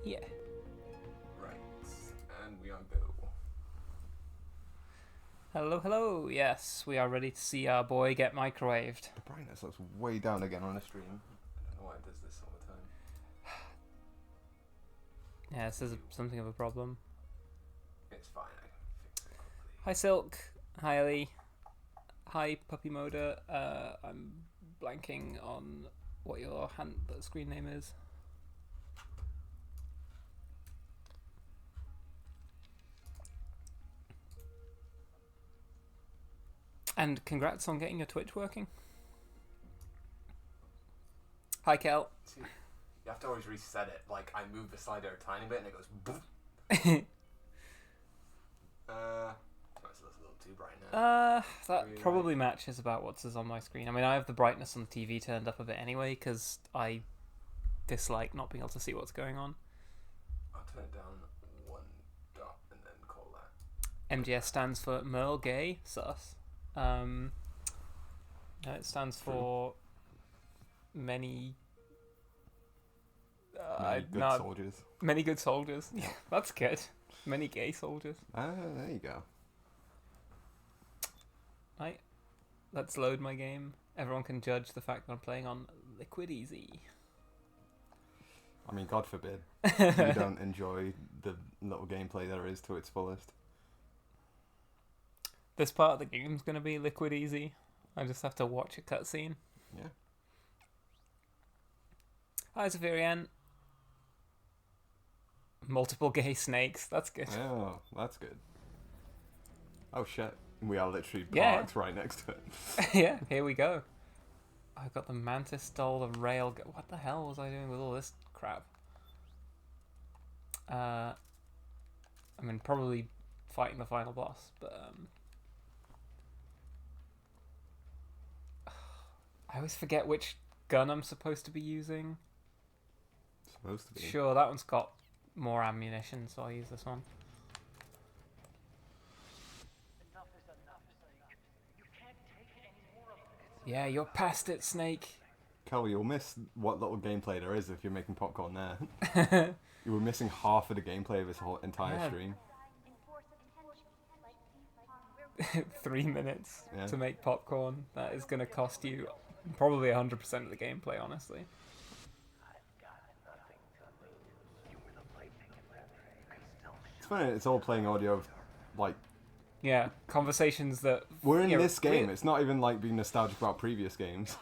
Yeah. Right, and we are go. Hello, hello. Yes, we are ready to see our boy get microwaved. The brightness looks way down again on the stream. I don't know why it does this all the time. Yeah, this is something of a problem. It's fine, I can fix it quickly. Hi, Silk. Hi, Ellie. Hi, Puppy Moda. I'm blanking on what your screen name is. And congrats on getting your Twitch working. Hi, Kel. See, you have to always reset it. Like, I move the slider a tiny bit and it goes boom. That's a little too bright now. That Really probably matches about what's on my screen. I mean, I have the brightness on the TV turned up a bit anyway, because I dislike not being able to see what's going on. I'll turn it down one dot and then call that. MGS stands for Merle Gay Sus. No, it stands for many. Soldiers. Many good soldiers. Yeah, that's good. Many gay soldiers. There you go. Right. Let's load my game. Everyone can judge the fact that I'm playing on Liquid Easy. I mean, God forbid you don't enjoy the little gameplay there is to its fullest. This part of the game's going to be Liquid Easy. I just have to watch a cutscene. Yeah. Hi, Zafirian. Multiple gay snakes. That's good. Oh, that's good. Oh shit. We are literally Yeah. parked right next to it. Yeah, here we go. I got the Mantis stole the rail. What the hell was I doing with all this crap? I mean, probably fighting the final boss, but I always forget which gun I'm supposed to be using. Supposed to be. Sure, that one's got more ammunition, so I'll use this one. Yeah, you're past it, Snake. Kel, you'll miss what little gameplay there is if you're making popcorn there. You were missing half of the gameplay of this whole entire Yeah. stream. 3 minutes Yeah. to make popcorn. That is going to cost you probably 100% of the gameplay, honestly. It's funny, it's all playing audio of, like, Yeah, conversations that... we're in Yeah, this game. we- It's not even like being nostalgic about previous games.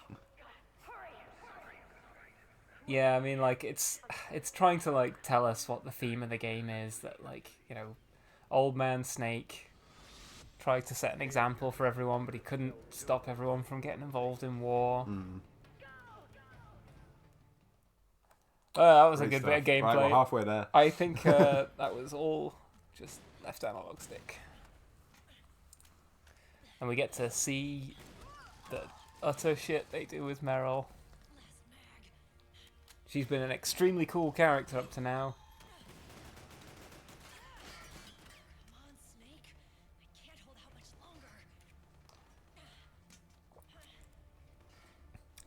Yeah, I mean, like, it's trying to, like, tell us what the theme of the game is. That, like, you know, Old Man Snake tried to set an example for everyone, but he couldn't stop everyone from getting involved in war. That was a Great good bit of stuff. Right, gameplay. we're halfway there. I think that was all just left analog stick. And we get to see the utter shit they do with Meryl. She's been an extremely cool character up to now.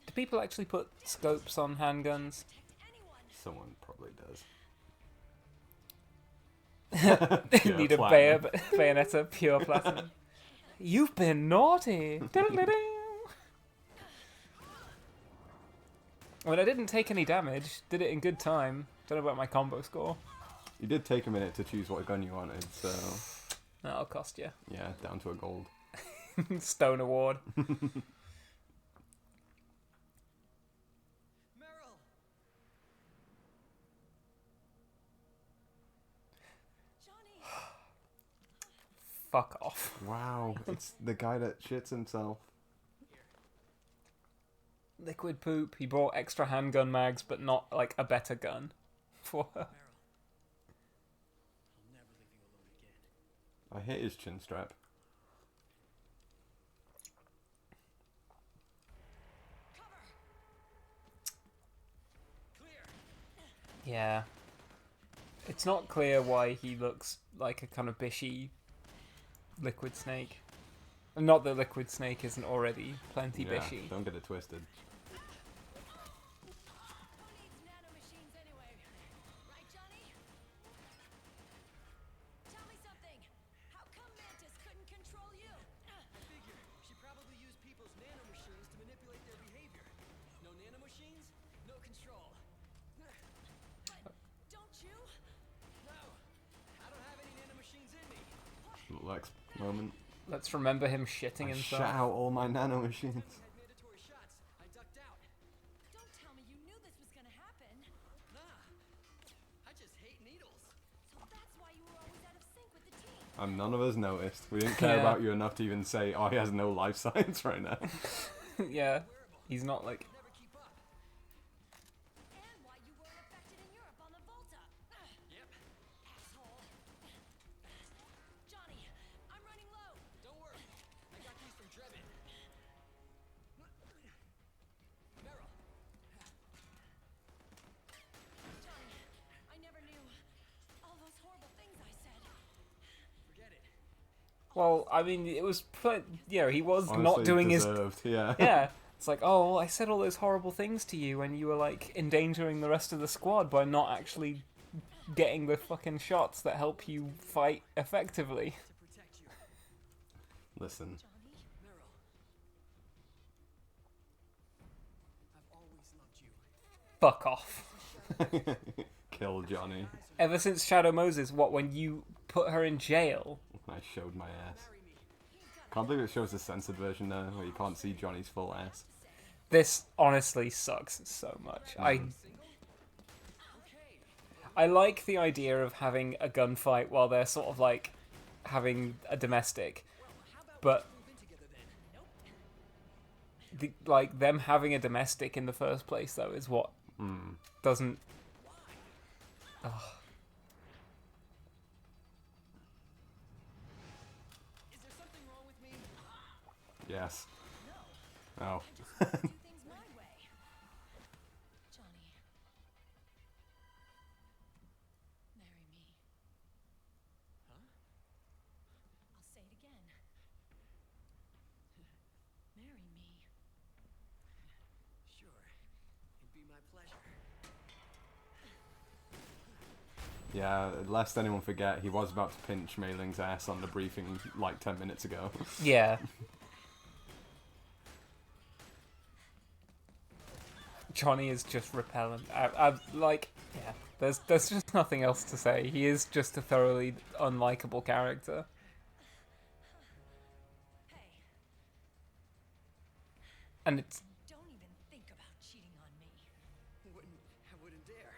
Do people actually put scopes on handguns? Someone probably does. Need a Bayonetta pure platinum. You've been naughty. I mean, I didn't take any damage. Did it in good time. Don't know about my combo score. You did take a minute to choose what gun you wanted, so That'll cost you. yeah, down to a gold. Stone award. Fuck off. Wow, it's the guy that shits himself. Liquid poop. He brought extra handgun mags, but not like a better gun for her. I hate his chin strap. Yeah. It's not clear why he looks like a kind of bishy Liquid Snake. Not that Liquid Snake isn't already plenty Yeah, bishy. don't get it twisted. Lex moment. Let's remember him shitting I himself. shut out all my nano machines. Don't tell me you knew this was gonna happen. I just hate needles. So that's why you were always out of sync with the team. And none of us noticed. We didn't care Yeah. about you enough to even say, oh, he has no life science right now. Yeah, he's not like. Never keep up. And why you weren't affected in Europe on the Volta. Yep. Asshole. Johnny, I'm running low. Don't worry. I got these from Drebin. Meryl. Johnny, I never knew all those horrible things I said. Forget it. Well, I mean, it was he was Honestly, not doing deserved. Yeah. yeah. It's like, oh, well, I said all those horrible things to you when you were like endangering the rest of the squad by not actually getting the fucking shots that help you fight effectively. To protect you. Listen. Johnny? Meryl. I've always loved you. Fuck off. Kill Johnny. Ever since Shadow Moses, when you put her in jail? I showed my ass. Marry me. Can't believe it shows the censored version now, where you can't see Johnny's full ass. This honestly sucks so much. Okay. I like the idea of having a gunfight while they're sort of like having a domestic, but Move in together then. like them having a domestic in the first place though is what doesn't. Ugh. Is there something wrong with me? Yes. Oh. Do things my way. Johnny. Marry me. Huh? I'll say it again. Marry me. Sure. It'd be my pleasure. Yeah, lest anyone forget, he was about to pinch Mei Ling's ass on the briefing like 10 minutes ago. Yeah. Johnny is just repellent. I like, yeah. There's just nothing else to say. He is just a thoroughly unlikable character. Hey, And it's don't even think about cheating on me. I wouldn't dare.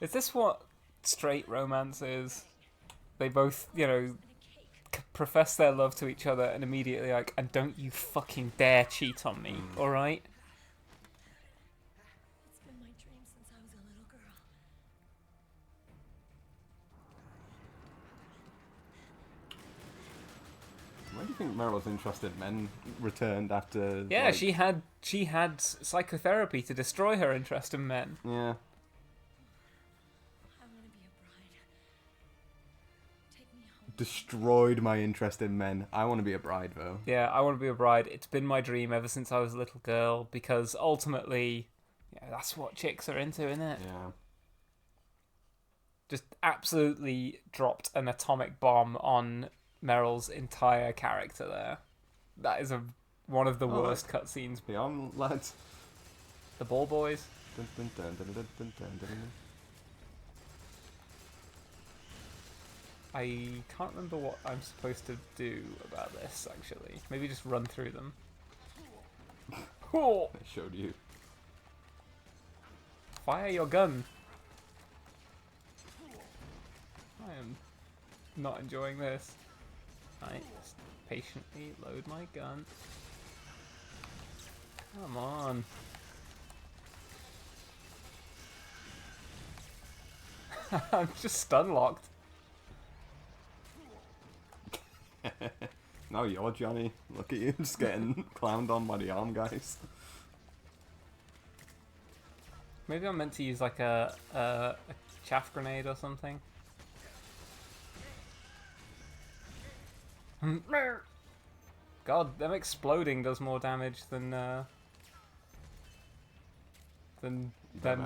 is this what straight romance is? They both, And a cake. profess their love to each other and immediately like, and don't you fucking dare cheat on me, all right? It's been my dream since I was a little girl. Why do you think Meryl's interested men returned after... Yeah, like- she had psychotherapy to destroy her interest in men. Yeah. I want to be a bride. Take me home. Destroyed my interest in men. I want to be a bride, though. Yeah, I want to be a bride. It's been my dream ever since I was a little girl because ultimately, yeah, that's what chicks are into, isn't it? Yeah. Just absolutely dropped an atomic bomb on Meryl's entire character there. That is one of the Oh, worst cutscenes. Be on, lads. The Ball Boys. Dun, dun, dun, dun, dun, dun, dun, dun, dun. I can't remember what I'm supposed to do about this, actually. Maybe just run through them. Oh, I showed you. fire your gun. I am not enjoying this. I just patiently load my gun. Come on. I'm just stun locked. Now you're Johnny. Look at you, just getting clowned on by the arm guys. Maybe I'm meant to use like a chaff grenade or something. God, them exploding does more damage than them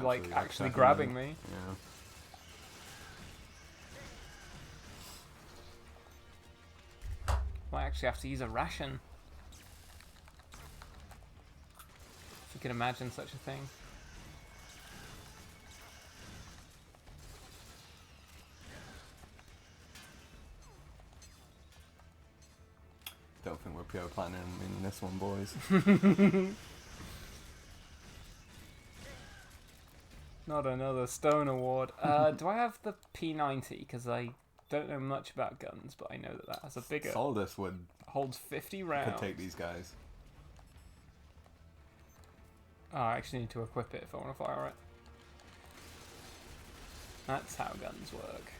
like actually, actually attacking grabbing them. me. Yeah. Might actually have to use a ration. For you can imagine such a thing. Don't think we're pure platinum in this one, boys. Not another stone award. Do I have the P90? Because I don't know much about guns, but I know that has a bigger... Solidus would holds 50 could rounds. take these guys. Oh, I actually need to equip it if I want to fire it. That's how guns work.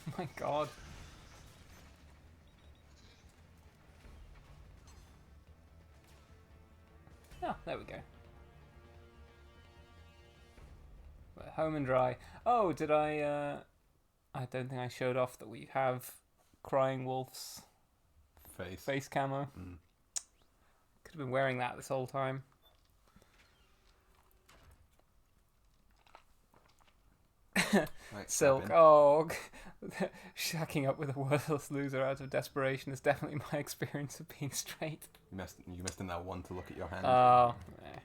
Oh my god. Oh, there we go. We're home and dry. Oh, did I don't think I showed off that we have Crying Wolf's face camo. Mm. Could have been wearing that this whole time. Right, Silk. Sabin. Oh, shacking up with a worthless loser out of desperation is definitely my experience of being straight. You missed in that one to look at your hand. Oh, eh.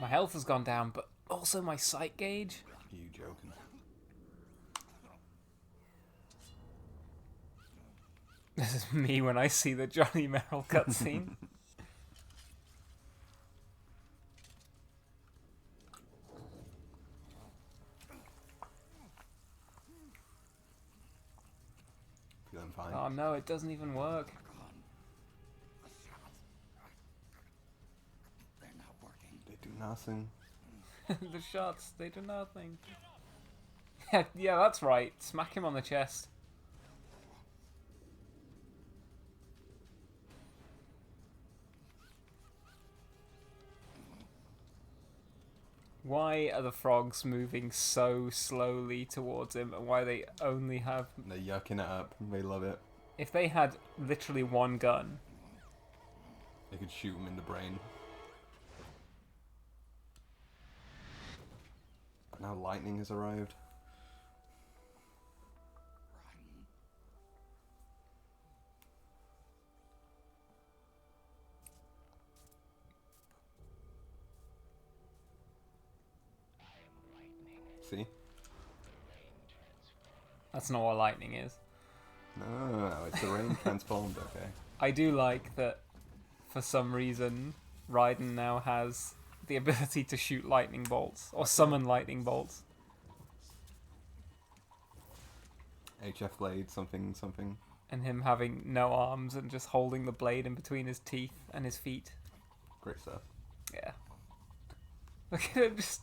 My health has gone down, but also my sight gauge. You joking? This is me when I see the Johnny Merrill cutscene. Feeling fine. Oh no, it doesn't even work. They're not working. They do nothing. The shots, they do nothing. Yeah, that's right. Smack him on the chest. Why are the frogs moving so slowly towards him, and why they only have... They're yucking it up. They love it. If they had literally one gun... They could shoot him in the brain. But now lightning has arrived. Raiden. See? That's not what lightning is. No, it's the rain transformed, okay. I do like that, for some reason, Raiden now has the ability to shoot lightning bolts, or summon lightning bolts. HF blade, something, something. And him having no arms and just holding the blade in between his teeth and his feet. Great stuff. Yeah. Look at him just...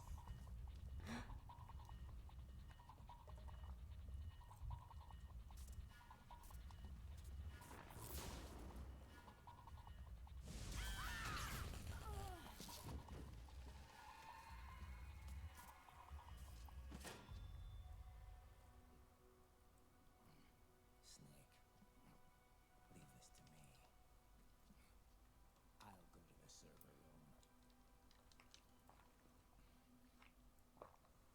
Snake, leave this to me. I'll go to the server room. The corridor's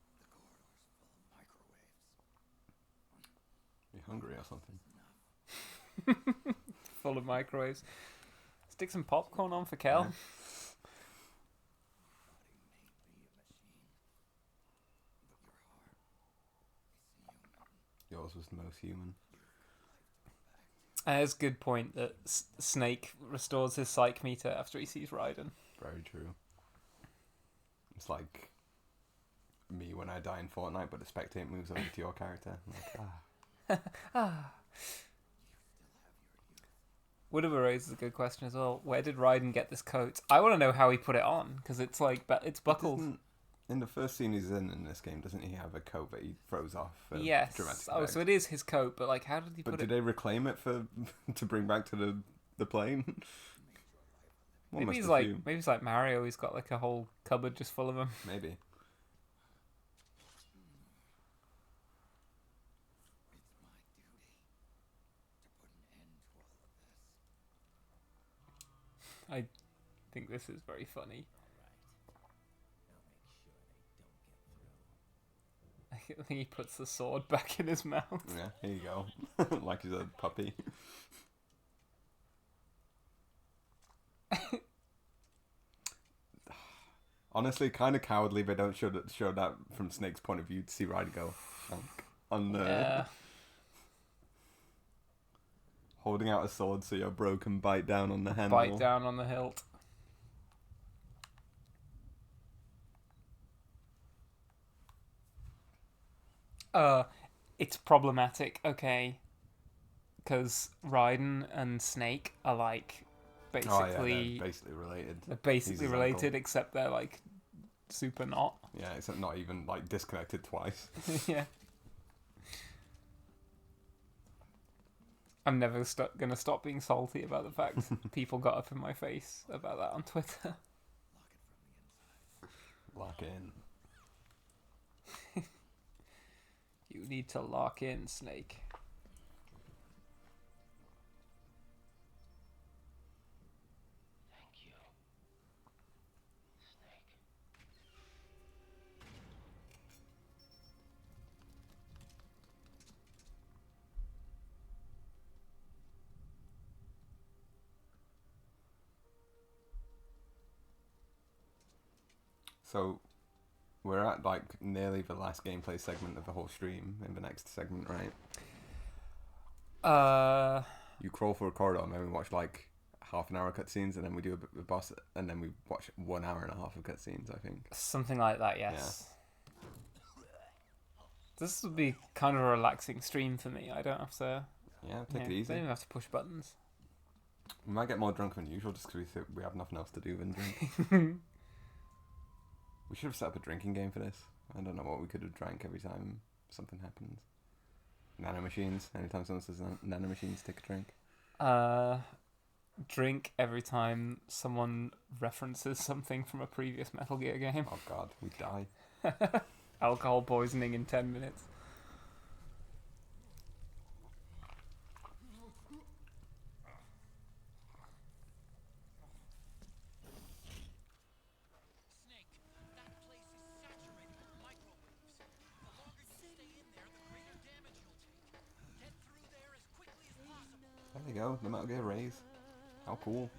full of microwaves. You hungry or something? full of microwaves. Stick some popcorn on for Kel. Yeah. Body may be a machine, but your heart is human. Yours was the most human. It's a good point that Snake restores his psych meter after he sees Raiden. Very true. It's like me when I die in Fortnite, but the spectate moves over to your character. I'm like, Woodova raises a good question as well. Where did Raiden get this coat? I want to know how he put it on, because it's like, it's buckled. In the first scene he's in this game, doesn't he have a coat that he throws off? For Yes. dramatic Oh, effect? so it is his coat, but like, how did he But put did it? they reclaim it for to bring back to the plane? One Maybe must he's assume. maybe he's like Mario. He's got like a whole cupboard just full of them. Maybe. It's my duty to put an end to all of this. think this is very funny. All right. Now make sure they don't get through. I think he puts the sword back in his mouth. Yeah, here you go. Like he's a puppy. Honestly, kind of cowardly, but don't show that from Snake's point of view to see Ryder go on the Yeah. holding out a sword so your bro can bite down on the handle. Bite down on the hilt. It's problematic, okay, because Raiden and Snake are like Oh yeah, basically they're basically related. they're He's basically his related, uncle. except they're like super not. Yeah, it's not even like disconnected twice. Yeah. I'm never gonna stop being salty about the fact people got up in my face about that on Twitter. Lock in. You need to lock in, Snake. Thank you, Snake. So we're at like nearly the last gameplay segment of the whole stream in the next segment, right? You crawl for a corridor and then we watch like half an hour of cutscenes and then we do a boss and then we watch 1 hour and a half of cutscenes, I think. Something like that, yes. This would be kind of a relaxing stream for me. I don't have to. Yeah, take Yeah, it I don't easy. even have to push buttons. We might get more drunk than usual just because we have nothing else to do than drink. We should have set up a drinking game for this. I don't know what we could have drank every time something happens. Nano machines. Anytime someone says nano machines, take a drink. Drink every time someone references something from a previous Metal Gear game. Oh god, we die. Alcohol poisoning in 10 minutes. Snake, that place is saturated with microwaves. The longer you stay in there, the greater damage you'll take. Get through there as quickly as possible. There you go, the Metal Gear raise. How cool.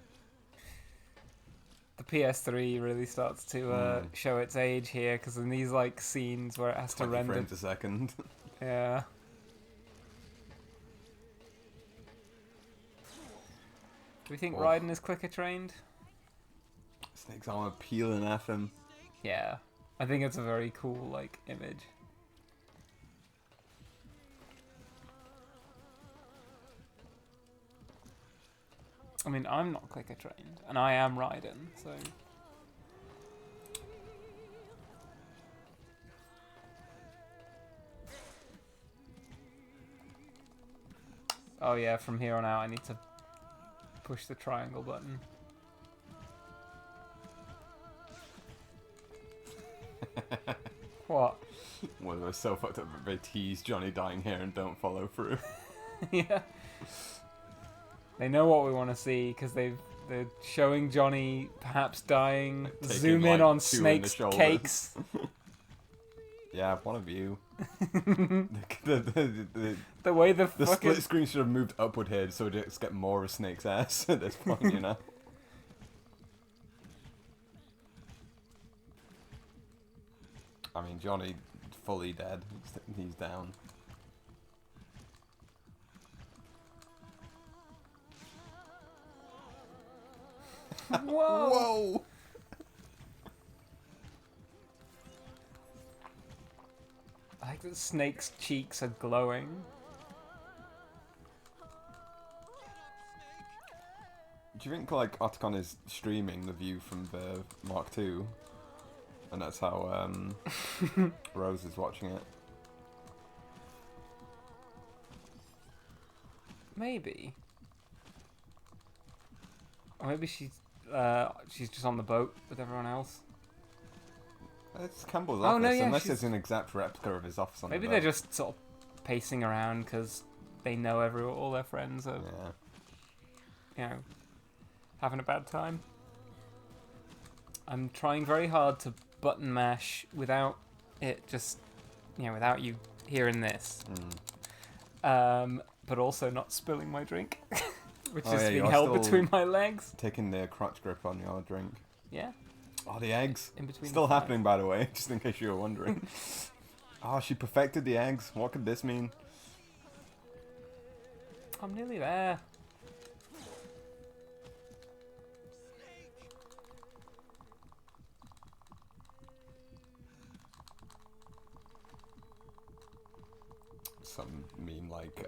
The PS3 really starts to show its age here, because in these like scenes where it has to 20 render. frames a second. Yeah. Do we think Oh. Raiden is quicker trained? Snake's armor peeling at him. Yeah. I think it's a very cool like image. I mean, I'm not clicker trained, and I am Raiden, so. Oh yeah, from here on out I need to push the triangle button. What? Well, they're so fucked up that they tease Johnny dying here and don't follow through. Yeah. They know what we want to see because they're showing Johnny perhaps dying. Taking, Zoom in like, on 2 in the Snake's shoulders. cakes. Yeah, one of you. the The way the The fucking split screen should have moved upward here so we just get more of Snake's ass at this point, you know? I mean, Johnny, fully dead. He's down. whoa. Whoa! I like that Snake's cheeks are glowing. Do you think, like, Otacon is streaming the view from the Mark II? And that's how, Rose is watching it? Maybe. Or maybe she's just on the boat with everyone else. It's Campbell's Oh, office, no, yeah, unless she's- it's an exact replica of his office on Maybe the they're boat. just sort of pacing around because they know all their friends are, Yeah. you know, having a bad time. I'm trying very hard to button mash without it just, without you hearing this. But also not spilling my drink, which Oh, is yeah, being you're held still- between my legs. Taking the crotch grip on your drink. Yeah, Oh, the eggs. in between. Still the thighs. happening, by the way, just in case you were wondering. Oh, she perfected the eggs. What could this mean? I'm nearly there. Some meme like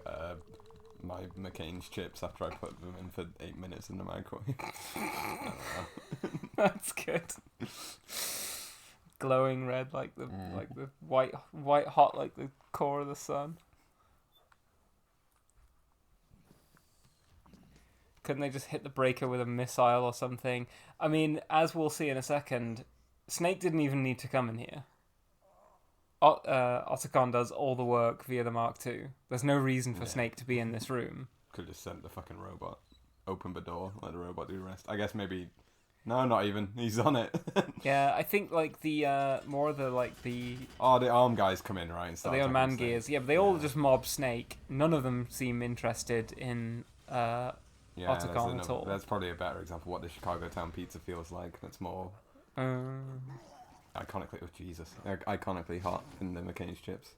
my McCain's chips after I put them in for 8 minutes in the microwave. I don't know. That's good. Glowing red like the white hot like the core of the sun. Couldn't they just hit the breaker with a missile or something? I mean, as we'll see in a second, Snake didn't even need to come in here. Otacon does all the work via the Mark II. There's no reason for Yeah. Snake to be in this room. Could just sent the fucking robot. Open the door, let the robot do the rest. I guess maybe. No, not even. He's on it. Yeah, I think like the more the Oh, the arm guys come in, right? And start the attacking man Snake. gears. Yeah, but they all Yeah. just mob Snake. None of them seem interested in Yeah, Otacon at another- all. That's probably a better example of what the Chicago Town pizza feels like. That's more iconically, oh Jesus, iconically hot in the McCain's chips.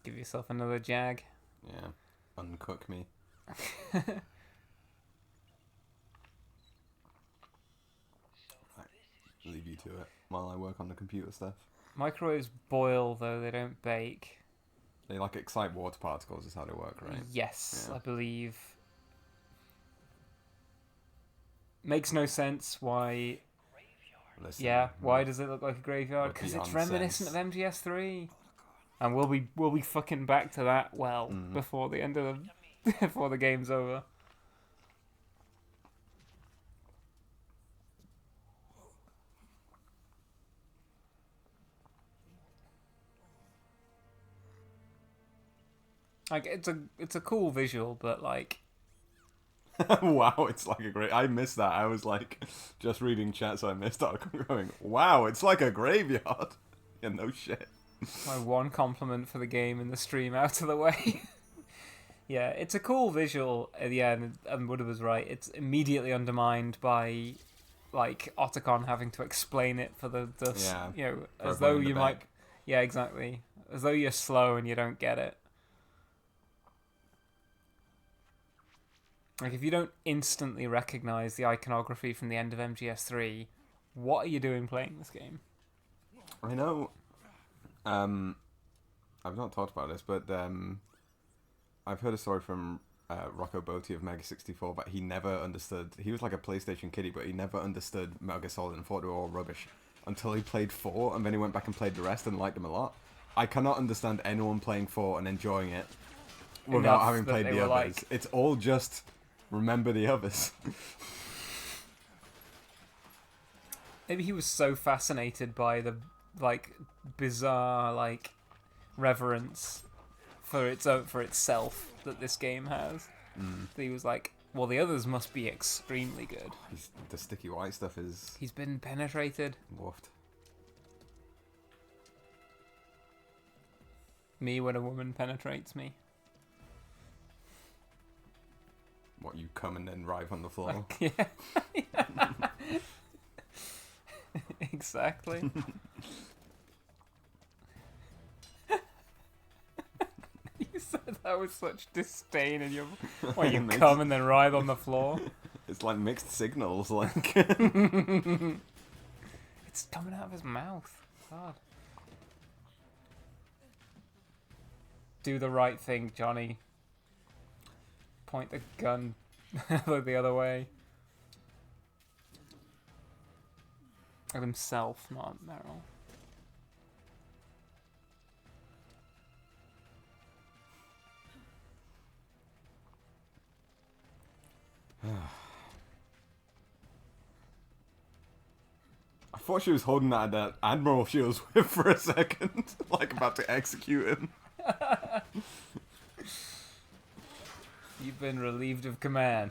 give yourself another jag. Yeah, uncook me. Leave you to it while I work on the computer stuff. Microwaves boil though, they don't bake. They like excite water particles is how they work, right? Yes, Yeah. I believe. Makes no sense why. Listen, Yeah, why does it look like a graveyard? With the Because it's nonsense. reminiscent of MGS3. And we'll be fucking back to that before the end of the before the game's over. Like it's a cool visual, but like Wow, it's like a great. I missed that. I was like just reading chat, so I missed out. Going, wow, it's like a graveyard. Yeah, no shit. my one compliment for the game in the stream out of the way. Yeah, it's a cool visual. Yeah, and Wood was right. It's immediately undermined by like Otacon having to explain it for the Yeah, for as everyone though in the you might. back. Yeah, exactly. As though you're slow and you don't get it. Like if you don't instantly recognize the iconography from the end of MGS3, what are you doing playing this game? I know. I've not talked about this, but I've heard a story from Rocco Botti of Mega 64 that he never understood. He was like a PlayStation kiddie, but he never understood Metal Gear Solid and thought they were all rubbish until he played 4, and then he went back and played the rest and liked them a lot. I cannot understand anyone playing 4 and enjoying it without Enough having that played they the were others. like- It's all just remember the others. Maybe he was so fascinated by the like bizarre like reverence for itself that this game has. That he was like, well, the others must be extremely good. The sticky white stuff is He's been penetrated. woofed. Me when a woman penetrates me. What, you come and then writhe on the floor? Yeah. Exactly. You said that with such disdain in your when you Makes- come and then writhe on the floor. It's like mixed signals, like. It's coming out of his mouth. God. Do the right thing, Johnny. Point the gun the other way. At himself, not Meryl. thought she was holding that admiral she was with for a second, like about to execute him. You've been relieved of command.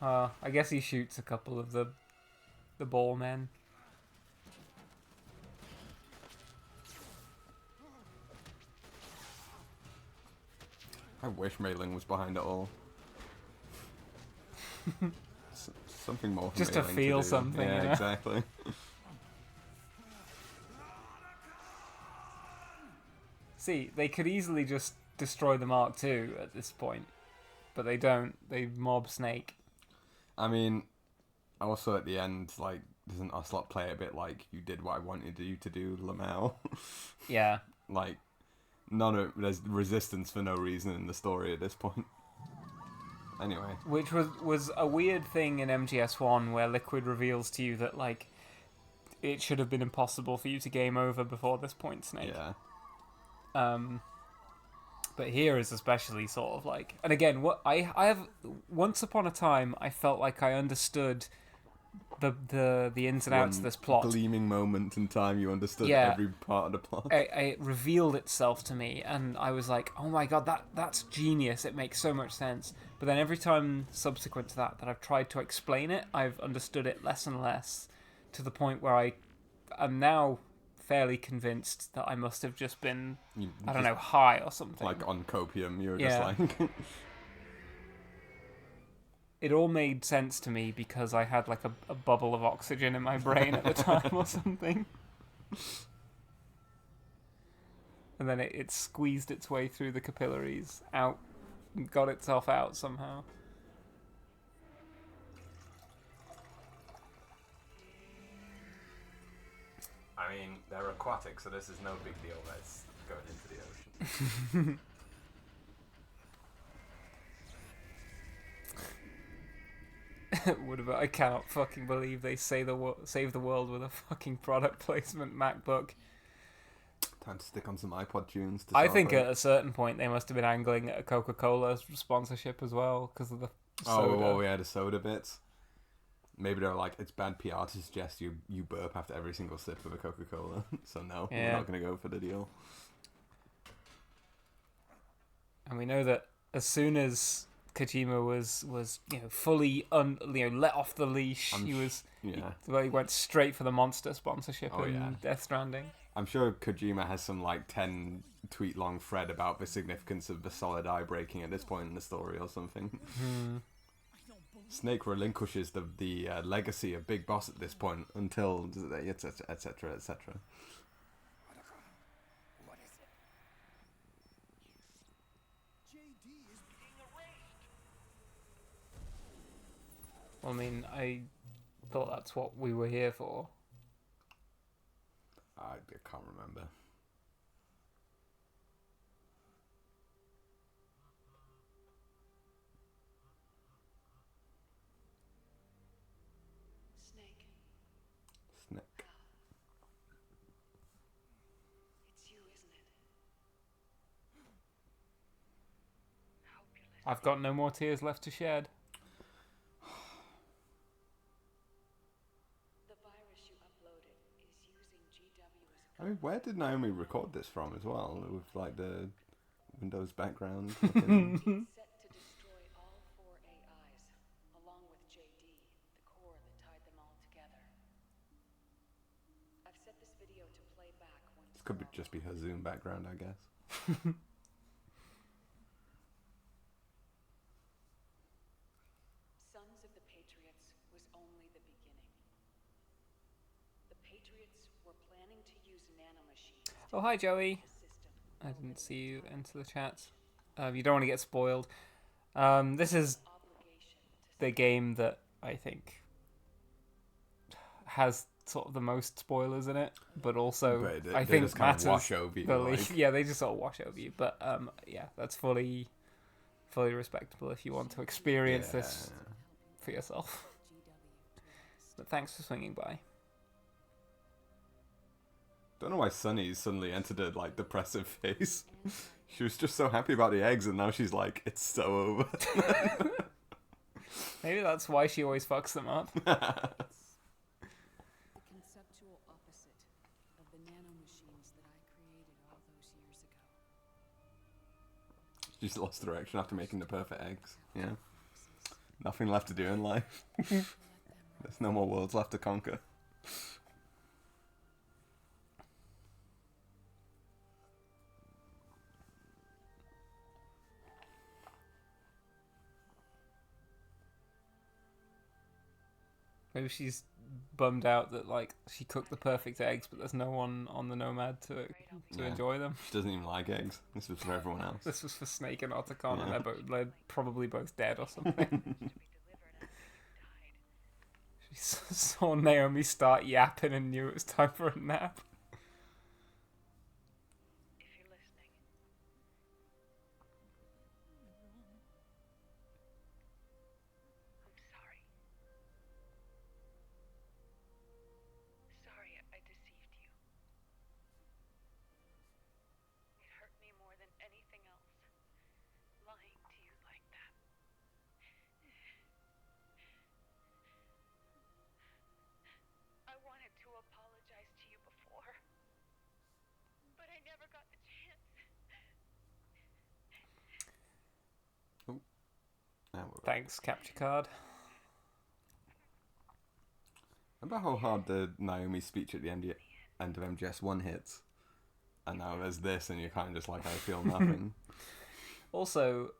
I guess he shoots a couple of the ball men. I wish Mei Ling was behind it all. Something more. For Just Mei to Ling feel do. something, Yeah, you know? exactly. See, they could easily just destroy the Mark II at this point, but they don't. They mob Snake. I mean, also at the end, like, doesn't Ocelot play a bit like you did what I wanted you to do, Lamau? Yeah. Like, there's resistance for no reason in the story at this point. Anyway. Which was a weird thing in MGS1 where Liquid reveals to you that, like, it should have been impossible for you to game over before this point, Snake. Yeah. But here is especially sort of like, and again, what I have once upon a time I felt like I understood the ins and outs of One this plot. gleaming moment in time, you understood Yeah. every part of the plot. It revealed itself to me, and I was like, "Oh my god, that's genius! It makes so much sense." But then every time subsequent to that I've tried to explain it, I've understood it less and less, to the point where I am now fairly convinced that I must have just been, I don't know, high or something. Like on copium, you were Yeah. just like. It all made sense to me because I had like a bubble of oxygen in my brain at the time or something. And then it squeezed its way through the capillaries, out, got itself out somehow. I mean, they're aquatic, so this is no big deal that it's going into the ocean. What about? I cannot fucking believe they save the world with a fucking product placement MacBook. Time to stick on some iPod tunes. I think at a certain point they must have been angling at a Coca-Cola sponsorship as well because of the soda. Oh, well, yeah, the soda bits. Maybe they're like, it's bad PR to suggest you burp after every single sip of a Coca-Cola. So no, we're Yeah. not going to go for the deal. And we know that as soon as Kojima was fully let off the leash, Yeah. he went straight for the Monster sponsorship Oh, in yeah. Death Stranding. I'm sure Kojima has some like 10 tweet long thread about the significance of the solid eye breaking at this point in the story or something. Snake relinquishes the legacy of Big Boss at this point until etc etc etc. What is it? JD is being erased. I mean, I thought that's what we were here for. I can't remember. Snake, Snake. it's you, isn't it? I hope you're listening. I've got no more tears left to shed. The virus you uploaded is using GW as I mean, where did Naomi record this from as well? With like the Windows background. looking- It's set to destroy all 4 AIs, along with JD, the core that tied them all together. I've set this video to play back when This could just be her Zoom background, I guess. Sons of the Patriots was only the beginning. The Patriots were planning to use nanomachines to Oh, hi, Joey. the system. I didn't see you enter the chat. You don't want to get spoiled. This is Obligation to the game that I think has sort of the most spoilers in it, but also But I they think just kind of matters wash over you, the like- least. Yeah, they just sort of wash over you. But yeah, that's fully respectable if you want to experience this for yourself. But thanks for swinging by. Don't know why Sunny's suddenly entered a like depressive phase. She was just so happy about the eggs, and now she's like, it's so over. Maybe that's why she always fucks them up. The conceptual opposite of the nanomachines that I created all those years ago. She's lost direction after making the perfect eggs. Yeah. Nothing left to do in life. There's no more worlds left to conquer. Maybe she's bummed out that like she cooked the perfect eggs, but there's no one on the Nomad to Yeah. enjoy them. She doesn't even like eggs. This was for everyone else. This was for Snake and Otacon, Yeah. and they're probably both dead or something. She saw Naomi start yapping and knew it was time for a nap. If you're listening. I'm sorry. Sorry I deceived you. It hurt me more than anything else. Lying to you like that. I wanted to apologize to you before. But I never got the chance. Thanks, capture card. Remember how hard the Naomi speech at the end of MGS1 hits? And now there's this, and you're kind of just like, I feel nothing. Also,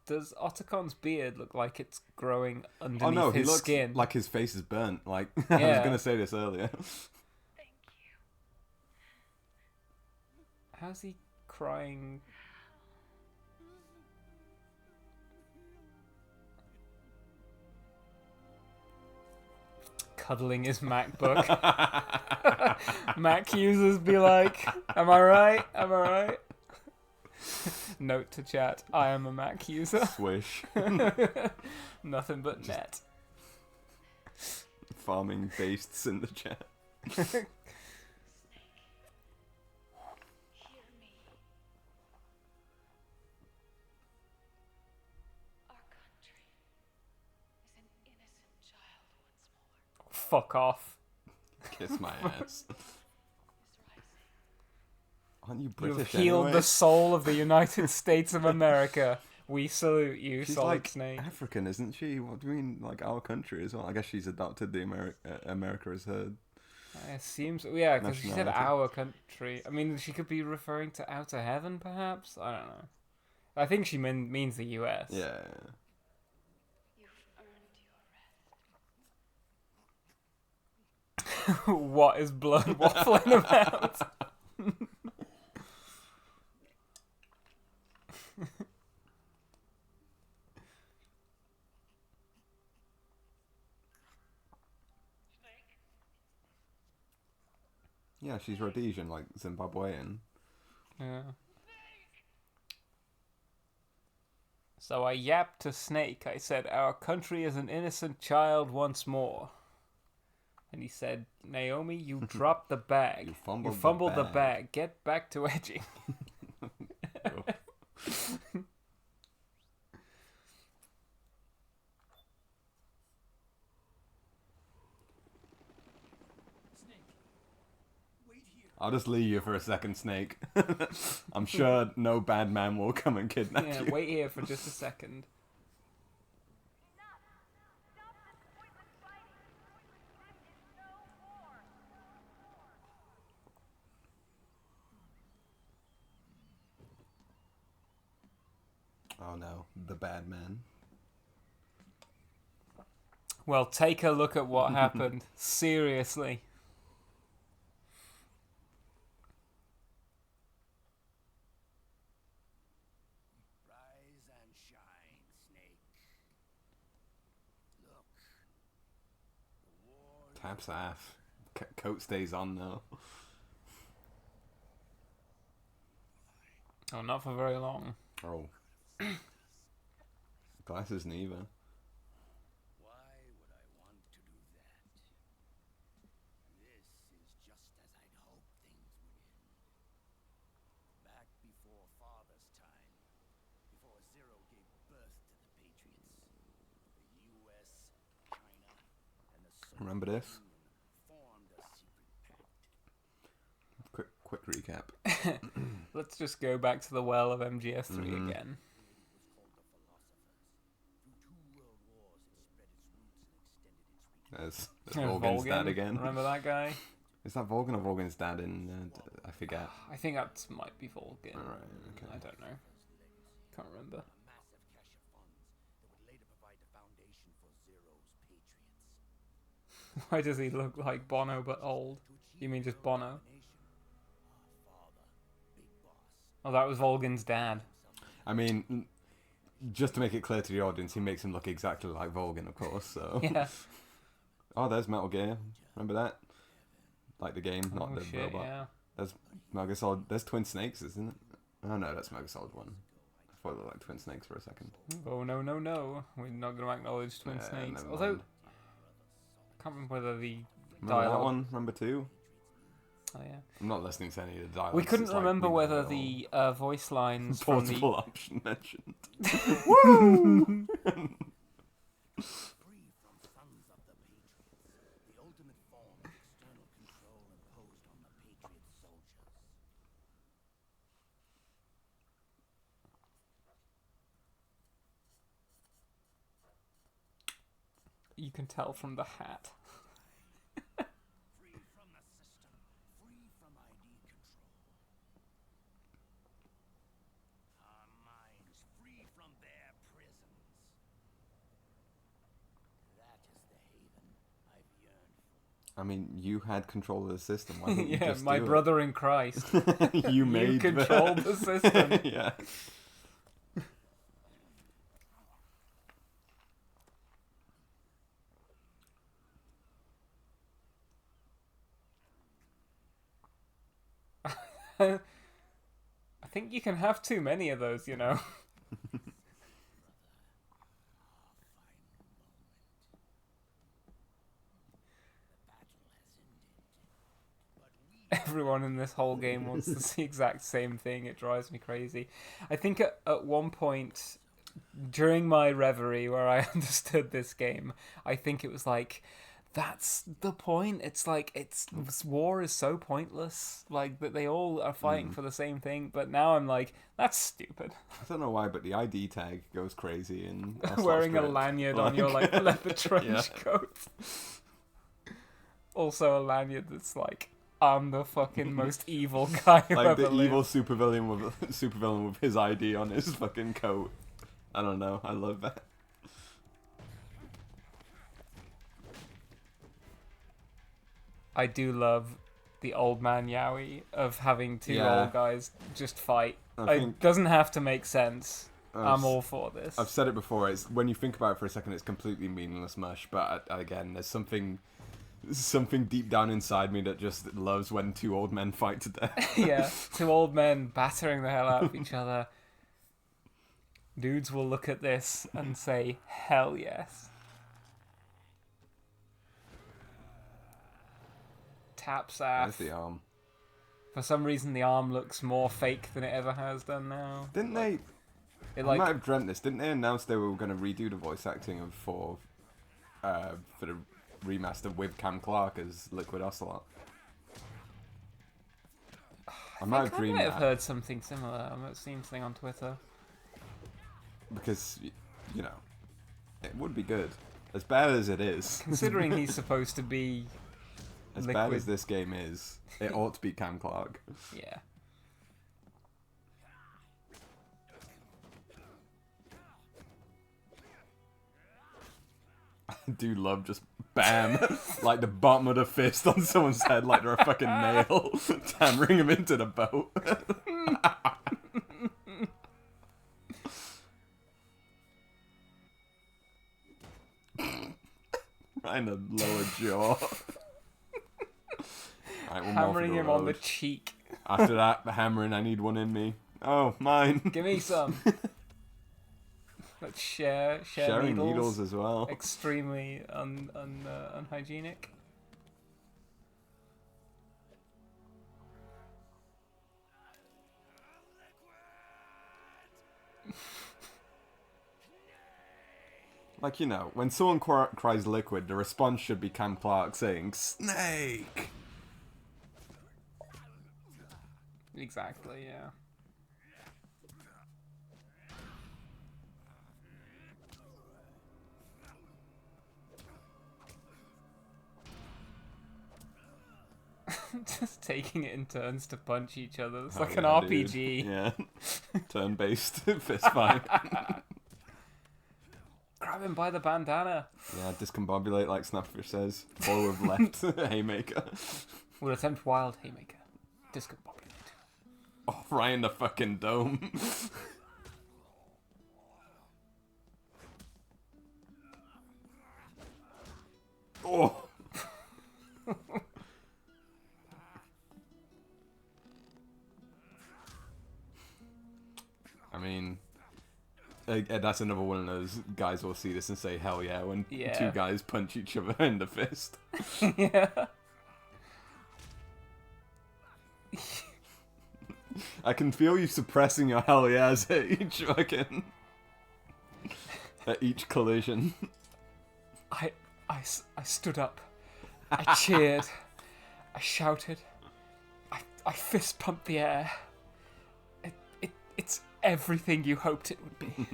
does Otacon's beard look like it's growing underneath Oh no, he his looks skin? like his face is burnt. Like, I was Yeah. going to say this earlier. Thank you. How's he crying? Cuddling his MacBook. Mac users be like, am I right? Am I right? Note to chat, I am a Mac user. Swish. Nothing but net. Farming bastes in the chat. Hear me. Our country is an innocent child once more. Fuck off. Kiss my ass. Is rising. Aren't you You've British healed anyway? the soul of the United States of America. We salute you, She's Solid like Snake. African, isn't she? What do you mean, like our country as well? I guess she's adopted the America as her. It seems, yeah, because she said Nationality. our country. I mean, she could be referring to outer heaven, perhaps. I don't know. I think she means the U.S. Yeah. You've earned your rest. What is blood waffling about? Snake? Yeah, she's Rhodesian, like Zimbabwean. Yeah. So I yapped to Snake. I said, "Our country is an innocent child once more." And he said, "Naomi, you dropped the bag. You fumbled, the bag. Get back to edging." Snake, wait here. I'll just leave you for a second, Snake. I'm sure no bad man will come and kidnap Yeah, you. wait here for just a second. Oh no, the bad man. Well, take a look at what happened. Seriously. Rise and shine, Snake. Look. The war is Taps off. Coat stays on though. Oh, not for very long. Oh. Glasses neither. Why would I want to do that? This is just as I'd hoped things would end. Back before Father's time, before Zero gave birth to the Patriots, the U.S. Remember this? Formed a secret pact. Quick recap. Let's just go back to the well of MGS3 Mhm. again. It was called the Philosophers. Through 2 world wars, it spread its roots and extended its reach. There's Oh, Volgan's dad Volgan. again. Remember that guy? Is that Volgan or Volgan's dad in... I forget. I think that might be Volgan. Alright, okay. I don't know. Can't remember. A massive cache of funds that would later provide the foundation for Zero's Patriots. Why does he look like Bono but old? You mean just Bono? Father, Big Boss, Oh, that was Volgan's dad. I mean, just to make it clear to the audience, he makes him look exactly like Volgan, of course, so... Yeah. Oh, there's Metal Gear. Remember that? Like the game, not Oh, the shit, robot. yeah. There's Metal Gear Solid. There's Twin Snakes, isn't it? Oh no, that's Metal Gear Solid 1. I thought it looked like Twin Snakes for a second. Oh, no, no, no. We're not going to acknowledge Twin Yeah, Snakes. never Although, mind. I can't remember whether the Remember dialogue... that one? Remember 2? Oh, yeah. I'm not listening to any of the dialogue. We couldn't remember whether the voice lines from the... portable option mentioned. free from Sons of the Patriots, the ultimate form of external control imposed on the Patriot soldiers. You can tell from the hat. Free from the system, free from ID control. Our minds free from their prisons. That is the haven I've yearned for. I mean, you had control of the system. Why didn't you Yeah, just my do brother in Christ. it? You made controlled the system. Yeah. I think you can have too many of those, you know. Everyone in this whole game wants the exact same thing. It drives me crazy. I think at one point during my reverie where I understood this game, I think it was like, that's the point. It's like, war is so pointless. Like, that they all are fighting for the same thing. But now I'm like, that's stupid. I don't know why, but the ID tag goes crazy and Wearing a lanyard on your like leather trench Yeah. coat. Also a lanyard that's like, I'm the fucking most evil guy who like ever the lived. evil supervillain with his ID on his fucking coat. I don't know. I love that. I do love the old man Yowie of having two Yeah. old guys just fight. I It think doesn't have to make sense. I'm I've- all for this. I've said it before. It's when you think about it for a second, it's completely meaningless mush. But again, there's something deep down inside me that just loves when two old men fight to death. Yeah, two old men battering the hell out of each other. Dudes will look at this and say, hell yes. Taps There's ass. the arm. For some reason, the arm looks more fake than it ever has done now. Didn't they? It I might like have dreamt this. Didn't they announce they were going to redo the voice acting of for the remaster with Cam Clark as Liquid Ocelot? I might have I dreamed might have that heard something similar. I've seen something on Twitter. because you know it would be good. As bad as it is, Considering he's supposed to be, as bad Liquid. as this game is, it ought to be Cam Clark. yeah. I do love just bam, like the bottom of the fist on someone's head, like they're a fucking nail, hammering him into the boat. Right in the lower jaw. Right, one more for Hammering the him on the road. cheek. After that, the hammering, I need one in me. Oh, mine. Give me some. Let's share Sharing needles as well. Extremely unhygienic. Like, you know, when someone cries liquid, the response should be Cam Clark saying, Snake! Exactly, yeah. Just taking it in turns to punch each other. It's Hell like an yeah, RPG. dude. Yeah. Turn-based fist fight. Grab him by the bandana. Yeah, discombobulate like Snapfish says. Forward left haymaker. We'll attempt wild haymaker. Discombobulate. Oh, right in the fucking dome. Oh. I mean, that's another one of those guys will see this and say hell yeah when Yeah. two guys punch each other in the fist. Yeah. I can feel you suppressing your hell yeahs at each collision. I stood up. I cheered. I shouted. I fist pumped the air. It's everything you hoped it would be.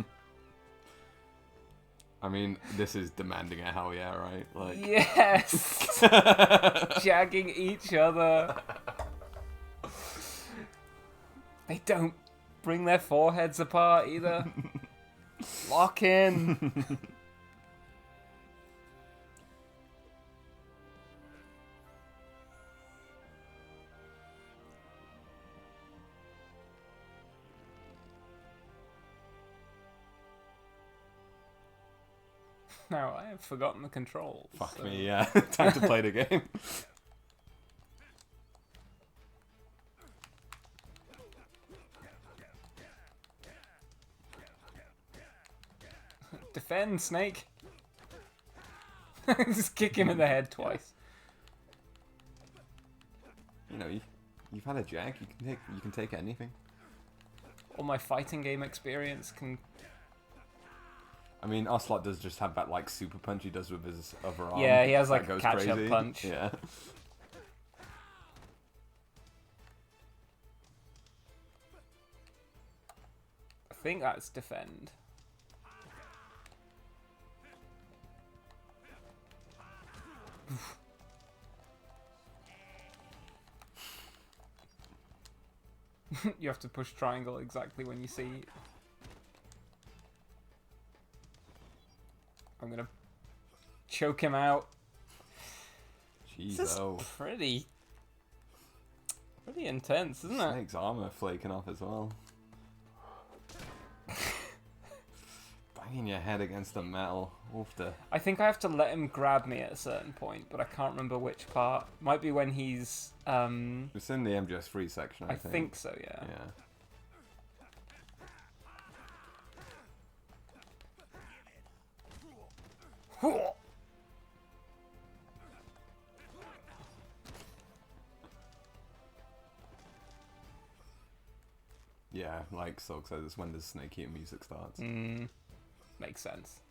I mean, this is demanding a hell yeah, right? Like, Yes! Jagging each other. They don't bring their foreheads apart either. Lock in. Now I have forgotten the controls. fuck so- me, yeah. Time to play the game. Defend, Snake. Just kick him in the head twice. You know, you've had a jag. You can take anything. All my fighting game experience can. I mean, Ocelot does just have that like super punch he does with his other arm. Yeah, he has, that like, a goes catch-up crazy. punch. Yeah. I think that's defend. You have to push triangle exactly when you see. I'm gonna choke him out. Jeez, This is oh. pretty intense, isn't it? Snake's armor flaking off as well. Banging your head against the metal. Oof, I think I have to let him grab me at a certain point, but I can't remember which part. Might be when he's It's in the MGS3 section, I I think. think so, yeah. Yeah. Yeah, like Silk says, it's when the Snake Eater music starts. Makes sense.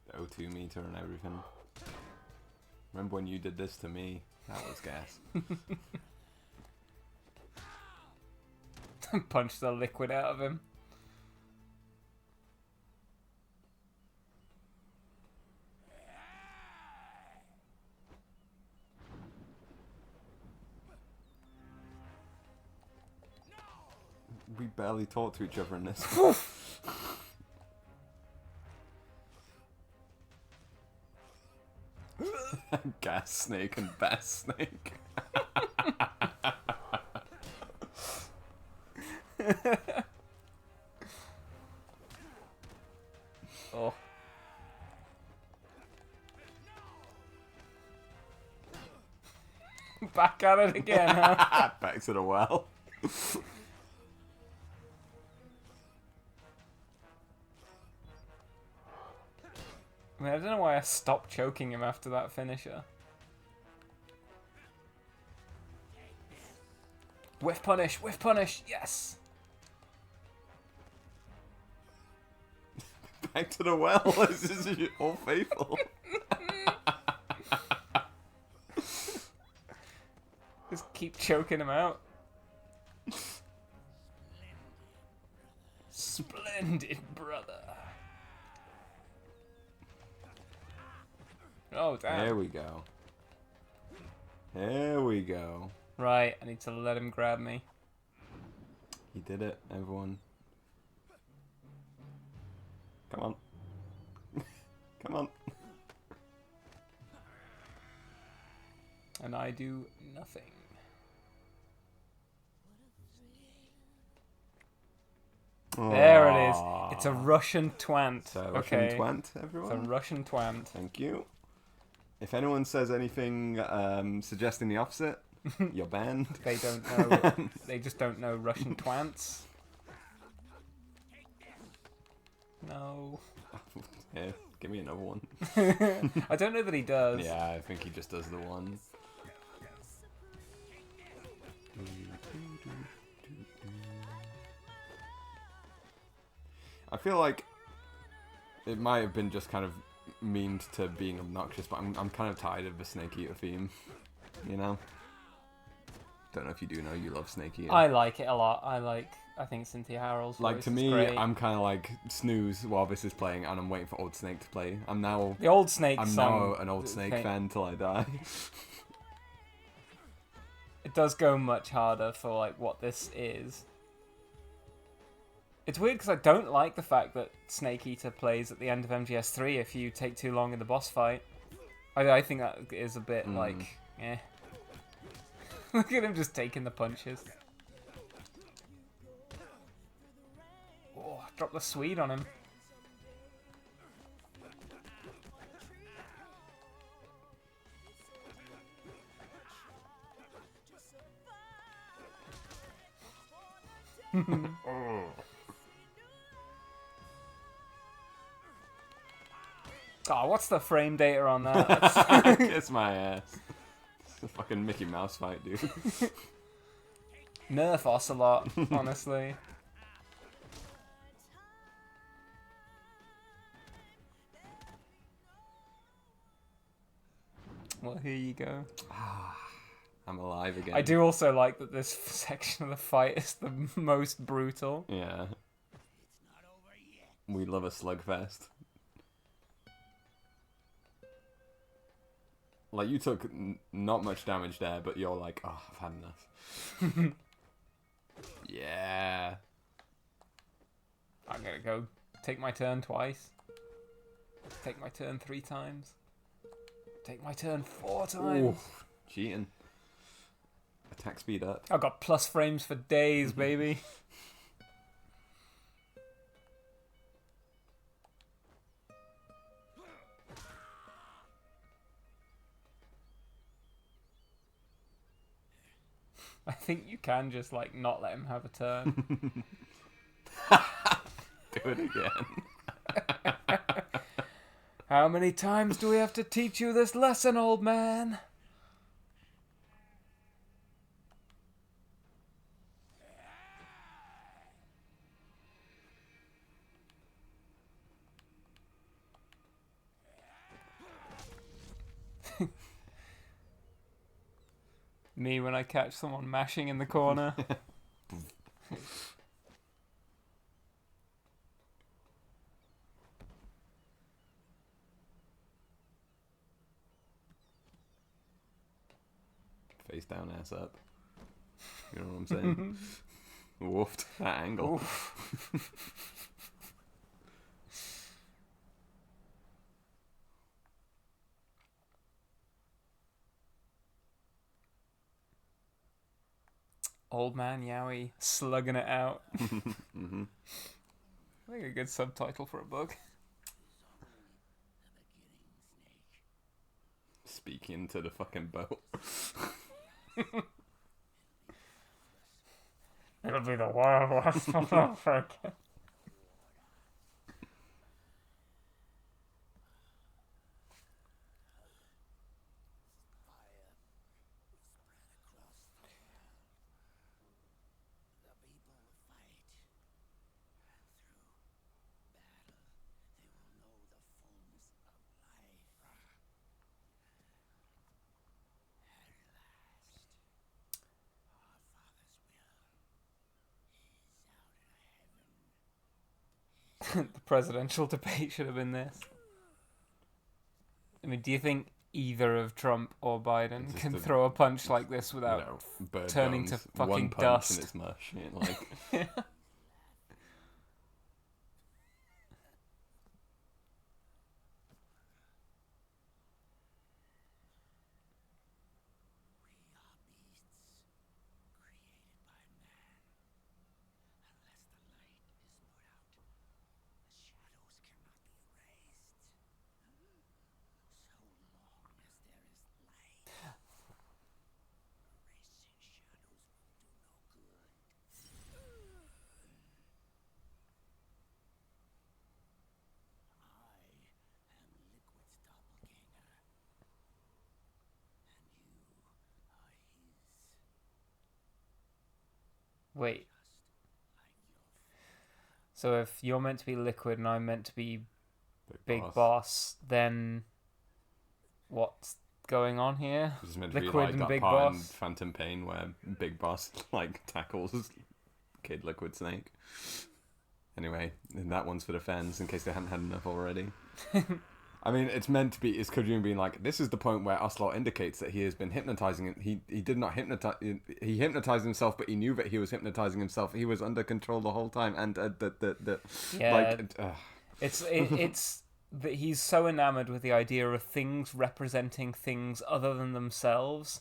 The O2 meter and everything. Remember when you did this to me? That was gas. Punch the liquid out of him. We barely talk to each other in this. Gas Snake and Bass Snake. Oh. Back at it again, huh? Back to the well. I mean, I don't know why I stopped choking him after that finisher. Whiff punish, yes! back to the well. This is all faithful. Just keep choking him out. Splendid, brother. Oh, damn. There we go. There we go. Right, I need to let him grab me. He did it, everyone. Come on. Come on. And I do nothing. There it is. It's a Russian twant. So, Okay. Russian twant, It's a everyone. Russian twant. Thank you. If anyone says anything suggesting the opposite, you're banned. They don't know. They just don't know Russian twants. No. Yeah, give me another one. I don't know that he does. Yeah, I think he just does the one. I feel like it might have been just kind of memed to being obnoxious, but I'm kind of tired of the Snake Eater theme, you know? Don't know if you do know you love Snake Eater. I like it a lot. I think Cynthia Harrell's Like, voice to is me, great. I'm kind of like snooze while this is playing, and I'm waiting for Old Snake to play. I'm now The Old Snake I'm song. now an Old Snake fan till I die. It does go much harder for like what this is. It's weird because I don't like the fact that Snake Eater plays at the end of MGS3 if you take too long in the boss fight. I think that is a bit like, eh. Look at him just taking the punches. Oh, drop the Swede on him. Oh, what's the frame data on that? That's- Kiss my ass. It's a fucking Mickey Mouse fight, dude. Nerf Ocelot, honestly. Well, here you go. I'm alive again. I do also like that this section of the fight is the most brutal. Yeah. We love a slugfest. Like, you took not much damage there, but you're like, oh, I've had enough. Yeah. I'm gonna go take my turn twice. Take my turn 3 times. Take my turn 4 times. Ooh, cheating. Attack speed up. I've got plus frames for days, baby. I think you can just like not let him have a turn. Do it again. How many times do we have to teach you this lesson, old man? Me when I catch someone mashing in the corner. Face down, ass up. You know what I'm saying? Woofed. That angle. Old man Yowie slugging it out. Mm-hmm. I think a good subtitle for a book. Speaking to the fucking boat. It'll be the Wild West of Africa. The people fight through battle. They The presidential debate should have been this. I mean, do you think either of Trump or Biden Just can a- throw a punch like this without You know, bird turning to bones, fucking one punch dust? and it's mush. You know, like, We are beasts created by man. Unless the light is put out, the shadows cannot be erased. So long as there is light, erasing shadows will do no good. I am Liquid's doppelganger, and you are his. Wait, Like your so if you're meant to be Liquid and I'm meant to be Big Boss, then what's going on here? This is meant to be Liquid like and that Big part in Boss. Phantom Pain where Big Boss like tackles Kid Liquid Snake. Anyway, and that one's for the fans in case they hadn't had enough already. I mean, it's meant to be. It's Kojima being like, this is the point where Ocelot indicates that he has been hypnotizing it. He did not hypnotize. He hypnotized himself, but he knew that he was hypnotizing himself. He was under control the whole time, and Yeah, like it's that he's so enamored with the idea of things representing things other than themselves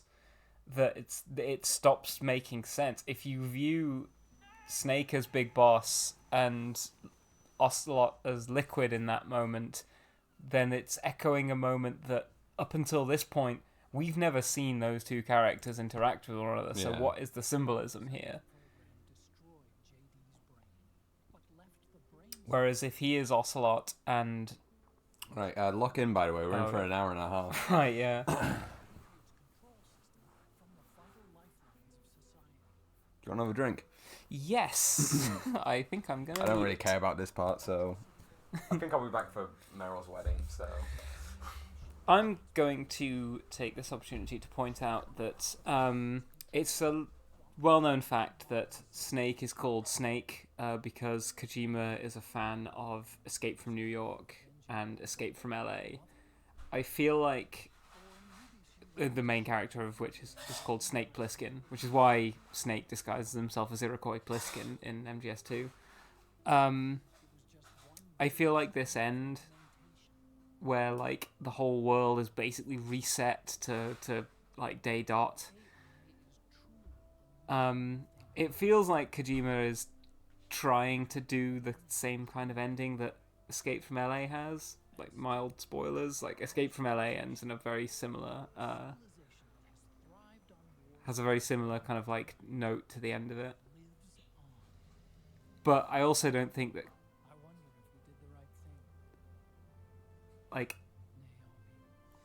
that it stops making sense. If you view Snake as Big Boss and Ocelot as Liquid in that moment, then it's echoing a moment that up until this point we've never seen those two characters interact with one another. So Yeah. what is the symbolism here? Whereas if he is Ocelot and right. Lock in. By the way, we're in Oh, for right. an hour and a half. right, yeah. Do you want to have a drink? Yes, I think I'm gonna. I don't need really it. care about this part, so I think I'll be back for Meryl's wedding. So I'm going to take this opportunity to point out that it's a well-known fact that Snake is called Snake because Kojima is a fan of Escape from New York and Escape from LA. I feel like the main character of which is called Snake Plissken, which is why Snake disguises himself as Iroquois Pliskin in MGS2. I feel like this end, where like the whole world is basically reset to like day dot. It feels like Kojima is trying to do the same kind of ending that Escape from LA has. Like mild spoilers, like Escape from LA ends in a very similar, has a very similar kind of like note to the end of it. But I also don't think that, like,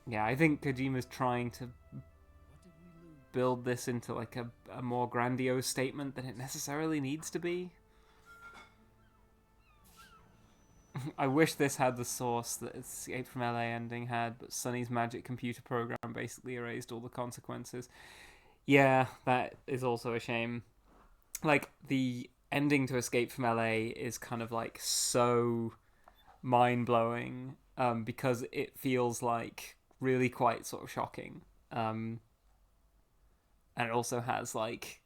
yeah, I think Kojima's trying to build this into like a more grandiose statement than it necessarily needs to be. I wish this had the source that Escape from LA ending had, but Sonny's magic computer program basically erased all the consequences. Yeah, that is also a shame. Like, the ending to Escape from LA is kind of like so mind-blowing because it feels like really quite sort of shocking. And it also has like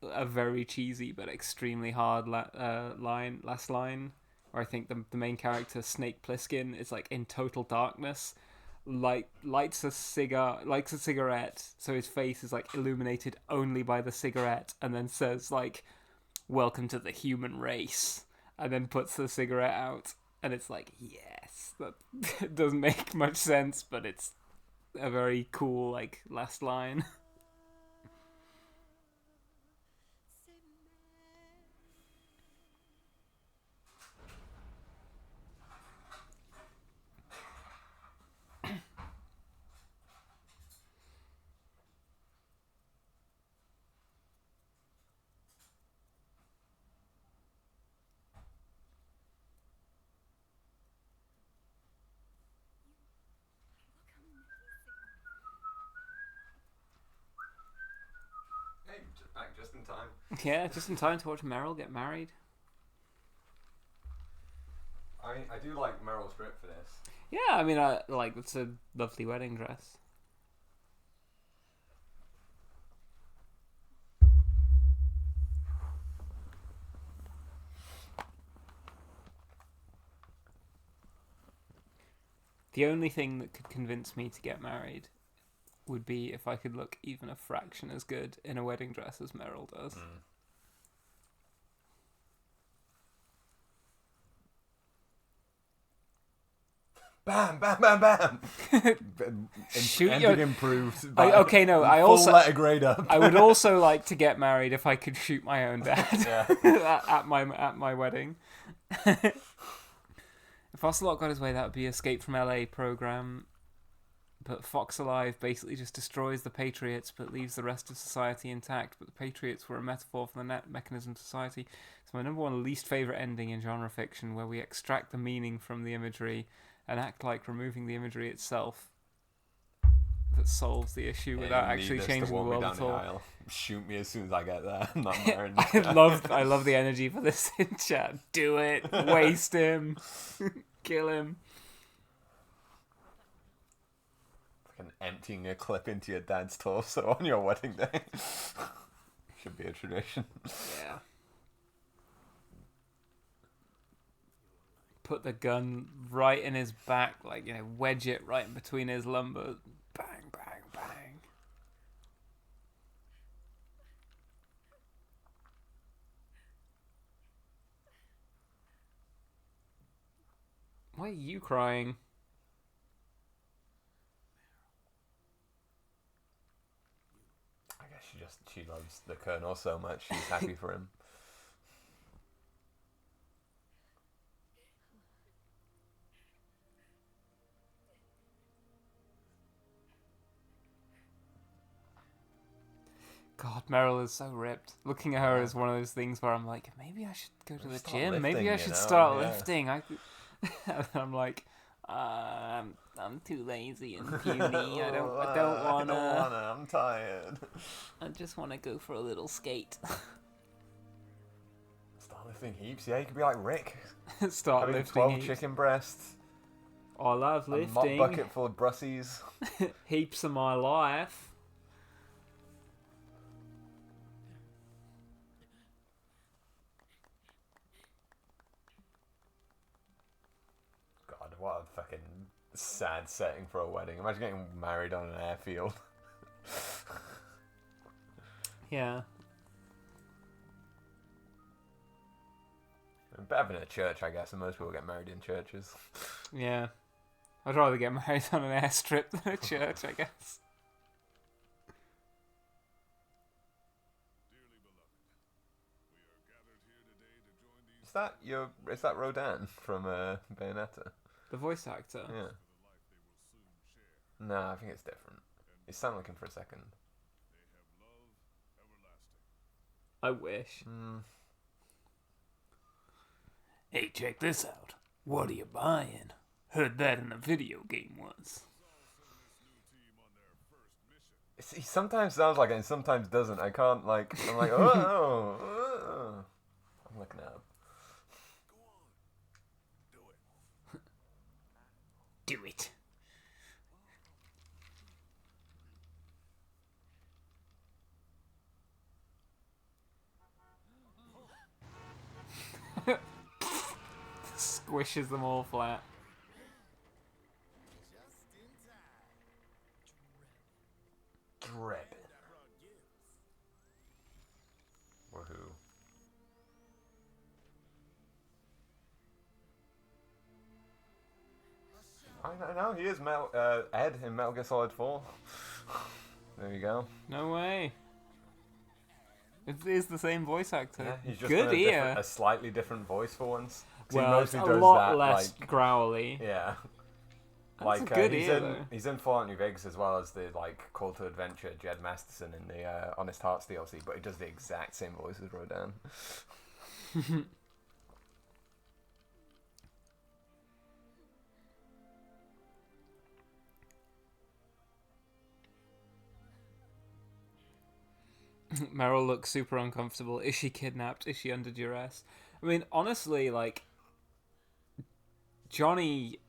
a very cheesy but extremely hard last line, where I think the main character Snake Plissken is like in total darkness, lights a cigarette, so his face is like illuminated only by the cigarette, and then says like, "Welcome to the human race," and then puts the cigarette out, and it's like, yes, that doesn't make much sense, but it's a very cool like last line. hey, back just in time. Yeah, just in time to watch Meryl get married. I do like Meryl Streep for this. Yeah, I mean, it's a lovely wedding dress. The only thing that could convince me to get married would be if I could look even a fraction as good in a wedding dress as Meryl does. Bam, bam, bam, bam. Shoot Ending your- improved. Okay, no, I full also letter grade up. I would also like to get married if I could shoot my own dad Yeah. at my wedding. If Ocelot got his way, that would be Escape from LA program. But Fox Alive basically just destroys the Patriots, but leaves the rest of society intact. But the Patriots were a metaphor for the net mechanism of society. It's my number one least favorite ending in genre fiction, where we extract the meaning from the imagery and act like removing the imagery itself that solves the issue without actually changing the world at all. Shoot me as soon as I get there. I'm not married. I love the energy for this in chat. Do it. Waste him. Kill him. Fucking emptying a clip into your dad's torso on your wedding day. Should be a tradition. Yeah. Put the gun right in his back, like, wedge it right in between his lumbar. Bang, bang, bang. Why are you crying? I guess she loves the Colonel so much she's happy for him. God, Meryl is so ripped. Looking at her is one of those things where I'm like, maybe I should go to the Start gym. Maybe lifting, I you should know, start yeah. lifting. And I'm like, I'm too lazy and puny. I don't wanna. I'm tired. I just wanna go for a little skate. Start lifting heaps. Yeah, you could be like Rick. Start Having lifting 12 heaps. chicken breasts. I love A mop lifting. bucket full of brussies. Heaps of my life. God, what a fucking sad setting for a wedding. Imagine getting married on an airfield. Yeah. Better than a church, I guess, and most people get married in churches. Yeah. I'd rather get married on an airstrip than a church, I guess. Is that Rodan from Bayonetta? The voice actor. Yeah. No, I think it's different. You sound like him for a second. I wish. Hey, check this out. What are you buying? Heard that in a video game once. He sometimes sounds like it and sometimes doesn't. I can't, I'm like, oh. I'm looking it up. Do it. Squishes them all flat. Drebin. Woohoo. I know, he is Ed in Metal Gear Solid 4. There you go. No way. It is the same voice actor. Yeah, he's just Good done ear. a slightly different voice for once. 'Cause Well, it's he a mostly does lot that, less growly. yeah. That's a good he's ear, in though. he's in Fallout New Vegas as well as the Call to Adventure Jed Masterson in the Honest Hearts DLC, but he does the exact same voice as Rodan. Meryl looks super uncomfortable. Is she kidnapped? Is she under duress? I mean, honestly, Johnny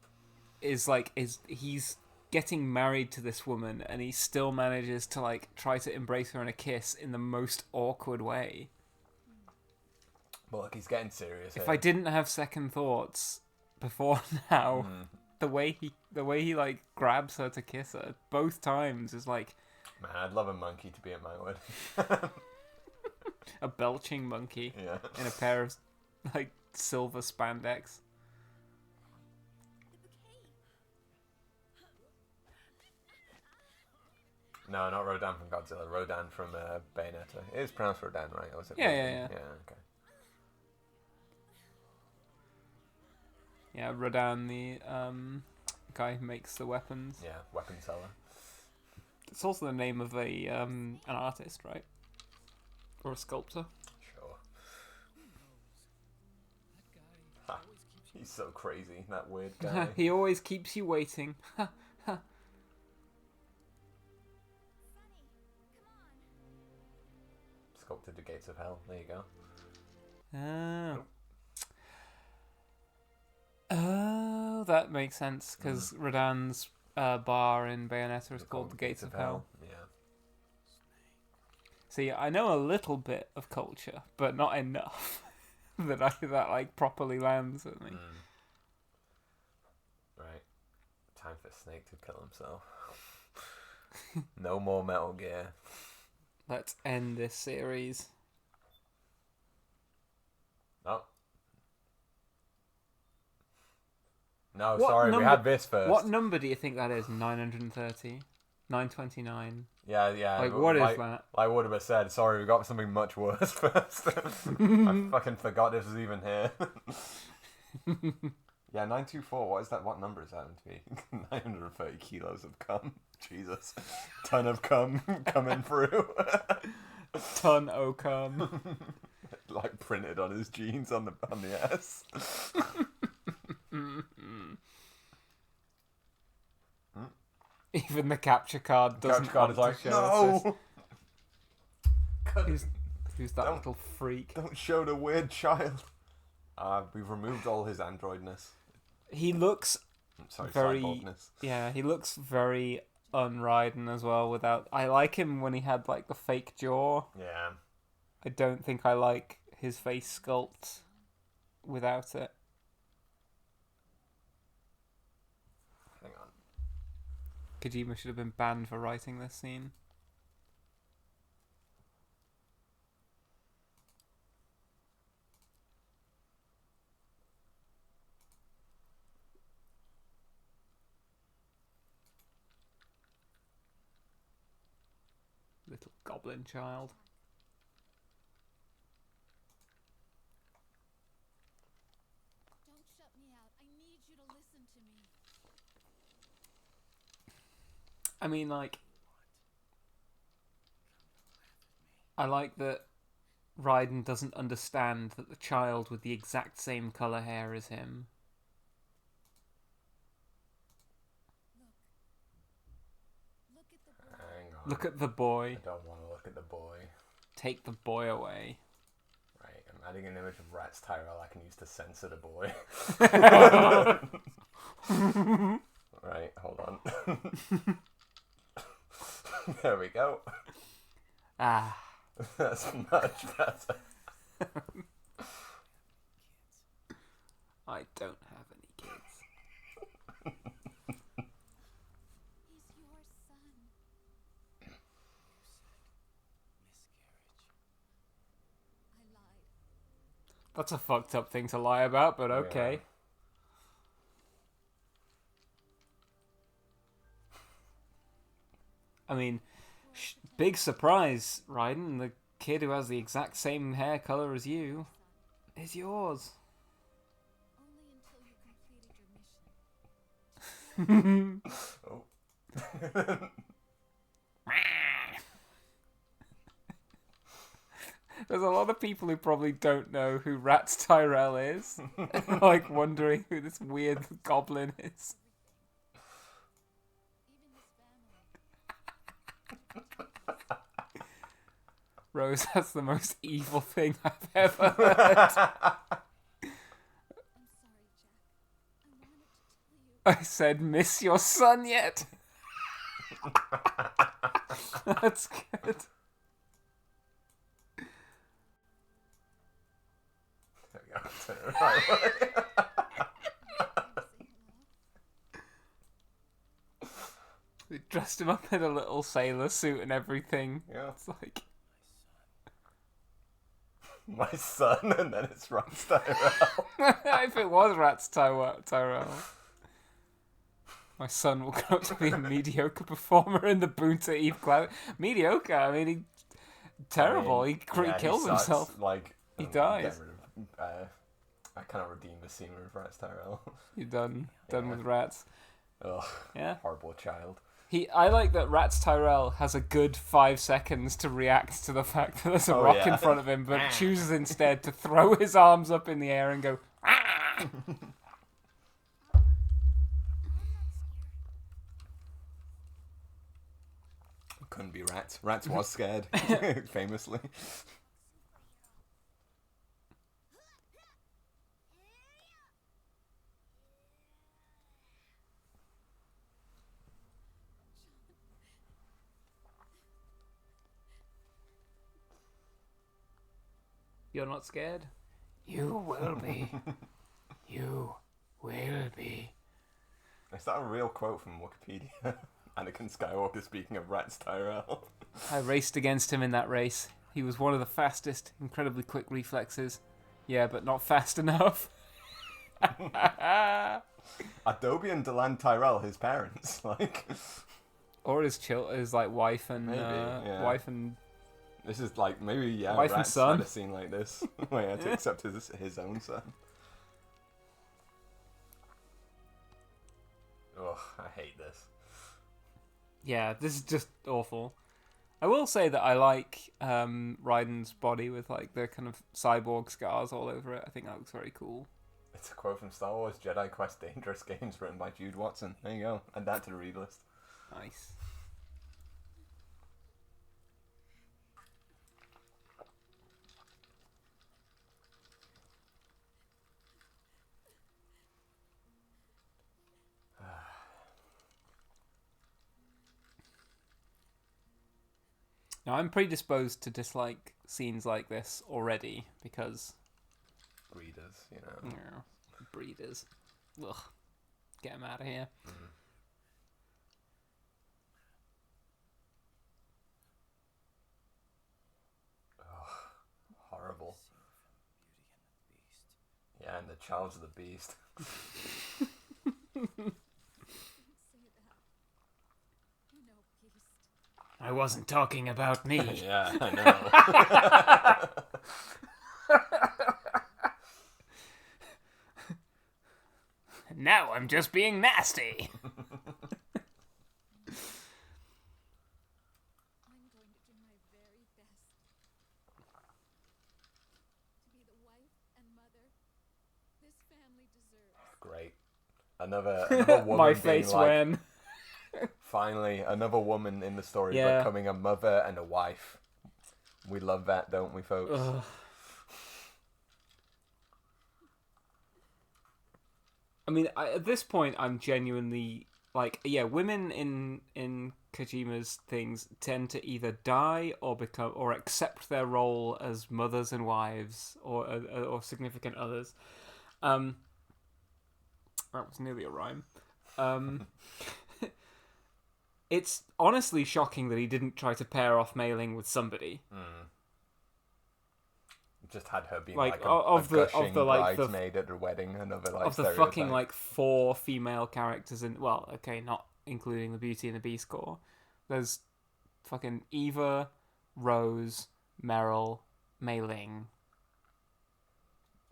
is like he's getting married to this woman, and he still manages to like try to embrace her in a kiss in the most awkward way. But look, he's getting serious. If I didn't have second thoughts before now, Mm. the way he like grabs her to kiss her both times is like Man, I'd love a monkey to be at my wedding. a belching monkey Yeah. in a pair of like silver spandex. No, not Rodan from Godzilla. Rodan from Bayonetta. It is pronounced Rodan, right? Or was it Yeah, Rodan? yeah, yeah. Yeah, okay. Yeah, Rodan, the guy who makes the weapons. Yeah, weapon seller. It's also the name of a an artist, right? Or a sculptor. Sure. That guy Ha. always keeps you He's so crazy, that weird guy. He always keeps you waiting. Sculpted the Gates of Hell. There you go. Oh. Oh, that makes sense, because Rodan's bar in Bayonetta is called the Gates of Hell. Yeah. See, I know a little bit of culture, but not enough that like properly lands with me. Right. Time for Snake to kill himself. No more Metal Gear. Let's end this series. Oh. No, What sorry, we number- had this first. What number do you think that is? 930? 929? Yeah, yeah. Like, what is like, that? Like would have said, sorry, we got something much worse first. I fucking forgot this was even here. Yeah, 924, what is that? What number is that going to be? 930 kilos of cum. Jesus. Ton of cum coming through. Ton o cum. Like printed on his jeans on the S. Even the capture card doesn't Capture card is want like, to show us no! this. Who's that Don't- little freak? Don't show the weird child. We've removed all his androidness. He looks Sorry, Very- cyborgness. Yeah, he looks very unridden as well. Without, I like him when he had like the fake jaw. Yeah. I don't think I like his face sculpt without it. Hang on. Kojima should have been banned for writing this scene. Little goblin child. Don't shut me out. I need you to listen to me. I mean, like, I like that Raiden doesn't understand that the child with the exact same colour hair as him. Look at the boy. Hang on. Look at the boy. I don't want to look at the boy. Take the boy away. Right, I'm adding an image of Rats Tyrell I can use to censor the boy. Right, hold on. There we go. Ah. That's much better. I don't have any kids. He's your son. I lied. That's a fucked up thing to lie about, but okay. Yeah. I mean, big surprise, Raiden. The kid who has the exact same hair color as you is yours. Only until you completed your mission. Oh. There's a lot of people who probably don't know who Rats Tyrell is. Like, wondering who this weird goblin is. Even his family. Rose, that's the most evil thing I've ever heard. I'm sorry, Jack. I wanted I said, miss your son yet? That's good. There we go. Turn it right. They dressed him up in a little sailor suit and everything. Yeah. It's like, My son, and then it's Rats Tyrell. if it was Rats Tyrell. My son will grow up to be a mediocre performer in the Boonta Eve Cloud. Mediocre, I mean, terrible. I mean, He kills sucks. himself. Like He get dies. rid of, I cannot redeem the scene with Rats Tyrell. You're done Yeah. with rats. Ugh, Yeah. horrible child. I like that Rats Tyrell has a good 5 seconds to react to the fact that there's a Oh, rock yeah. in front of him, but chooses instead to throw his arms up in the air and go, "Ah!" Couldn't be Rats. Rats was scared, famously. You're not scared? You will be. You will be. Is that a real quote from Wikipedia? Anakin Skywalker speaking of Rats Tyrell. I raced against him in that race. He was one of the fastest, incredibly quick reflexes. Yeah, but not fast enough. Adobe and Deland Tyrell, his parents, like. Or his like wife and Maybe, yeah. wife and This is like maybe Wife and Rats son. had a scene like this where he had to accept his own son. Ugh, I hate this. yeah, this is just awful. I will say that I like Raiden's body with like the kind of cyborg scars all over it. I think that looks very cool. It's a quote from Star Wars Jedi Quest Dangerous Games written by Jude Watson. There you go. Add that to the read list. Nice. Now, I'm predisposed to dislike scenes like this already because, Breeders, you you know. know, breeders. Ugh. Get them out of here. Horrible. Yeah, and the Childs of the Beast. Say that. You know, beast. I wasn't talking about me. Yeah, I know. Now I'm just being nasty. I'm going to do my very best to be the wife and mother this family deserves. Great. Another woman My being face like, when. finally, another woman in the story Yeah. becoming a mother and a wife. We love that, don't we, folks? Ugh. I mean, at this point, I'm genuinely like, yeah, women in Kojima's things tend to either die or become or accept their role as mothers and wives or significant others. That was nearly a rhyme. It's honestly shocking that he didn't try to pair off Mei Ling with somebody. Just had her being Like, like, of a the- gushing of the, like, the- bridesmaid at her wedding. Another like Of the stereotype. fucking like 4 female characters in, well, okay, not including the Beauty and the Beast core. There's fucking Eva, Rose, Meryl, Mei Ling.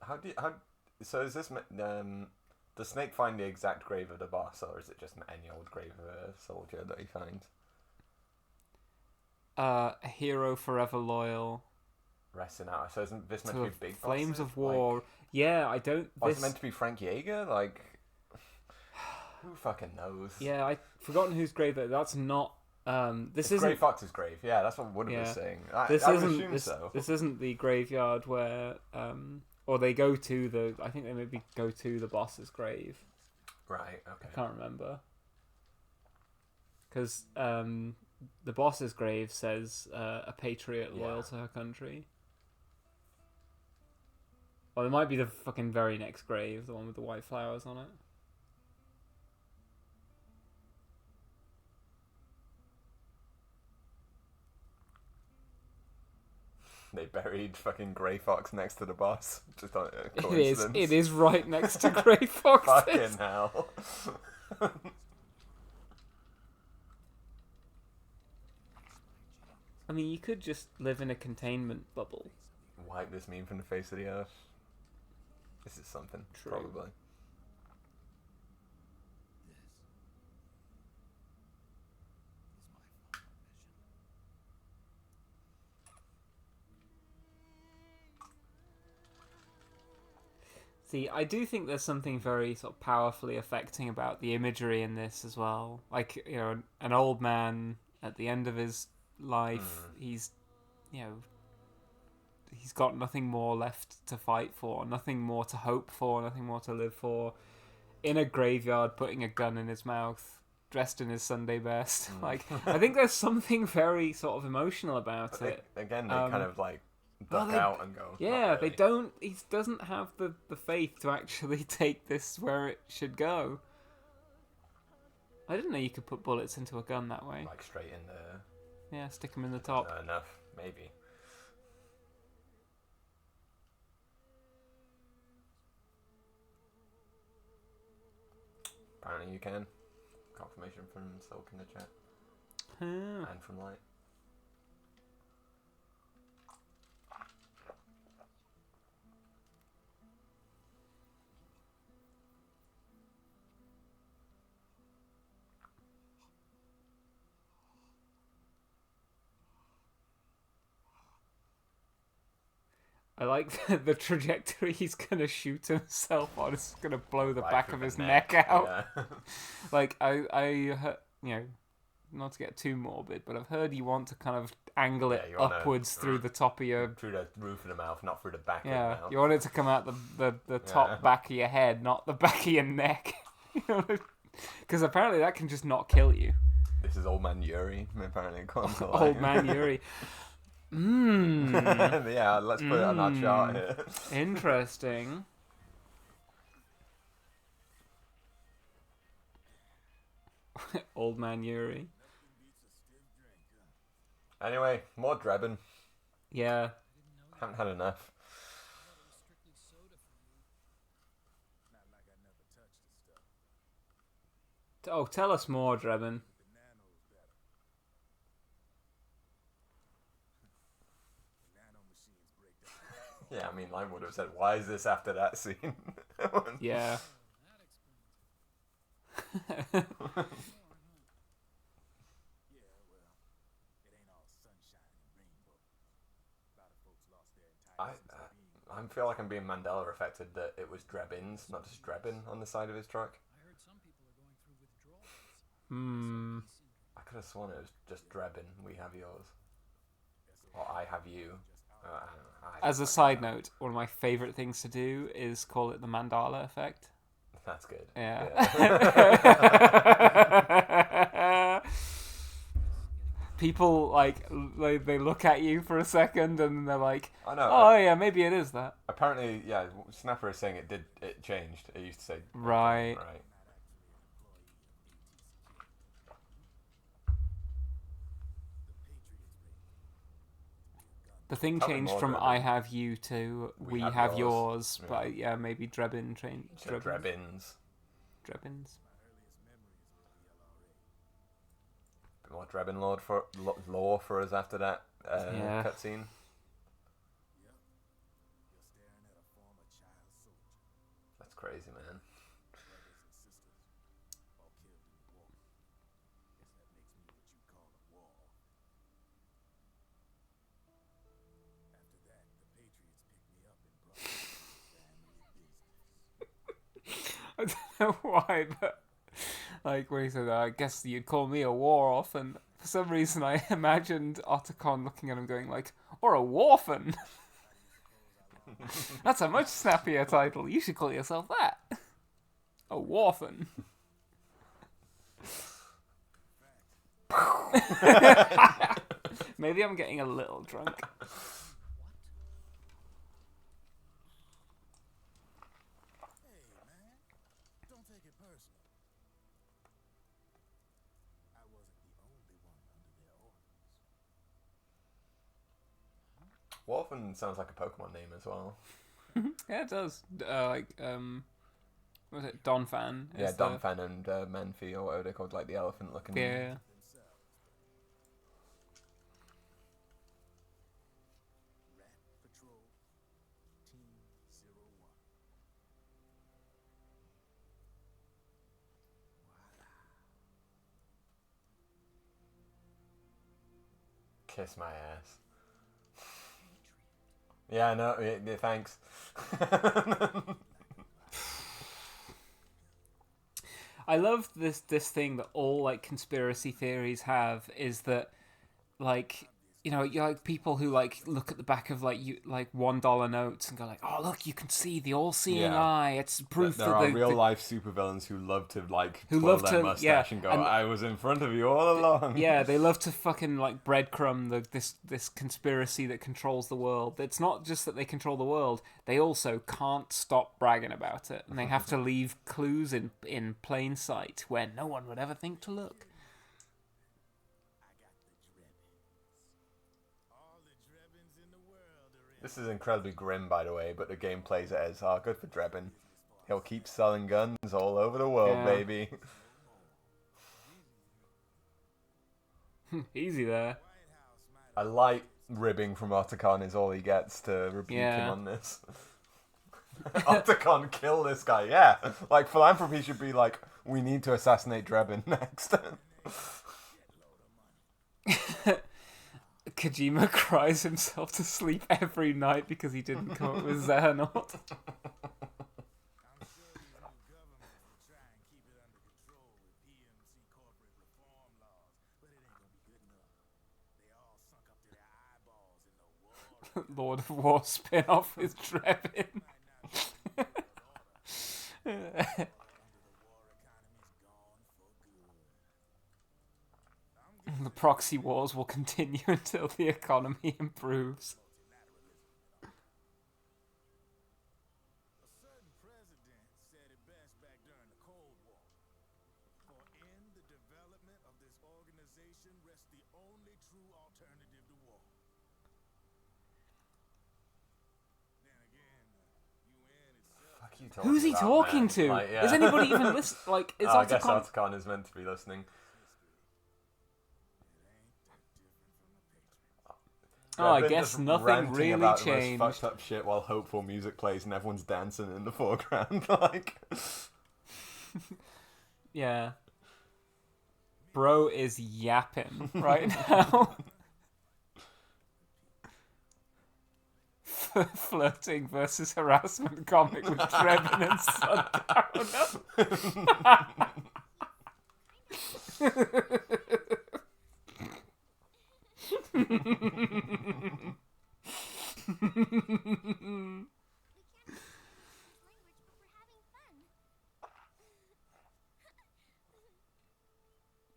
How so is this does Snake find the exact grave of the boss, or is it just any old grave of a soldier that he finds? A hero forever loyal Resting out. So isn't this meant to to be big Flames bosses? of War. Yeah, I don't. Or is This, it meant to be Frank Yeager? Like, who fucking knows? yeah, I've forgotten whose grave that's not. This It's isn't. Grey Fox's grave. Yeah, that's what Woodard Yeah. was saying. This I would isn't. assume This, so. this isn't the graveyard where or they go to the. I think they maybe go to the boss's grave. Right. I Okay. can't remember. Because the boss's grave says a patriot loyal Yeah. to her country. Well, it might be the fucking very next grave, the one with the white flowers on it. They buried fucking Grey Fox next to the boss. Just on a It is. coincidence. It is right next to Grey Fox. Fucking hell. I mean, you could just live in a containment bubble. Wipe this meme from the face of the earth. This is something, True. probably. This is my final mission. See, I do think there's something very sort of powerfully affecting about the imagery in this as well. Like, you know, an old man at the end of his life, he's, you know, he's got nothing more left to fight for, nothing more to hope for, nothing more to live for. In a graveyard, putting a gun in his mouth, dressed in his Sunday best. Like, I think there's something very sort of emotional about But it. again, they kind of like duck they- out and go. Yeah, "Not they really." don't. He doesn't have the faith to actually take this where it should go. I didn't know you could put bullets into a gun that way. Like straight in the. Yeah, stick them in the top. Enough, maybe. Apparently you can. Confirmation from Silk in the chat Huh. and from Light. I like the trajectory he's gonna shoot himself on. It's gonna blow the Right back through of the his neck out. Yeah. Like I heard, you know, not to get too morbid, but I've heard you want to kind of angle it Yeah, you wanna- upwards through the top of your. Through the roof of the mouth, not through the back Yeah, of the mouth. you want it to come out the top Yeah. back of your head, not the back of your neck. Because apparently that can just not kill you. This is Old Man Yuri, apparently. Comes to life. Old man Yuri. Mmm. Yeah, let's put it on our chart here. Interesting. Old man Yuri. Anyway, more Drebin. Yeah. Haven't had enough. Oh, tell us more, Drebin. Yeah, I mean, Lime would have said, why is this after that scene? Yeah. I feel like I'm being Mandela affected that it was Drebins, not just Drebin on the side of his truck. I heard some people are going through withdrawals. Hmm. I could have sworn it was just Drebin, we have yours. Or I have you. I don't know. As a side note, one of my favourite things to do is call it the Mandela effect. That's good. Yeah. People they look at you for a second and they're like, I know. "Oh yeah, maybe it is that." Apparently, yeah, Snapper is saying it changed. It used to say Right. Right. The thing Tell me changed more, from Drebin. "I have you" to "We have yours," Yeah. but yeah, maybe Drebin train So Drebins. Drebins. Bit more Drebin lore for us after that Yeah. cutscene. That's crazy, man. I don't know why, but like when he said, "I guess you'd call me a war orphan," for some reason I imagined Otacon looking at him going like, "Or a warphan." That's a much snappier title. You should call yourself that. Oh, Warfen. Maybe I'm getting a little drunk. Hey, man. Don't take it personal. I wasn't the only one under their orders. Warfen sounds like a Pokemon name as well. Yeah, it does. What was it? Donphan. Yeah, is the- Donphan and Menfi, or whatever they're called, like the elephant-looking. Yeah. Rat Patrol Team 01. Kiss my ass. Yeah, no, yeah, thanks. I love this thing that all like conspiracy theories have is that like you know you like people who like look at the back of like $1 notes and go like, oh look, you can see the all-seeing Yeah. eye. It's proof There that are the real life supervillains who love to like Who twirl love their to- mustache yeah, and go, and- "I was in front of you all along." yeah, they love to fucking like breadcrumb this conspiracy that controls the world. It's not just that they control the world; they also can't stop bragging about it, and they have to leave clues in plain sight where no one would ever think to look. I got the Drebbins. All the Drebbins in the world are in. This is incredibly grim, by the way, but the game plays it as, oh, good for Drebin. He'll keep selling guns all over the world, Yeah. baby. Easy there. A light ribbing from Otacon is all he gets to rebuke Yeah. him on this. Otacon, kill this guy, yeah. Like, philanthropy should be like, we need to assassinate Drebin next. Kojima cries himself to sleep every night because he didn't come up with Xehanort. I'm sure these new governments will try and keep it under control with PMC corporate reform laws, but it ain't gonna be good enough. They all sunk up to their eyeballs in the war. Lord of War spin-off with Drebin. Under the war economy's gone for good. The proxy wars will continue until the economy improves. A certain president said it best back during the Cold War. For in the development of this organization rests the only true alternative to war. Then again, the UN itself. Fuck you talking Who's he about, talking man? to? Like, yeah. Is anybody even listening? Like, is Oh, I guess Otacon... Otacon is meant to be listening. Oh, I Drebin guess just nothing ranting really about the most changed. fucked up shit while hopeful music plays and everyone's dancing in the foreground. Like, Yeah. Bro is yapping right now. Flirting versus harassment comic with Drebin and Sundowner. language, but we're having fun.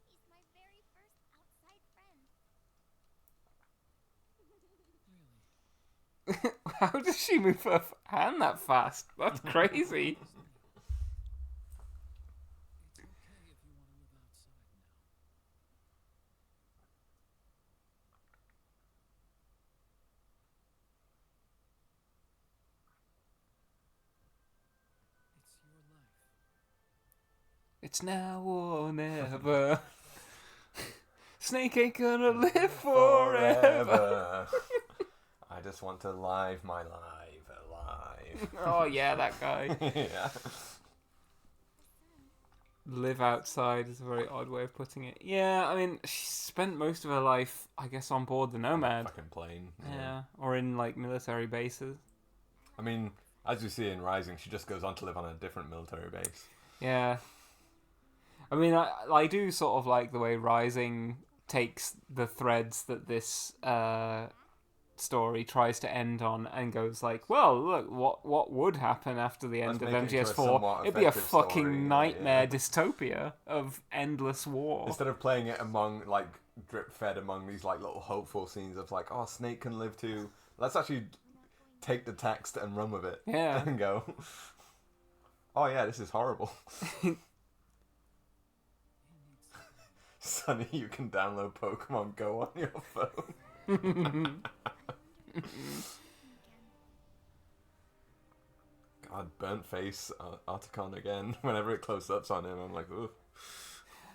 He's my very first outside friend. How does she move her hand that fast? That's crazy. It's okay if you want to live outside now. It's your life. It's now or never. Snake ain't gonna live forever. I just want to live my life alive. Oh yeah, that guy. Yeah. Live outside is a very odd way of putting it. Yeah, I mean, she spent most of her life, I guess, on board the Nomad. Fucking plane. Yeah, or in like military bases. I mean, as you see in Rising, she just goes on to live on a different military base. Yeah. I mean, I do sort of like the way Rising takes the threads that this story tries to end on and goes like, well, look, what would happen after the end Let's of make it into a MGS4? somewhat It'd be a effective fucking story, nightmare yeah. dystopia of endless war. Instead of playing it among, like, drip-fed among these, like, little hopeful scenes of, like, oh, Snake can live too. Let's actually take the text and run with it. Yeah. And go, oh, yeah, this is horrible. Sonny, you can download Pokemon Go on your phone. God, burnt face Articon again. Whenever it close ups on him, I'm like, ooh.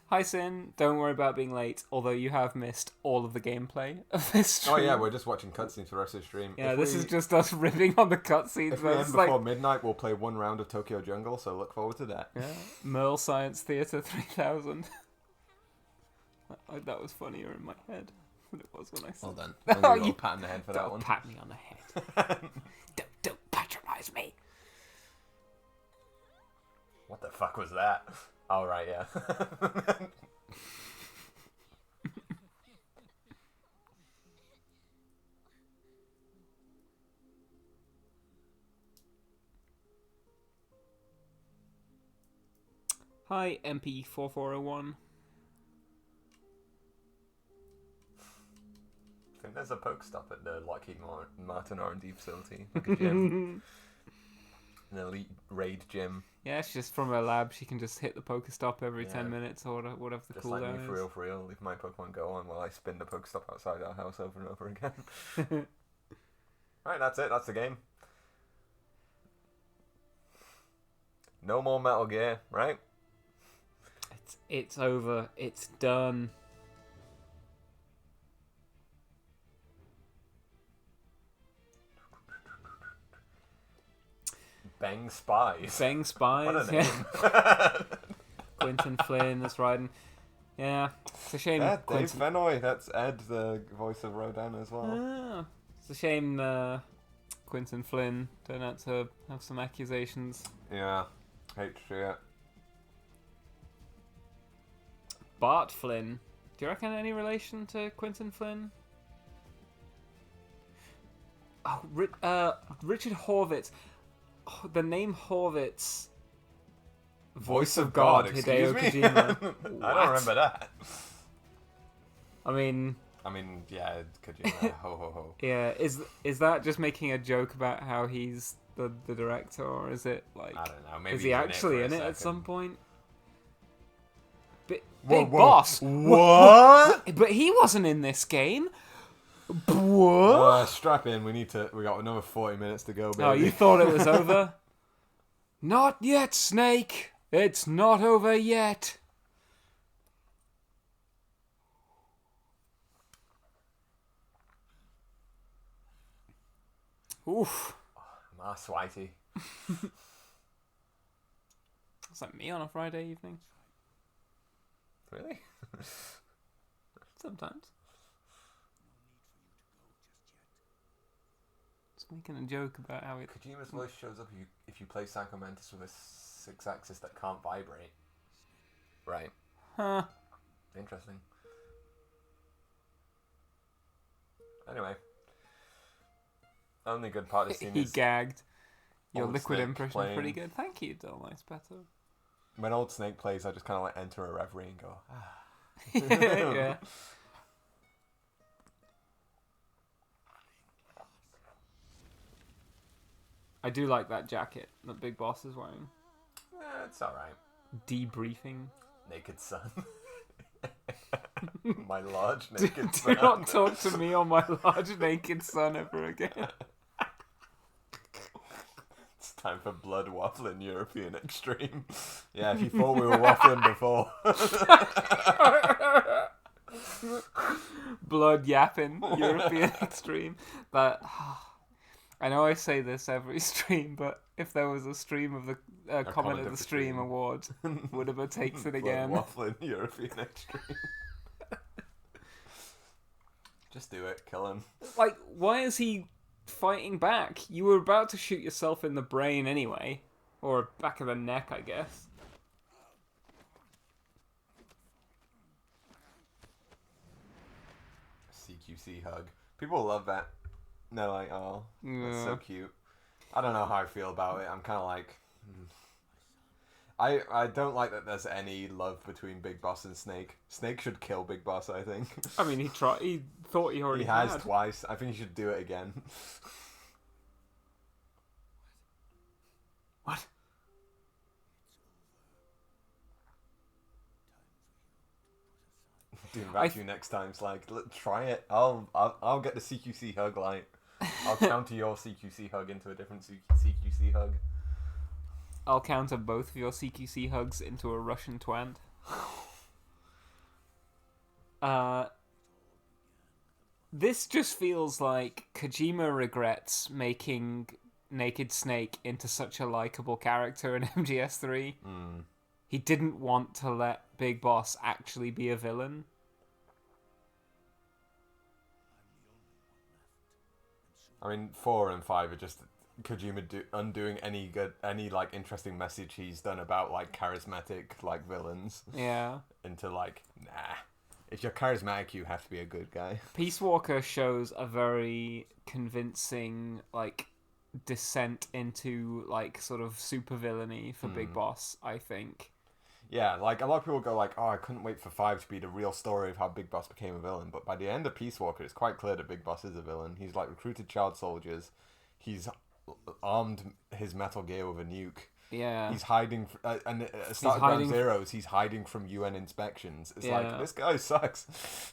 Hi Sin, don't worry about being late, although you have missed all of the gameplay of this stream. Oh yeah, we're just watching cutscenes for the rest of the stream. Yeah, If this we- is just us ripping on the cutscenes. If we but end it's before like, midnight, we'll play one round of Tokyo Jungle, so look forward to that. yeah, Merle Science Theatre 3000. That was funnier in my head than it was when I said Well done. Oh, I'll give you a you- little pat on the head for that Don't one. pat me on the head. don't patronize me. What the fuck was that? Oh, right, yeah. Hi, MP4401. I think there's a Pokestop at the Lockheed Martin R&D facility. Like a gym. An elite raid gym. Yeah, she's just from her lab. She can just hit the Pokestop every Yeah. 10 minutes or whatever the Just like me, cooldown for is. real, for real. Leave my Pokemon Go on while I spin the Pokestop outside our house over and over again. Right, that's it. That's the game. No more Metal Gear, right? It's over. It's done. Bang Spies. Bang What Spies. a Yeah. name. Quentin Flynn is riding. Yeah, it's a shame. Yeah, Dave Quentin... Fennoy. That's Ed, the voice of Rodan as well. Ah, it's a shame Quentin Flynn turned out to have some accusations. Yeah. Hate to see it. Bart Flynn. Do you reckon any relation to Quentin Flynn? Oh, Richard Horvitz. Oh, the name Horvitz. Voice of God, excuse Hideo me? Kojima. I What? don't remember that. I mean, Yeah, Kojima. Ho ho ho. yeah. Is that just making a joke about how he's the director, or is it like? I don't know. Maybe Is he he's actually for a in it at second. some point? Whoa, Big whoa. Boss. What? But he wasn't in this game. What? Strap in. We got another 40 minutes to go, baby. Oh, you thought it was over? Not yet, Snake. It's not over yet. Oof. Ma Switey. Is that me on a Friday evening? Really? Sometimes. Just making a joke about how it... Kojima's voice shows up if you play Psycho Mantis with a 6-axis that can't vibrate. Right. Huh. Interesting. Anyway. Only good part of this scene He is gagged. Your Old liquid Snake impression's playing. pretty good. Thank you, Del Nice Better. when Old Snake plays, I just kind of like enter a reverie and go, ah. Yeah. I do like that jacket that Big Boss is wearing. it's alright. Debriefing. Naked Sun. My large Do naked sun. not talk to me or my large naked son ever again. It's time for blood waffling European Extreme. Yeah, if you thought we were waffling before. Blood yapping European Extreme. That I know I say this every stream, but if there was a stream of the comment of the stream award, Woodaber takes it again. Blood waffling European Extreme. Just do it, kill him. Like, why is he fighting back? You were about to shoot yourself in the brain anyway, or back of the neck, I guess. CQC hug. People love that. And they're like, oh, that's Yeah. so cute. I don't know how I feel about it. I'm kind of like, I don't like that there's any love between Big Boss and Snake. Snake should kill Big Boss, I think. I mean, he thought he already He has had. twice. I think he should do it again. What? Doing back to you next time. It's like, look, try it. I'll get the CQC hug light. I'll counter your CQC hug into a different CQC hug. I'll counter both of your CQC hugs into a Russian twant. This just feels like Kojima regrets making Naked Snake into such a likable character in MGS3. He didn't want to let Big Boss actually be a villain. I mean, 4 and 5 are just Kojima undoing any like interesting message he's done about like charismatic like villains Yeah. into like, nah. If you're charismatic, you have to be a good guy. Peace Walker shows a very convincing like descent into like sort of supervillainy for Big Boss, I think. Yeah, like a lot of people go like, oh, I couldn't wait for 5 to be the real story of how Big Boss became a villain. But by the end of Peace Walker, it's quite clear that Big Boss is a villain. He's like recruited child soldiers. He's armed his Metal Gear with a nuke. Yeah. He's hiding, and at the start of hiding Ground Zeroes, he's hiding from UN inspections. It's Yeah. like, this guy sucks.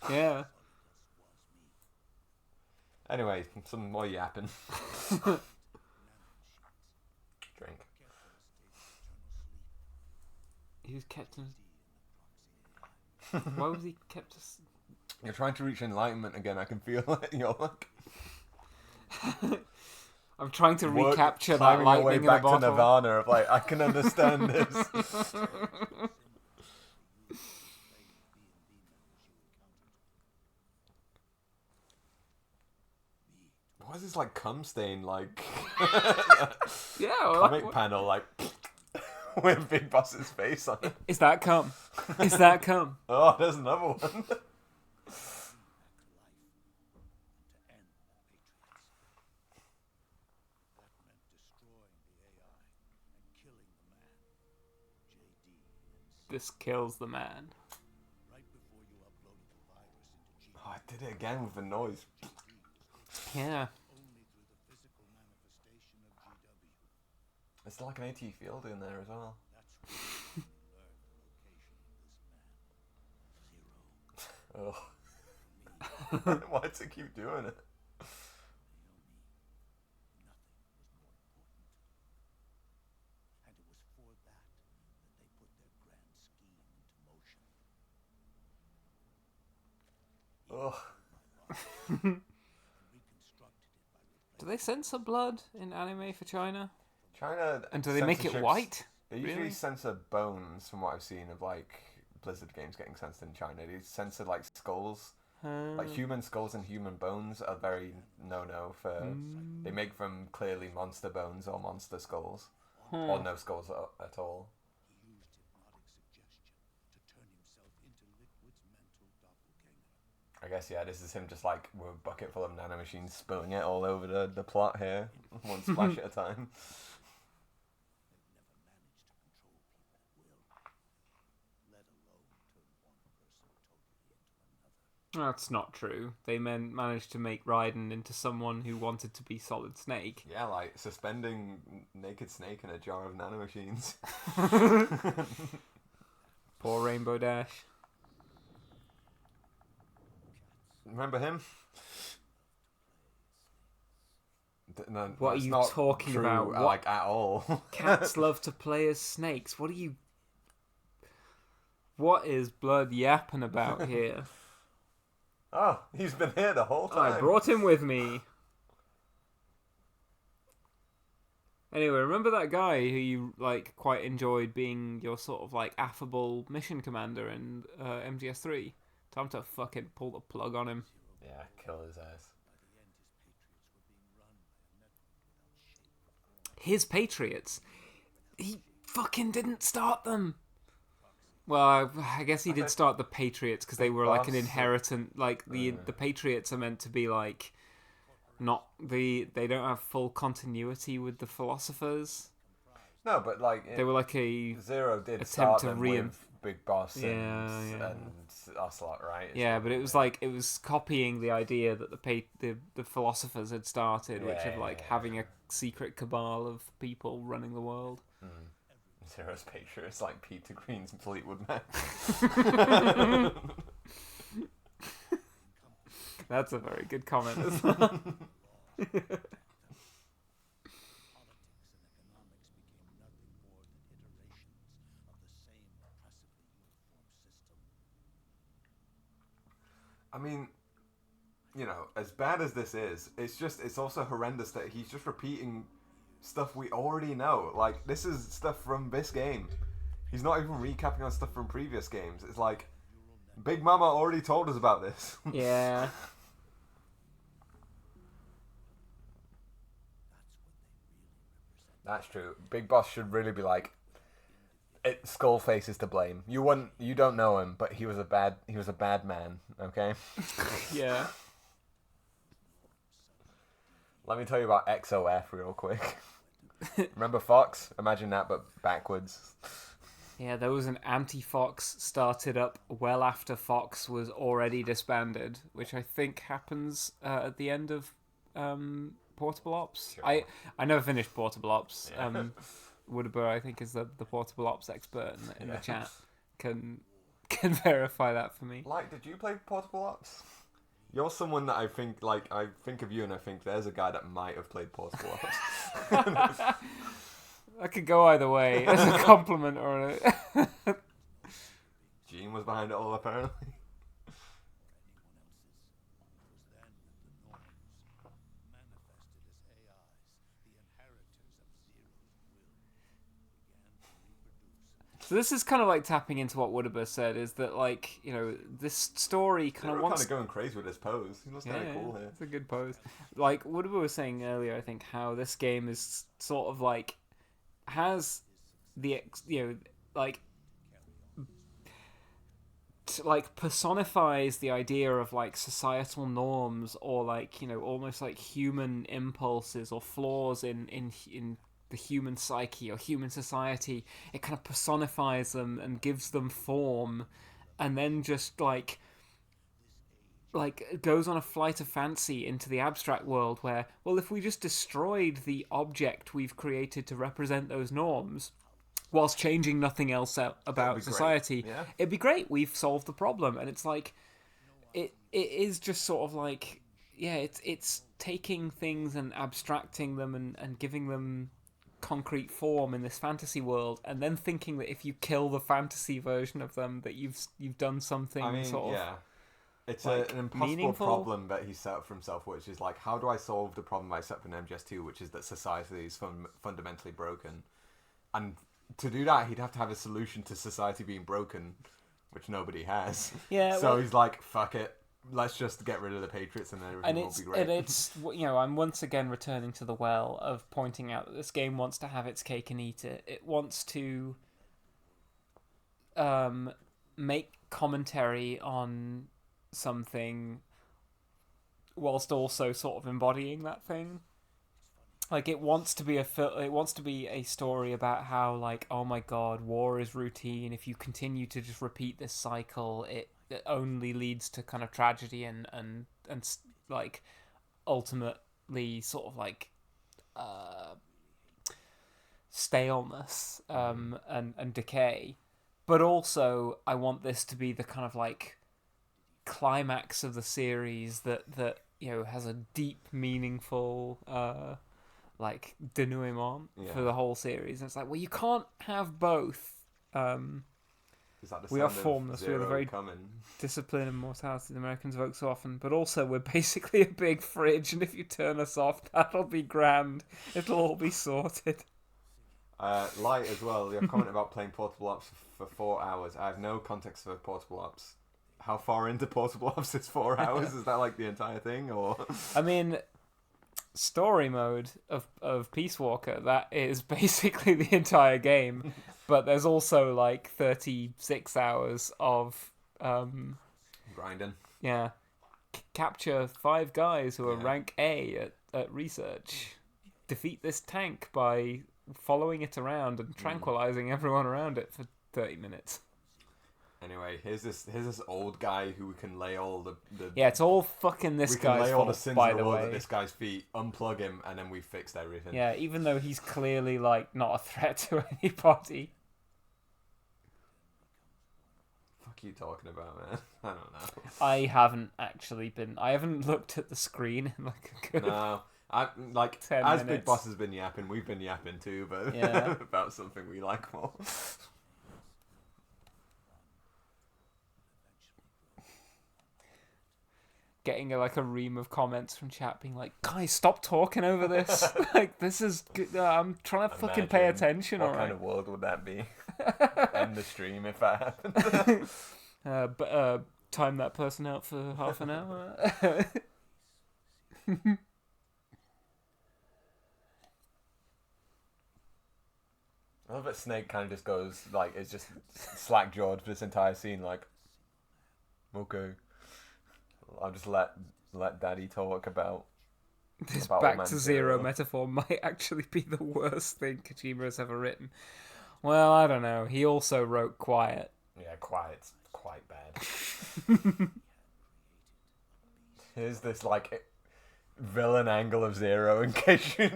Yeah. Anyway, some more yapping. Drink. He was kept in... Why was he kept... You're trying to reach enlightenment again, I can feel it. You're like... I'm trying to recapture that climbing your way lightning in a back to bottle. Nirvana of like, I can understand this. Why is this like cum stain like Yeah, well, comic panel like with Big Boss's face on it? Is that cum? Is that cum? Oh, there's another one. This kills the man. Oh, I did it again with the noise. Yeah. It's like an AT field in there as well. Oh. Why does it keep doing it? Ugh. Do they censor blood in anime for China? China. And do they make it censorships- white? They usually Really? censor bones, from what I've seen of like Blizzard games getting censored in China. They censor like skulls, like human skulls and human bones are very no for. They make them clearly monster bones or monster skulls, or no skulls at all. I guess, yeah, this is him just like with a bucket full of nanomachines spilling it all over the plot here, one splash at a time. That's not true. They managed to make Raiden into someone who wanted to be Solid Snake. Yeah, like suspending Naked Snake in a jar of nanomachines. Poor Rainbow Dash. Remember him? No, What are that's you not talking true, about? What- Like at all. Cats love to play as snakes. What are you... What is Blood yapping about here? Oh, he's been here the whole time. I brought him with me. Anyway, remember that guy who you like quite enjoyed being your sort of like affable mission commander in MGS3? Time to fucking pull the plug on him. Yeah, kill his ass. His Patriots. He fucking didn't start them. Well, I guess he did start the Patriots because they were like an Boss. inheritant. Like the Patriots are meant to be like they don't have full continuity with the philosophers. No, but like They were like a Zero did attempt start to them with Big Boss and Ocelot, right? yeah, but it was copying the idea that the philosophers had started, which of like having a secret cabal of people running the world. Zero's picture is like Peter Green's Fleetwood Mac. That's a very good comment as well. Politics and economics became nothing more than iterations of the same oppressively uniform system. I mean, you know, as bad as this is, it's also horrendous that he's just repeating stuff we already know. Like, this is stuff from this game. He's not even recapping on stuff from previous games. It's like, Big Mama already told us about this. Yeah. That's true. Big Boss should really be like, Skullface is to blame. You don't know him, but he was a bad man. Okay. Yeah. Let me tell you about XOF real quick. Remember Fox? Imagine that, but backwards. Yeah, there was an anti-Fox started up well after Fox was already disbanded, which I think happens at the end of Portable Ops. Sure. I never finished Portable Ops. Yeah. Woodburr, I think, is the Portable Ops expert in the chat. Can verify that for me. Like, did you play Portable Ops? You're someone that I think of you and I think there's a guy that might have played Portable Ops. I could go either way, as a compliment or a... Gene was behind it all, apparently. So this is kind of like tapping into what Woodburr said, is that, like, you know, this story kind of wants... kind of going crazy with his pose. He looks kind of cool here. It's a good pose. Like, Woodburr was saying earlier, I think, how this game is sort of, like, has the, like, personifies the idea of, like, societal norms or, like, you know, almost like human impulses or flaws in the human psyche or human society. It kind of personifies them and gives them form, and then just like goes on a flight of fancy into the abstract world where, well, if we just destroyed the object we've created to represent those norms whilst changing nothing else about society, it'd be great. We've solved the problem. And it's like it is just sort of like, yeah, it's taking things and abstracting them and giving them concrete form in this fantasy world, and then thinking that if you kill the fantasy version of them, that you've done something. I mean, sort of, it's like, an impossible meaningful problem that he set up for himself, which is like, how do I solve the problem I set up in MGS2, which is that society is fundamentally broken? And to do that, he'd have to have a solution to society being broken, which nobody has. Yeah. So he's like, fuck it. Let's just get rid of the Patriots and then everything will be great. And it's, you know, I'm once again returning to the well of pointing out that this game wants to have its cake and eat it. It wants to make commentary on something whilst also sort of embodying that thing. Like, it wants to be a story about how, like, oh my god, war is routine. If you continue to just repeat this cycle, it only leads to kind of tragedy and like ultimately sort of like staleness and decay. But also, I want this to be the kind of like climax of the series that you know has a deep, meaningful like denouement for the whole series. And it's like, well, you can't have both. Is that the We are sound of formless. We are the Zero very coming? discipline and mortality the Americans evoke so often. But also, we're basically a big fridge, and if you turn us off, that'll be grand. It'll all be sorted. Light as well. Your comment about playing Portable Ops for 4 hours. I have no context for Portable Ops. How far into Portable Ops is 4 hours? Is that like the entire thing, or? I mean, story mode of Peace Walker, that is basically the entire game. But there's also like 36 hours of Grinding. Yeah. capture 5 guys who are Yeah. rank A at research. Defeat this tank by following it around and tranquilizing everyone around it for 30 minutes. Anyway, here's this old guy who we can lay all the Yeah, it's all fucking this we can guy's lay all the fault, sins by in the the world at way. this guy's feet, unplug him, and then we fixed everything. Yeah, even though he's clearly, like, not a threat to anybody. Fuck you talking about, man? I don't know. I haven't looked at the screen in, like, a good... No. I like 10 as Big minutes. Boss has been yapping, we've been yapping too, but Yeah. about something we like more. Getting like a ream of comments from chat being like, guys, stop talking over this. Like, this is good. I'm trying to fucking pay Imagine attention, What alright? kind of world would that be? End the stream if that happened. Time that person out for half an hour. I love that Snake kind of just goes, like, it's just slack-jawed for this entire scene, like, okay, I'll just let Daddy talk about This about back Old Man to zero Zero. metaphor might actually be the worst thing Kojima has ever written. Well, I don't know. He also wrote Quiet. Yeah, Quiet's quite bad. Here's this, like, villain angle of Zero in case you...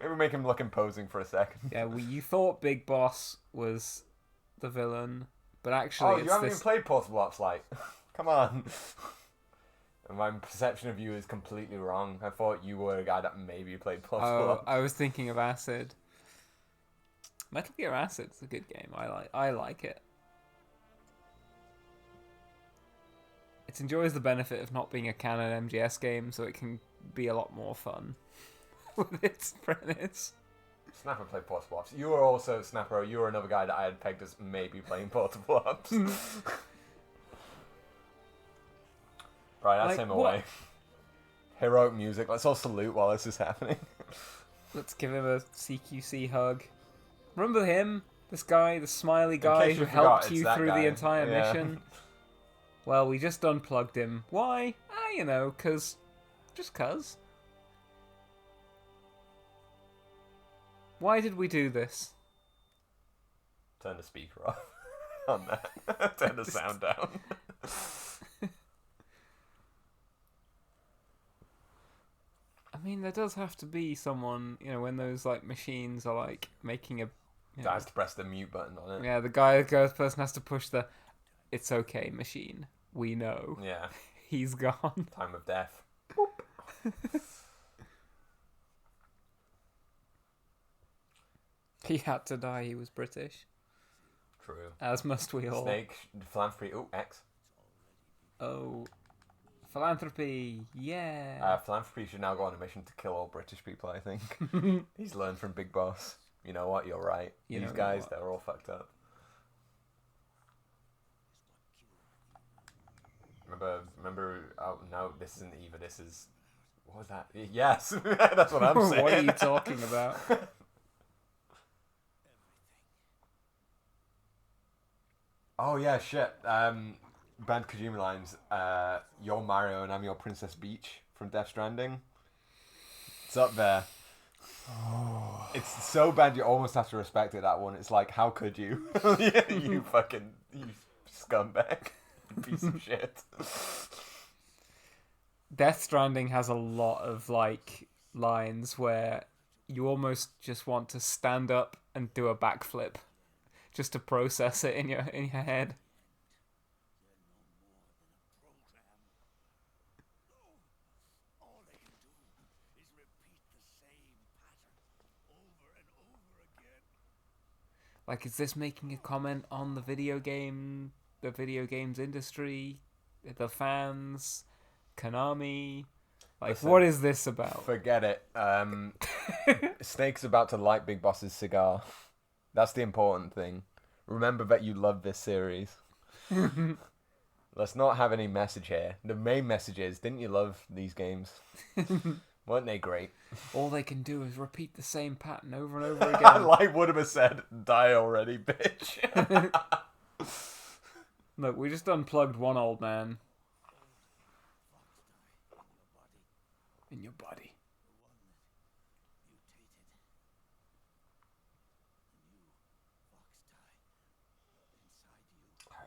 Maybe make him look imposing for a second. Yeah, you thought Big Boss was the villain, but actually Oh, you it's haven't this... even played Portable Ops Lite. Come on. And my perception of you is completely wrong. I thought you were a guy that maybe played Portable Oh, Ops. I was thinking of Acid. Metal Gear Acid's a good game. I like it. It enjoys the benefit of not being a canon MGS game, so it can be a lot more fun with its premise. Snapper played Portable Ops. You were also, Snapper, you were another guy that I had pegged as maybe playing Portable Ops. Right, that's Like, him what- away. Heroic music. Let's all salute while this is happening. Let's give him a CQC hug. Remember him? This guy, the smiley guy case who you forgot, helped it's you that through guy. the entire Yeah. mission? Well, we just unplugged him. Why? You know, just 'cause. Why did we do this? Turn the speaker off on that. Turn the sound down. I mean, there does have to be someone, you know, when those, like, machines are, like, making a... you know, Guys, to press the mute button on it. yeah, the person has to push the "it's okay" machine. We know. Yeah. He's gone. Time of death. He had to die. He was British. True. As must we all. Snake, philanthropy. Oh, X. Oh. Philanthropy. Yeah. Philanthropy should now go on a mission to kill all British people, I think. He's learned from Big Boss. You know what? You're right. You These know guys, what? they're all fucked up. Remember, oh, no, this isn't Eva, this is... What was that? Yes! That's what I'm saying. What are you talking about? Oh, yeah, shit. Banned Kojima lines. You're Mario and I'm your Princess Peach from Death Stranding. It's up there. It's so bad you almost have to respect it, that one. It's like, how could you? You fucking... You scumbag. Piece of shit. Death Stranding has a lot of, like, lines where you almost just want to stand up and do a backflip just to process it in your head. All they can do is repeat the same pattern over and over again. Like, is this making a comment on the video games industry, the fans, Konami? Like, Listen, what is this about? Forget it. Snake's about to light Big Boss's cigar. That's the important thing. Remember that you love this series. Let's not have any message here. The main message is, didn't you love these games? Weren't they great? All they can do is repeat the same pattern over and over again. Like would have said, die already, bitch. Look, we just unplugged one old man. in your body.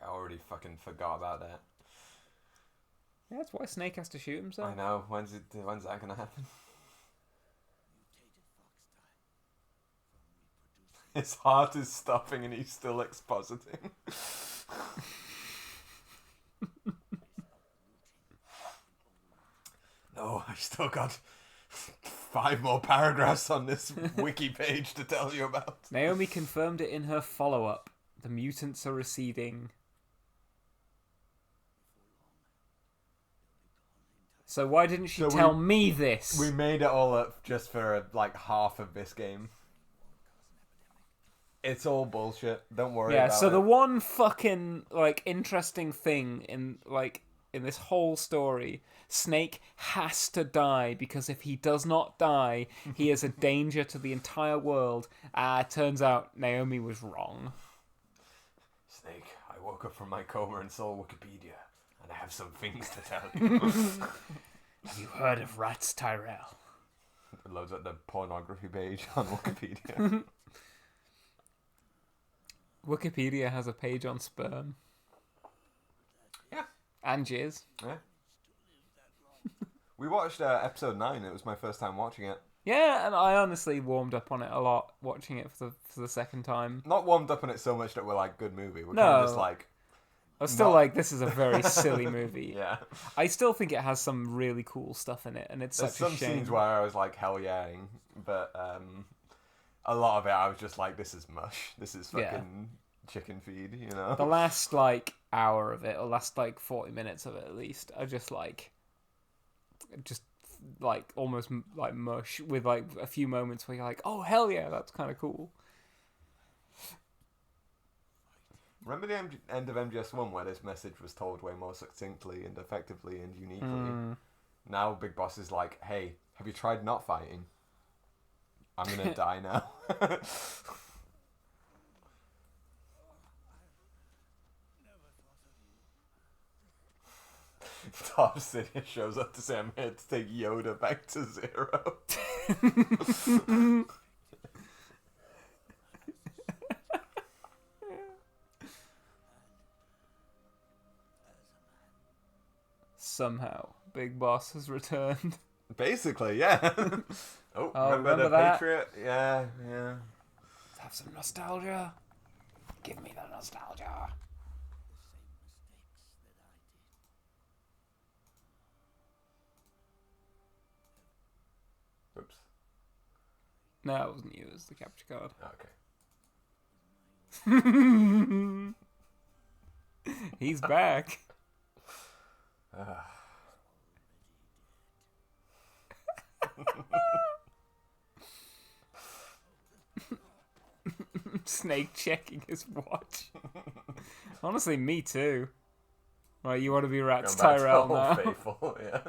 I already fucking forgot about that. Yeah, that's why Snake has to shoot himself. I know. When's that gonna happen? His heart is stopping and he's still expositing. No, I still got 5 more paragraphs on this wiki page to tell you about. Naomi confirmed it in her follow-up. The mutants are receding. So why didn't she tell me this? We made it all up just for like half of this game. It's all bullshit. Don't worry about it. Yeah, so the one fucking like interesting thing in this whole story, Snake has to die because if he does not die, he is a danger to the entire world. Turns out Naomi was wrong. Snake, I woke up from my coma and saw Wikipedia, and I have some things to tell you. Have you heard of Rats Tyrell? It loads up the pornography page on Wikipedia. Wikipedia has a page on sperm. Yeah. And jizz. Yeah. We watched episode 9. It was my first time watching it. Yeah, and I honestly warmed up on it a lot watching it for the second time. Not warmed up on it so much that we're like, good movie. We're No. kind of just like... I was still like, this is a very silly movie. Yeah. I still think it has some really cool stuff in it, and it's There's such a some shame. scenes where I was like, hell yeah-ing, but a lot of it I was just like, this is mush. This is fucking chicken feed, you know? The last, like, hour of it, or last, like, 40 minutes of it at least, are just, like, almost, like, mush, with, like, a few moments where you're like, oh, hell yeah, that's kind of cool. Remember the end of MGS1 where this message was told way more succinctly and effectively and uniquely? Now Big Boss is like, hey, have you tried not fighting? I'm gonna die now. Darth Sidious shows up to say, I'm here to take Yoda back to Zero. Somehow, Big Boss has returned. Basically, yeah. Oh, remember the that? Patriot? Yeah. Let's have some nostalgia. Give me the nostalgia. Oops. No, it wasn't you. It was the capture card. Okay. He's back. Snake checking his watch. Honestly, me too. Right, you want to be Rats Tyrell now? Faithful, yeah.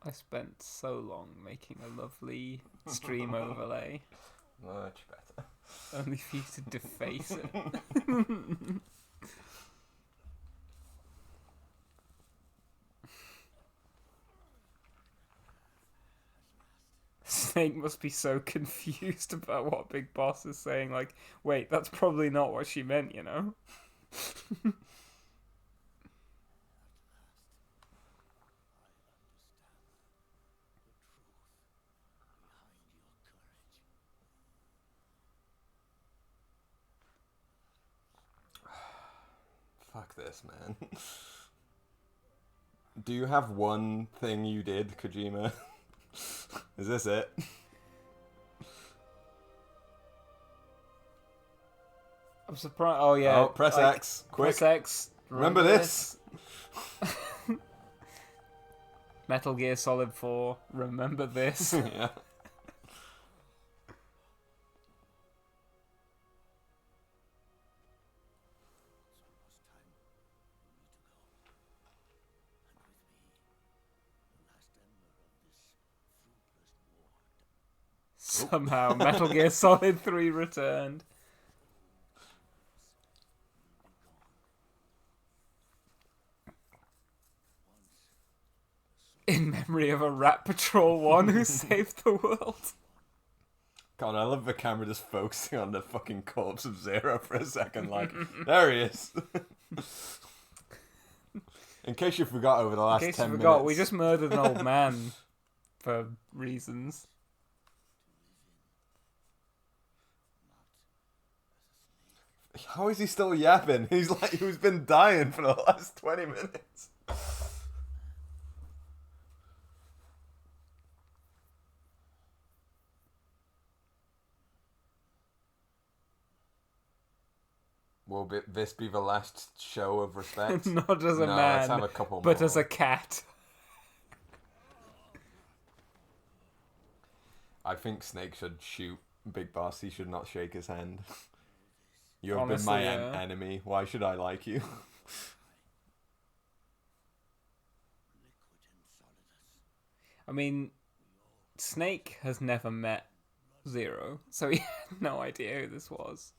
I spent so long making a lovely stream overlay, Much better. only for you to deface it. Snake must be so confused about what Big Boss is saying. Like, wait, that's probably not what she meant, you know? Fuck this, man. Do you have one thing you did, Kojima? Is this it? I'm surprised. Oh, yeah. Oh, press X. Quick. Press X. Remember this? Metal Gear Solid 4. Remember this? Yeah. Somehow, Metal Gear Solid 3 returned. In memory of a Rat Patrol 1 who saved the world. God, I love the camera just focusing on the fucking corpse of Zero for a second. Like, there he is. In case you forgot over the last 10 In case you minutes. forgot, we just murdered an old man for reasons. How is he still yapping? He's like, he's been dying for the last 20 minutes. Will this be the last show of respect? Not as a No, man, let's have a couple but more. as a cat. I think Snake should shoot Big Boss. He should not shake his hand. You have Honestly, been my yeah. enemy. Why should I like you? I mean, Snake has never met Zero, so he had no idea who this was.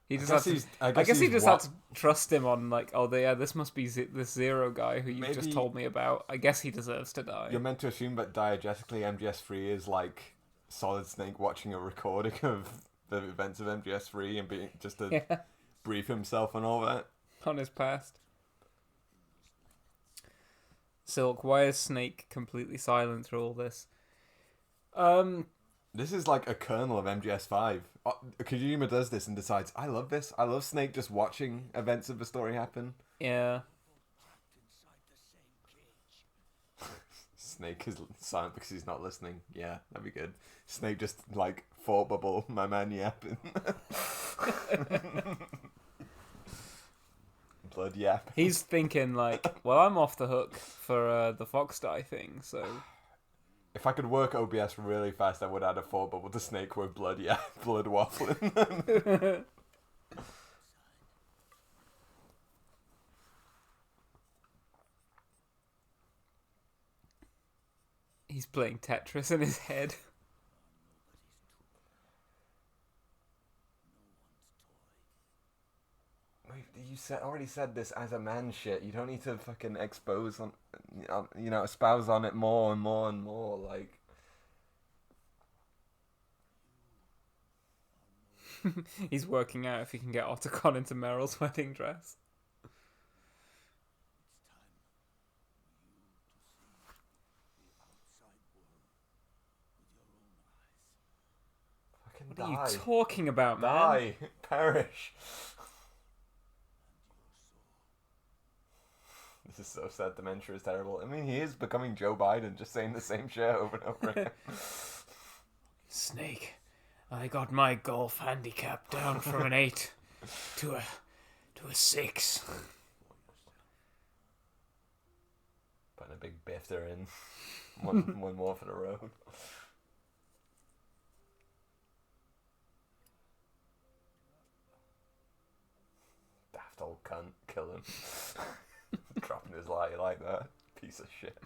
He just had to, I guess he just had to trust him on, like, oh, yeah, this must be this Zero guy who you just Maybe- told me about. I guess he deserves to die. You're meant to assume that diegetically MGS3 is like Solid Snake watching a recording of the events of MGS3 and being just to Yeah, brief himself on all that. on his past. Silk, why is Snake completely silent through all this? This is like a kernel of MGS5. Kojima does this and decides, I love this. I love Snake just watching events of the story happen. Yeah. Snake is silent because he's not listening. Yeah, that'd be good. Snake just like thought bubble, my man yapping. Blood yap. He's thinking, like, well, I'm off the hook for the Fox Die thing, so... If I could work OBS really fast, I would add a thought bubble to Snake with blood blood waffling. He's playing Tetris in his head. Already said this as a man shit. You don't need to fucking expose on, espouse on it more and more and more. Like, He's working out if he can get Otacon into Meryl's wedding dress. fucking What are die. you talking about, man? Die. Perish. This is so sad. Dementia is terrible. I mean, he is becoming Joe Biden, just saying the same shit over and over again. Snake, I got my golf handicap down from an 8 to a 6. Putting a big bifter in. One more for the road. Daft old cunt. Kill him. Dropping his lie like that. Piece of shit.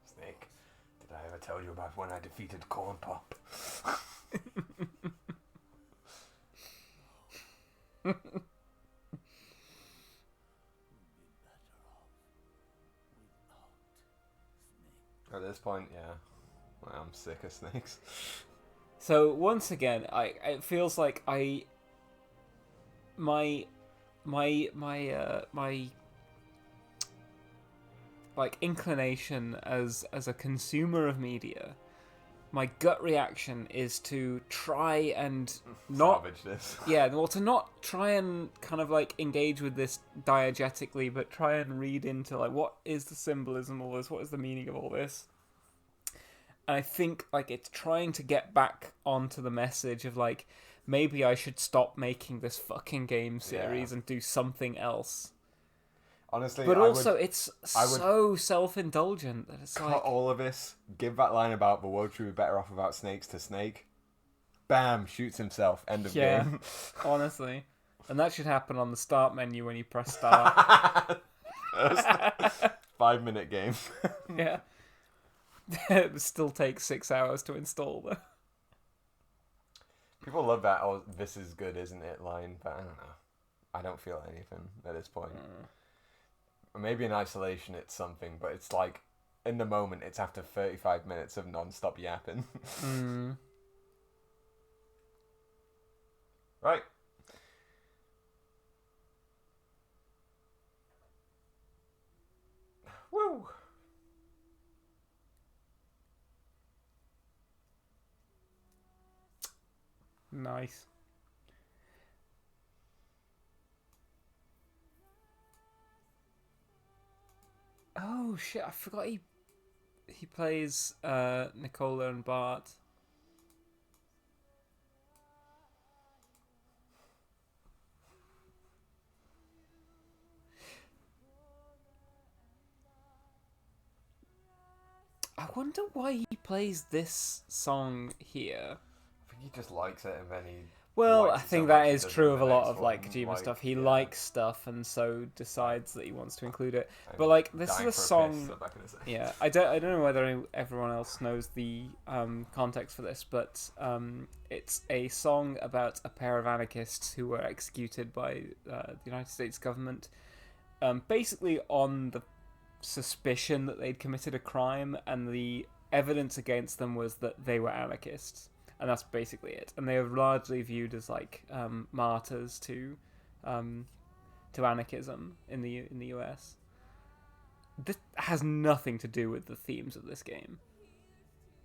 Snake, did I ever tell you about when I defeated Corn Pop? At this point, yeah. Well, I'm sick of snakes. So once again, it feels like my like inclination as a consumer of media my gut reaction is to try and not Salvage this. yeah, well, to not try and kind of like engage with this diegetically, but try and read into like what is the symbolism of all this, what is the meaning of all this. And I think like it's trying to get back onto the message of like maybe I should stop making this fucking game series and do something else. Honestly, But I also, would it's I would so self-indulgent that it's cut like all of this. Give that line about the world should be better off without snakes to Snake. Bam! Shoots himself. End of yeah, game. honestly, and that should happen on the start menu when you press start. 5-minute game. Yeah. It still takes 6 hours to install though. People love that. Oh, this is good, isn't it? Line, but I don't know. I don't feel anything at this point. Maybe in isolation it's something, but it's like in the moment it's after 35 minutes of non-stop yapping. Right. Woo. Nice. Oh shit! I forgot he plays Nicola and Bart. I wonder why he plays this song here. I think he just likes it, and then he. Well, likes I it think so that much he is does it true in of the a lot next of like one, Kojima like, stuff. He yeah. likes stuff, and so decides that he wants to include it. And But like, this dying is a for song. piss back in his day. Yeah, I don't know whether everyone else knows the context for this, but it's a song about a pair of anarchists who were executed by the United States government, basically on the suspicion that they'd committed a crime, and the evidence against them was that they were anarchists, and that's basically it. And they are largely viewed as like martyrs to anarchism in the US. This has nothing to do with the themes of this game,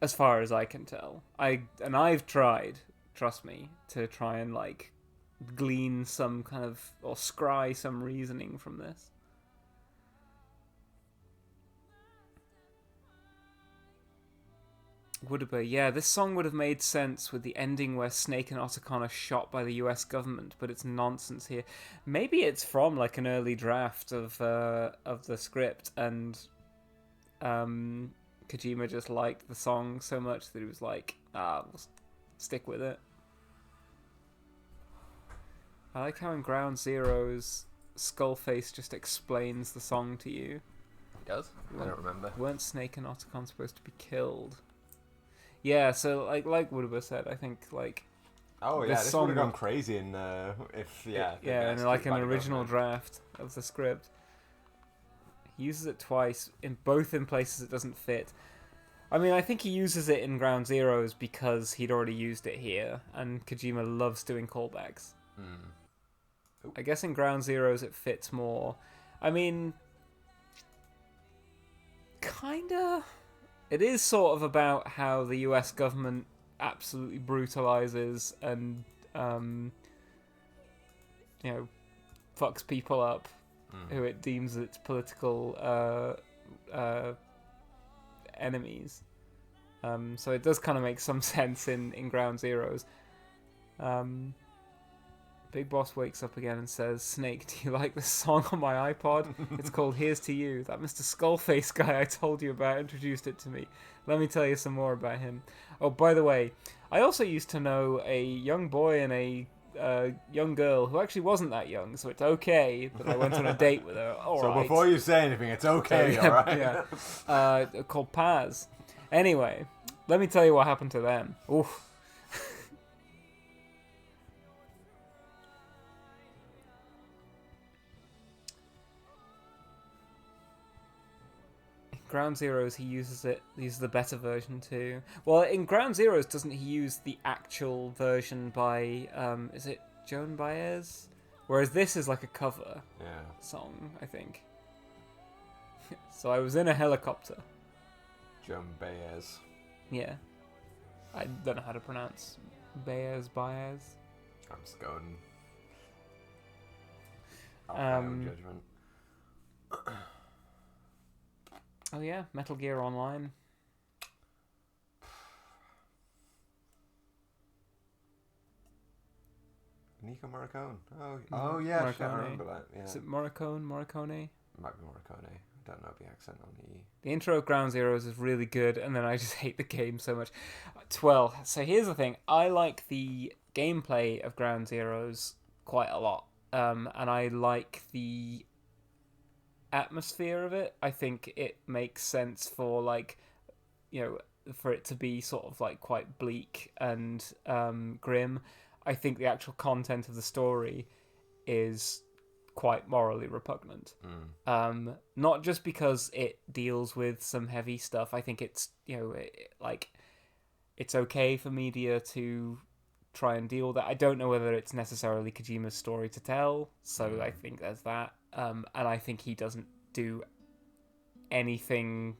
as far as I can tell. I've tried, trust me, to try and like glean some kind of or scry some reasoning from this. Would have been, yeah, this song would have made sense with the ending where Snake and Otacon are shot by the US government, but it's nonsense here. Maybe it's from like an early draft of the script, and Kojima just liked the song so much that he was like, we'll stick with it. I like how in Ground Zeroes, Skullface just explains the song to you. He does? I don't remember. Weren't Snake and Otacon supposed to be killed? Yeah, so like Woodward said, I think like Oh yeah, this this song would have gone would- crazy in if the yeah, guys and like took an back the original government. draft of the script. He uses it twice in places it doesn't fit. I mean, I think he uses it in Ground Zeroes because he'd already used it here, and Kojima loves doing callbacks. I guess in Ground Zeroes it fits more. I mean, kinda. It is sort of about how the US government absolutely brutalizes and, fucks people up who it deems its political enemies. So it does kind of make some sense in Ground Zeroes. Big Boss wakes up again and says, "Snake, do you like this song on my iPod? It's called Here's to You. That Mr. Skullface guy I told you about introduced it to me. Let me tell you some more about him. Oh, by the way, I also used to know a young boy and a young girl who actually wasn't that young, so it's okay that I went on a date with her. All So right. before you say anything, it's okay, Yeah, alright? yeah. Called Paz. Anyway, let me tell you what happened to them. Oof. Ground Zeroes, he uses the better version too. Well, in Ground Zeroes, doesn't he use the actual version by, is it Joan Baez? Whereas this is like a cover Yeah. song, I think. So I was in a helicopter. Joan Baez. Yeah. I don't know how to pronounce Baez. I'm just going. Off my own judgment. Oh yeah, Metal Gear Online. Nico Morricone. Oh yeah, shit, I Morricone. remember that. Yeah, Is it Morricone? might be Morricone. I don't know the accent on the E. The intro of Ground Zeroes is really good, and then I just hate the game so much. Well, so here's the thing. I like the gameplay of Ground Zeroes quite a lot, and I like the atmosphere of it. I think it makes sense for, like, you know, for it to be sort of like quite bleak and grim. I think the actual content of the story is quite morally repugnant. Not just because it deals with some heavy stuff. I think it's, you know, like, it's okay for media to try and deal with that. I don't know whether it's necessarily Kojima's story to tell, so I think there's that. And I think he doesn't do anything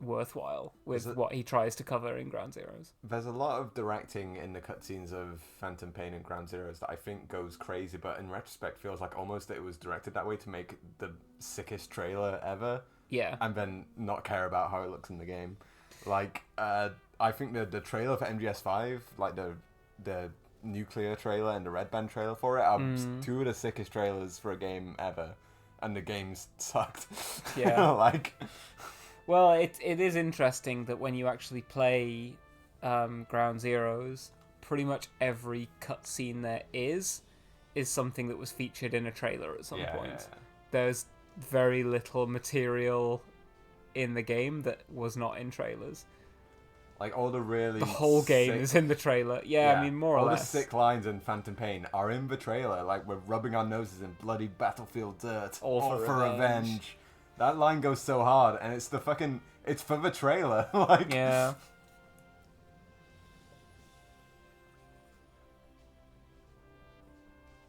worthwhile with what he tries to cover in Ground Zeroes. There's a lot of directing in the cutscenes of Phantom Pain and Ground Zeroes that I think goes crazy, but in retrospect feels like almost it was directed that way to make the sickest trailer ever. Yeah. And then not care about how it looks in the game. Like, I think the trailer for MGS5, like the nuclear trailer and the Red Band trailer for it, are two of the sickest trailers for a game ever. And the games sucked. Yeah. Like... Well, it is interesting that when you actually play Ground Zeroes, pretty much every cutscene there is something that was featured in a trailer at some point. Yeah. There's very little material in the game that was not in trailers. Like, all the really... The whole game sick... is in the trailer. Yeah, I mean, more or all less. the sick lines in Phantom Pain are in the trailer. Like, we're rubbing our noses in bloody battlefield dirt. All for revenge. That line goes so hard, and it's it's for the trailer. Like, yeah.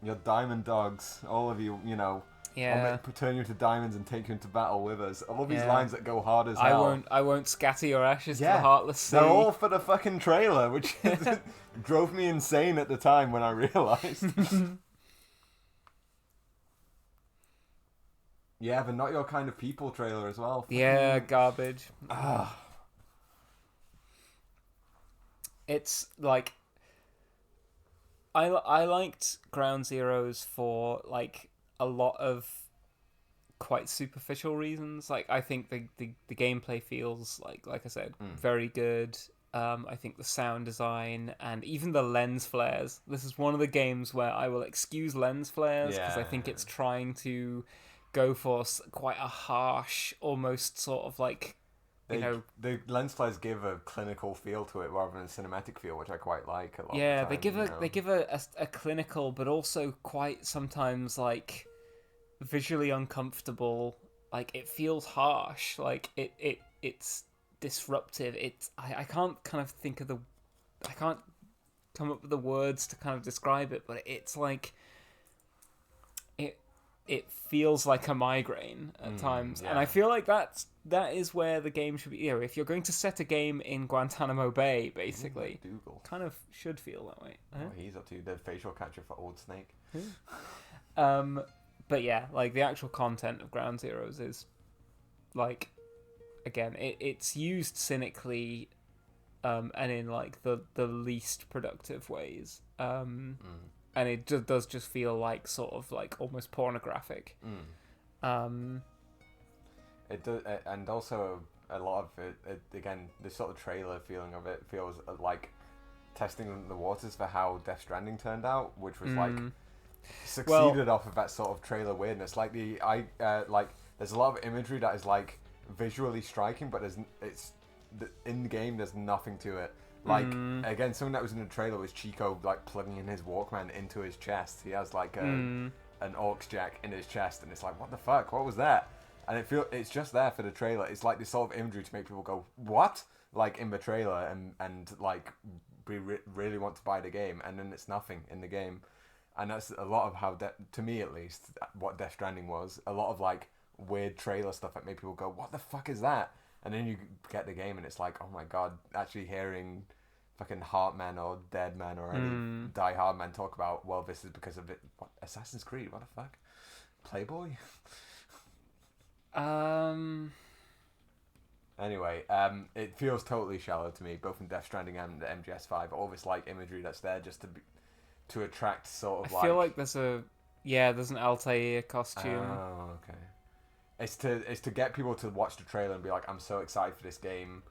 Your diamond dogs, all of you, you know. Yeah. I'll turn you into diamonds and take you into battle with us. All of these lines that go hard as hell. I won't scatter your ashes to the heartless sea. They're all for the fucking trailer, which drove me insane at the time when I realized. Yeah, the Not Your Kind of People trailer as well. Yeah, garbage. It's like... I liked Ground Zeroes for, like, a lot of quite superficial reasons. Like, I think the gameplay feels, like I said, very good. I think the sound design and even the lens flares. This is one of the games where I will excuse lens flares because I think it's trying to go for quite a harsh, almost sort of like, you know... The lens flares give a clinical feel to it rather than a cinematic feel, which I quite like a lot. Yeah, of the time, they give a clinical, but also quite sometimes like visually uncomfortable. Like, it feels harsh. Like it's disruptive. I can't kind of think of I can't come up with the words to kind of describe it, but it's like it feels like a migraine at times. And I feel like that is where the game should be. You know, if you're going to set a game in Guantanamo Bay, basically, Dougal. kind of should feel that way. What he's up to, the facial capture for Old Snake. But yeah, like, the actual content of Ground Zeroes is, like, again, it's used cynically, and in, like, the least productive ways. And it does just feel like sort of like almost pornographic. It does, and also a lot of it again, the sort of trailer feeling of it feels like testing the waters for how Death Stranding turned out, which was like succeeded off of that sort of trailer weirdness. Like there's a lot of imagery that is like visually striking, but in the game there's nothing to it. Like, again, something that was in the trailer was Chico, like, plugging in his Walkman into his chest. He has, like, an aux jack in his chest, and it's like, what the fuck? What was that? And it's just there for the trailer. It's like this sort of imagery to make people go, what? Like, in the trailer, and like, really want to buy the game, and then it's nothing in the game. And that's a lot of how, to me at least, what Death Stranding was. A lot of, like, weird trailer stuff that made people go, what the fuck is that? And then you get the game and it's like, oh my god, actually hearing fucking Heartmen or Dead Men or any Die Hard men talk about, well, this is because of it. What, Assassin's Creed? What the fuck? Playboy? Anyway, it feels totally shallow to me, both in Death Stranding and MGS5. All this like imagery that's there just to attract sort of I feel like there's an Altair costume. Oh, okay. It's to get people to watch the trailer and be like, I'm so excited for this game.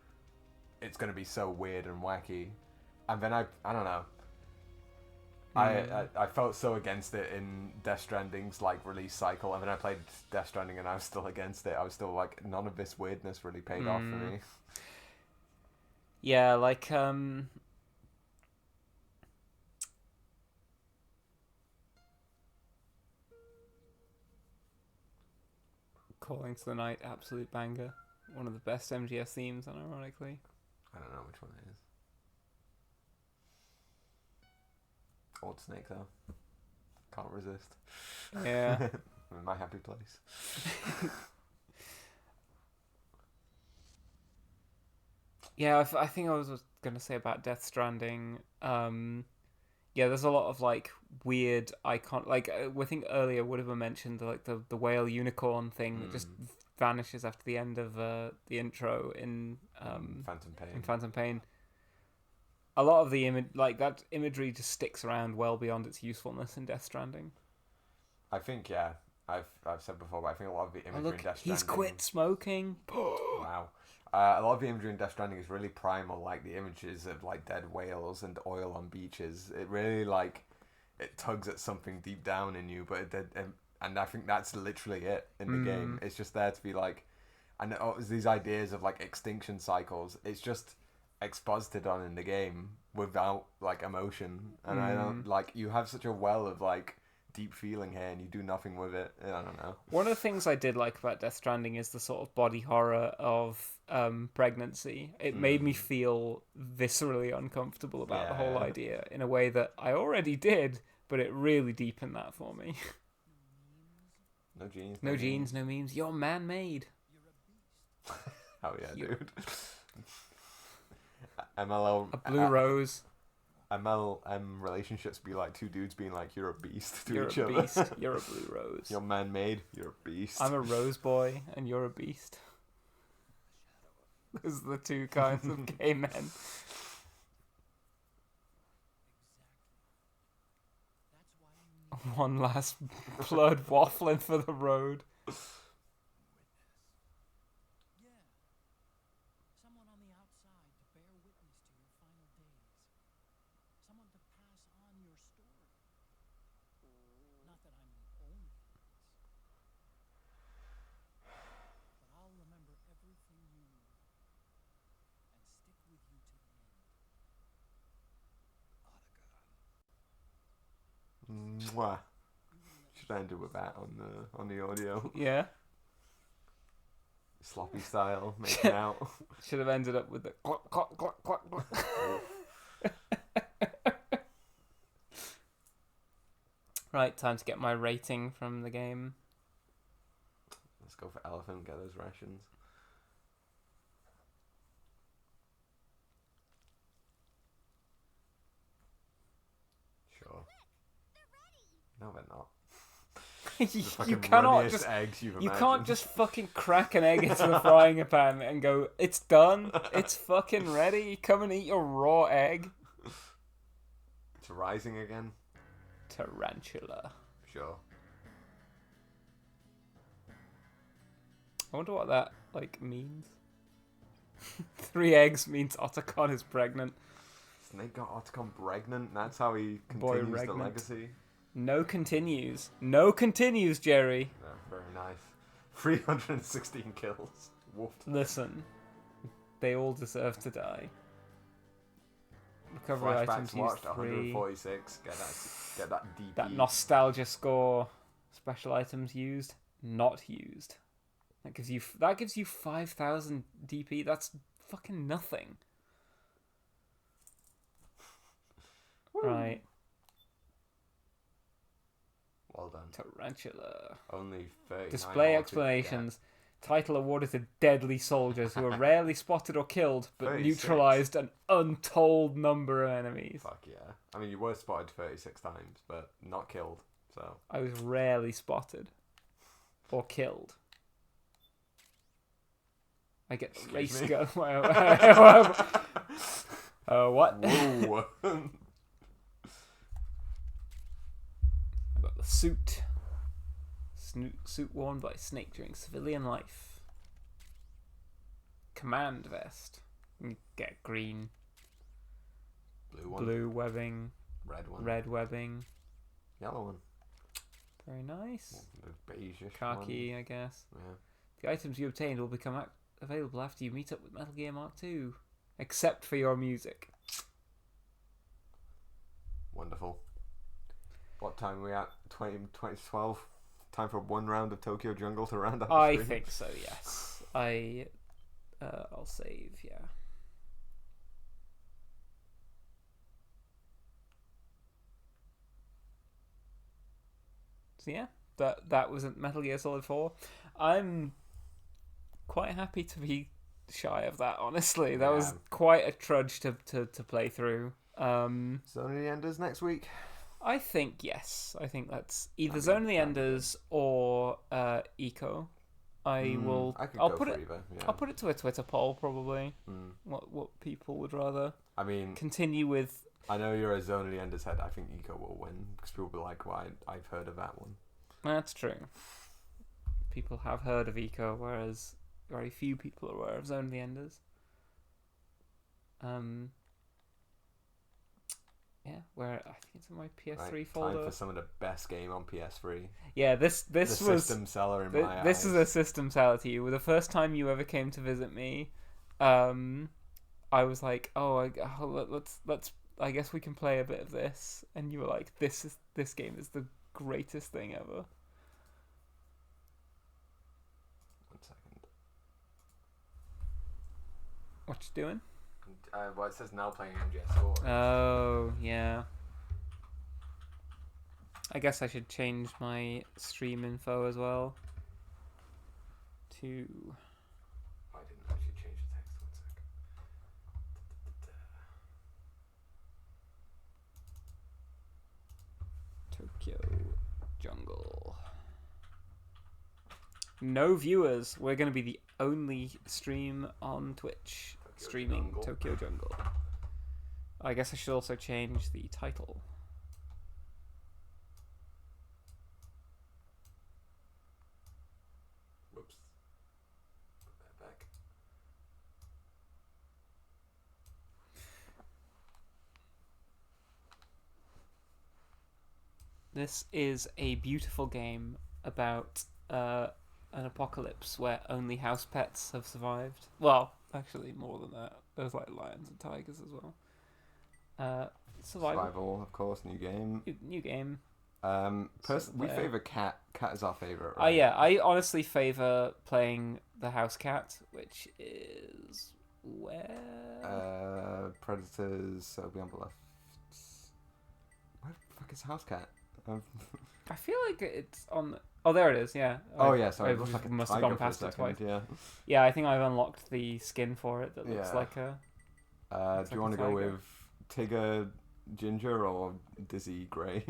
It's gonna be so weird and wacky, and then I don't know. I felt so against it in Death Stranding's like release cycle, and then I played Death Stranding and I was still against it. I was still like, none of this weirdness really paid off for me. Yeah, like Calling to the Night, absolute banger. One of the best MGS themes, unironically. I don't know which one it is. Old Snake though. Can't resist. Yeah. I'm in my happy place. Yeah, I think I was going to say about Death Stranding. Yeah, there's a lot of like weird icon. Like I think earlier would have mentioned like the whale unicorn thing that just vanishes after the end of the intro in Phantom Pain. In Phantom Pain. A lot of the that imagery just sticks around well beyond its usefulness in Death Stranding. I think I've said before, but I think a lot of the imagery Look, in Death Stranding. he's quit smoking. Wow. A lot of the imagery in Death Stranding is really primal, like the images of like dead whales and oil on beaches. It really like it tugs at something deep down in you, but and I think that's literally it in the game. It's just there to be like, and these ideas of like extinction cycles. It's just exposited on in the game without like emotion, and I don't like you have such a well of like deep feeling here and you do nothing with it. I don't know. One of the things I did like about Death Stranding is the sort of body horror of pregnancy. It made me feel viscerally uncomfortable about the whole idea in a way that I already did, but it really deepened that for me. No genes. No genes, no memes. You're man-made. Oh yeah, dude. MLL A blue rose. MLM relationships be like two dudes being like, you're a beast to You're each a other. beast. You're a blue rose. You're man-made. You're a beast. I'm a rose boy, and you're a beast. Those are the two kinds of gay men. One last blood waffling for the road. Yeah. Someone on the outside to bear witness to your final days. Someone to pass on your story. Not that I'm the only witness. But I'll remember everything you knew and stick with you to the end. Mwah. Should end it with that on the audio. Yeah. Sloppy style, making out. Should have ended up with the cluck, cluck, cluck, cluck, cluck. Right, time to get my rating from the game. Let's go for elephant, get those rations. Sure. No, they're not. The You fucking cannot runniest just eggs you've you imagined. can't just fucking crack an egg into the frying pan and go, it's done, it's fucking ready, come and eat your raw egg. It's rising again. Tarantula. Sure. I wonder what that like means. 3 eggs means Otacon is pregnant. Snake got Otacon pregnant. That's how he Boy continues the regnant. legacy. No continues. No continues, Jerry. Yeah, very nice. 316 kills. Woof. Listen, they all deserve to die. Recovery Flashbacks items used watched 3. 146. Get that DP. That nostalgia score. Special items used, not used. That gives you 5,000 DP. That's fucking nothing. Right. Well done. Tarantula. Only 39 Display more to explanations. Title awarded to deadly soldiers who are rarely spotted or killed, but 36. neutralized an untold number of enemies. Fuck yeah. I mean, you were spotted 36 times, but not killed, so... I was rarely spotted or killed. I get the race me? gun. What? Whoa. I got the suit. Suit worn by Snake during civilian life. Command vest. You get green, Blue one. blue webbing, Red one. red webbing. Yellow one. Very nice. The beige-ish Khaki, I guess. one. Yeah. The items you obtained will become available after you meet up with Metal Gear Mark II, except for your music. Wonderful. What time are we at? 2012? Time for one round of Tokyo Jungle to round up the I stream? think so. Yes. I'll save. Yeah. So yeah, that was Metal Gear Solid 4. I'm quite happy to be shy of that. Honestly, that was Yeah. quite a trudge to play through. Zone of the Enders next week? I think yes. I think that's either That'd be- Zone of the that'd be Enders or Eco. I'll go put for it. either. Yeah. I'll put it to a Twitter poll probably. Mm. What people would rather I mean, continue with. I know you're a Zone of the Enders head. I think Eco will win because people will be like, "Well, I've heard of that one." That's true. People have heard of Eco, whereas very few people are aware of Zone of the Enders. Yeah, where I think it's in my PS3 Right, folder. time for some of the best game on PS3. Yeah, this The was system seller in my this eyes. is a system seller to you. The first time you ever came to visit me, I was like, let's. I guess we can play a bit of this, and you were like, this game is the greatest thing ever. 1 second. What you doing? Well, it says now playing MGS4. Oh yeah. I guess I should change my stream info as well. To I didn't actually change the text. 1 sec. Tokyo Jungle. No viewers. We're going to be the only stream on Twitch streaming Jungle. Tokyo Jungle. I guess I should also change the title. Whoops. Put that back. This is a beautiful game about an apocalypse where only house pets have survived. Well, actually, more than that. There's like lions and tigers as well. Survival, of course, new game. New game. We there. favour Cat. Cat is our favourite, Oh right? yeah, I honestly favor playing the house cat, which is where Predators, it'll be on the left. Where the fuck is House Cat? I feel like it's on. Oh, there it is. Yeah. Oh yeah, sorry, I it looks like a must have tiger gone for a past it second, twice. yeah. Yeah, I think I've unlocked the skin for it that looks Yeah. like a. Do you want to go tiger. with Tigger Ginger or Dizzy Grey?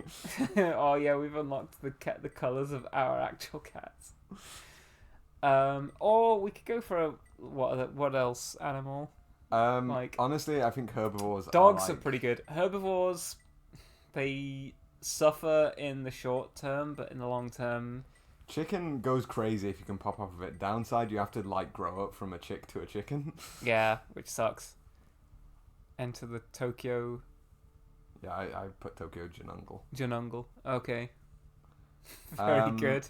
Oh yeah, we've unlocked the colors of our actual cats. Or we could go for a what else animal? Like- Honestly, I think herbivores. Dogs are like, pretty good. Herbivores, they suffer in the short term, but in the long term, Chicken goes crazy if you can pop off of it. Downside, you have to like grow up from a chick to a chicken. yeah, which sucks. Enter the Tokyo Yeah, I put Tokyo Jungle. Jungle. Okay. Very good.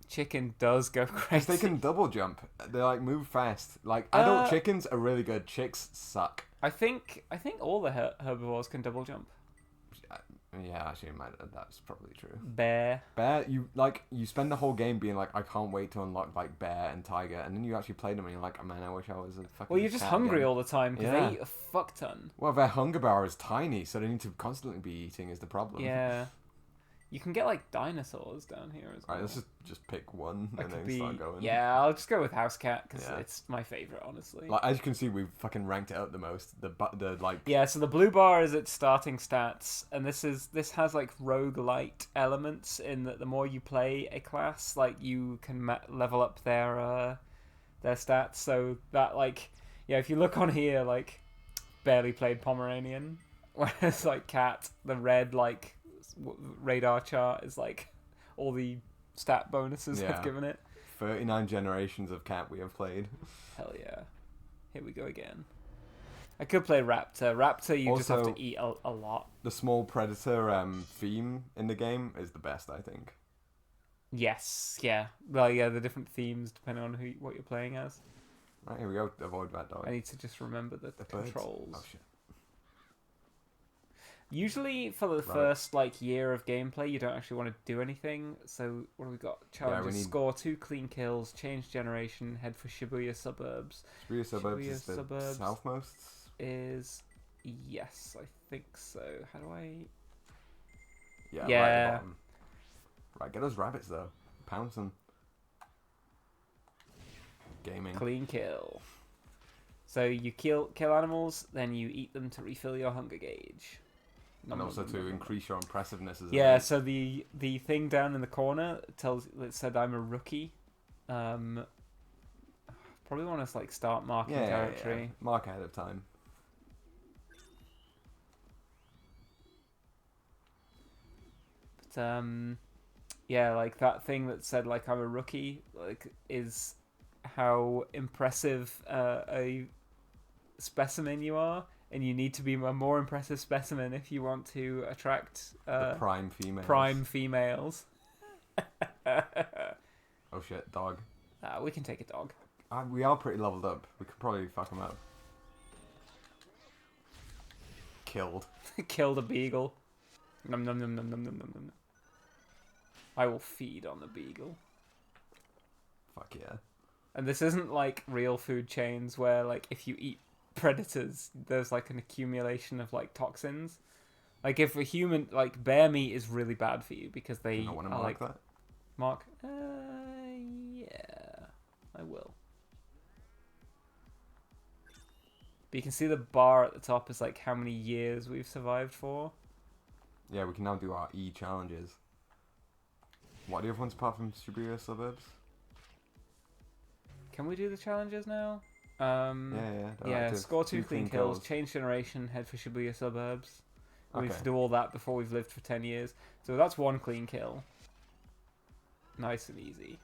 Chicken does go 'Cause crazy. they can double jump. They like move fast. Like adult Uh, chickens are really good. Chicks suck. I think all the herbivores can double jump. Yeah, actually, that's probably true. Bear. Bear, you spend the whole game being like, I can't wait to unlock like bear and tiger, and then you actually play them and you're like, oh, man, I wish I was a fucking. Well, you're just cat hungry again." all the time because Yeah. they eat a fuck ton. Well, their hunger bar is tiny, so they need to constantly be eating. Is the problem? Yeah. You can get like dinosaurs down here as well. Alright, let's just pick one That and could then start going. Yeah, I'll just go with house cat because Yeah. it's my favorite, honestly. Like, as you can see, we've fucking ranked it up the most. The like. Yeah, so the blue bar is its starting stats, and this has like roguelite elements in that the more you play a class, like you can level up their stats. So that like, yeah, if you look on here, like barely played Pomeranian, whereas like cat, the red like radar chart is like all the stat bonuses Yeah. I've given it. 39 generations of cat we have played. Hell yeah. Here we go again. I could play Raptor. Raptor, you just have Also- to eat a lot. The small predator theme in the game is the best, I think. Yes, yeah. Well, yeah, the different themes depending on what you're playing as. Right, here we go. Avoid that dog. I need to just remember the birds. controls. Oh shit. Usually, for the Right. first like year of gameplay, you don't actually want to do anything. So what have we got? Challenges: need- score 2 clean kills, change generation, head for Shibuya suburbs. Shibuya Suburbs Shibuya is the Suburbs. southmost. Is yes, I think so. How do I? Yeah, right at Yeah. the bottom. Right, get those rabbits though. Pounce them. Gaming. Clean kill. So you kill animals, then you eat them to refill your hunger gauge. And also to increase your impressiveness as a Yeah, race. so the thing down in the corner it said I'm a rookie. Probably want to like start marking territory. Yeah. Mark ahead of time. But yeah, like that thing that said like I'm a rookie, like is how impressive a specimen you are, and you need to be a more impressive specimen if you want to attract The prime female. prime females. Oh shit, dog. We can take a dog. We are pretty leveled up. We could probably fuck him up. Killed. Kill the beagle. Num num num num num num num num. I will feed on the beagle. Fuck yeah. And this isn't like real food chains where like if you eat predators, there's like an accumulation of like toxins. Like if a human like bear meat is really bad for you because they You don't want to are mark like that? mark. Yeah, I will. But you can see the bar at the top is like how many years we've survived for. Yeah, we can now do our E challenges. What are the other ones apart from Shibuya Suburbs? Can we do the challenges now? Yeah. Yeah, active. score 2 clean kills, change generation, head for Shibuya Suburbs. We have Okay. to do all that before we've lived for 10 years. So that's 1 clean kill. Nice and easy. You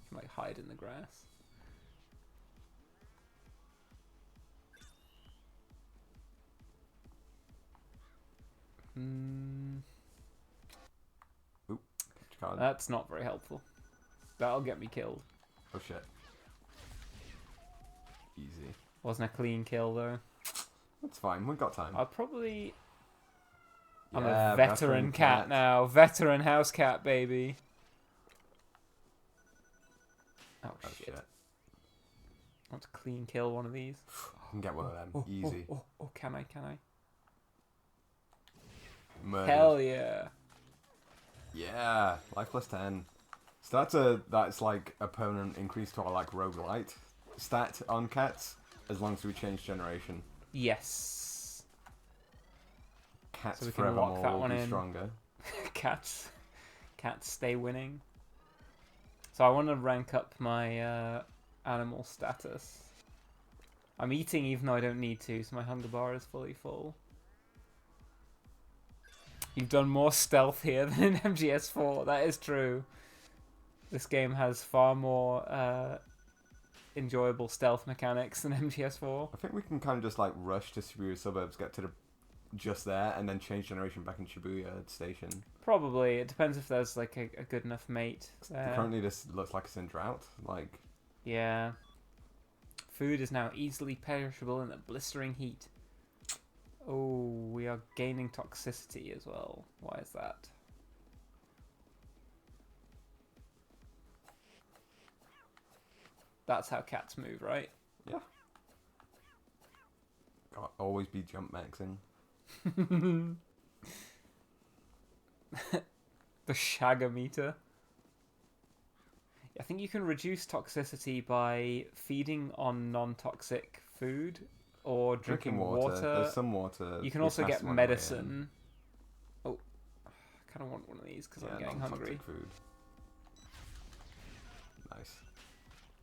can like hide in the grass. Card. That's not very helpful. That'll get me killed. Oh shit. Easy. Wasn't a clean kill though. That's fine. We've got time. I'll probably... I'm Yeah, a veteran cat now. Veteran house cat, baby. Oh, Oh shit. shit. I want to clean kill one of these. I can get one of them. Oh, Easy. Oh, can I? Murdered. Hell yeah. Yeah. Life plus 10. So that's like a permanent increase to our like roguelite stat on cats as long as we change generation. Yes. Cats So we can forevermore lock that will one be in. stronger. Cats stay winning. So I want to rank up my animal status. I'm eating even though I don't need to, so my hunger bar is fully full. You've done more stealth here than in MGS4. That is true. This game has far more enjoyable stealth mechanics than MGS4. I think we can kind of just like rush to Shibuya Suburbs, get to the just there, and then change generation back in Shibuya Station. Probably. It depends if there's like a good enough mate there. Currently, this looks like it's in drought. Like, Yeah. Food is now easily perishable in the blistering heat. Oh, we are gaining toxicity as well. Why is that? That's how cats move, right? yeah. Gotta always be jump maxing. The Shagometer. I think you can reduce toxicity by feeding on non-toxic food or drinking water. There's some water. You can we also passed get one away in. medicine. Oh, I kind of want one of these because I'm getting non-toxic hungry. Food. Nice.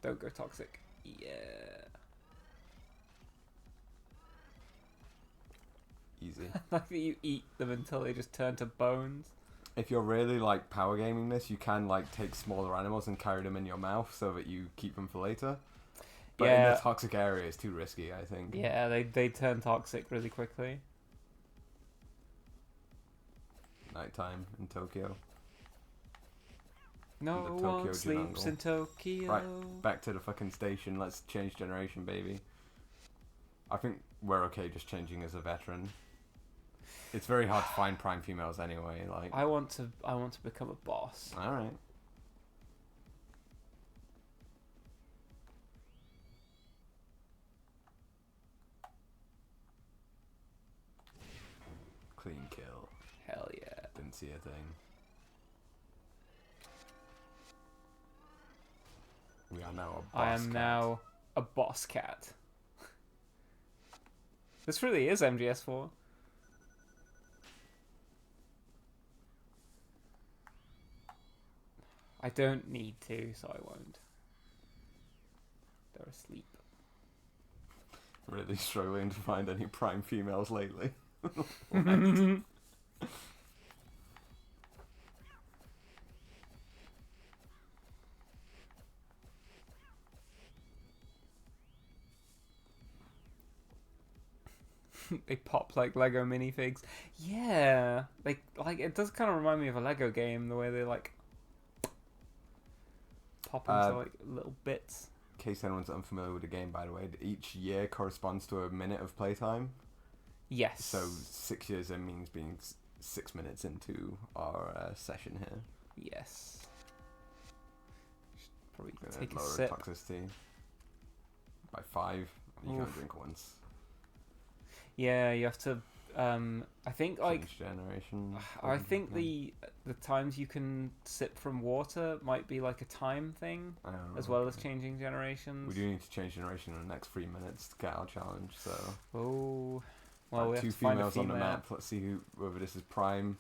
Don't go toxic. Yeah. Easy. Like that you eat them until they just turn to bones. If you're really like power gaming this, you can like take smaller animals and carry them in your mouth so that you keep them for later. But in Yeah. the toxic area, it's too risky, I think. Yeah, they turn toxic really quickly. Nighttime in Tokyo. No The Tokyo one sleeps jungle. in Tokyo. Right, back to the fucking station. Let's change generation, baby. I think we're okay just changing as a veteran. It's very hard to find prime females anyway. Like, I want to become a boss. all right. Clean kill. Hell yeah. Didn't see a thing. We are now a boss I am cat. now a boss cat. This really is MGS4. I don't need to, so I won't. They're asleep. Really struggling to find any prime females lately. They pop like Lego minifigs. Yeah, like it does kind of remind me of a Lego game, the way they like pop into like little bits. In case anyone's unfamiliar with the game, by the way, each year corresponds to a minute of playtime. Yes. So 6 years in means being 6 minutes into our session here. Yes. Should probably Gonna take a lower sip. toxicity by 5. You can only Oof. drink once. Yeah, you have to. I think like Change generation. I think Yeah. the times you can sip from water might be like a time thing, I don't know, as well as okay. changing generations. We do need to change generation in the next 3 minutes to get our challenge. So Oh, well, we have two to find a females on the female. map. Let's see whether this is prime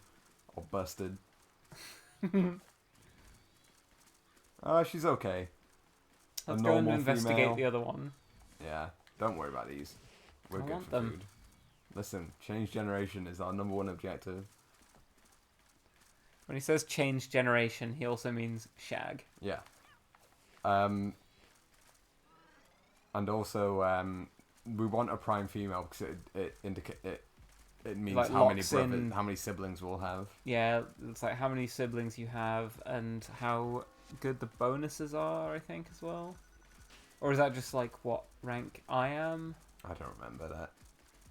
or busted. She's okay. Let's A go and normal investigate female. the other one. Yeah, don't worry about these. We're I good want for them. food. Listen, change generation is our #1 objective. When he says change generation, he also means shag. Yeah. And also, we want a prime female because it means Like how many locks brothers, in- how many siblings we'll have. Yeah, it's like how many siblings you have and how good the bonuses are, I think, as well. Or is that just like what rank I am? I don't remember that.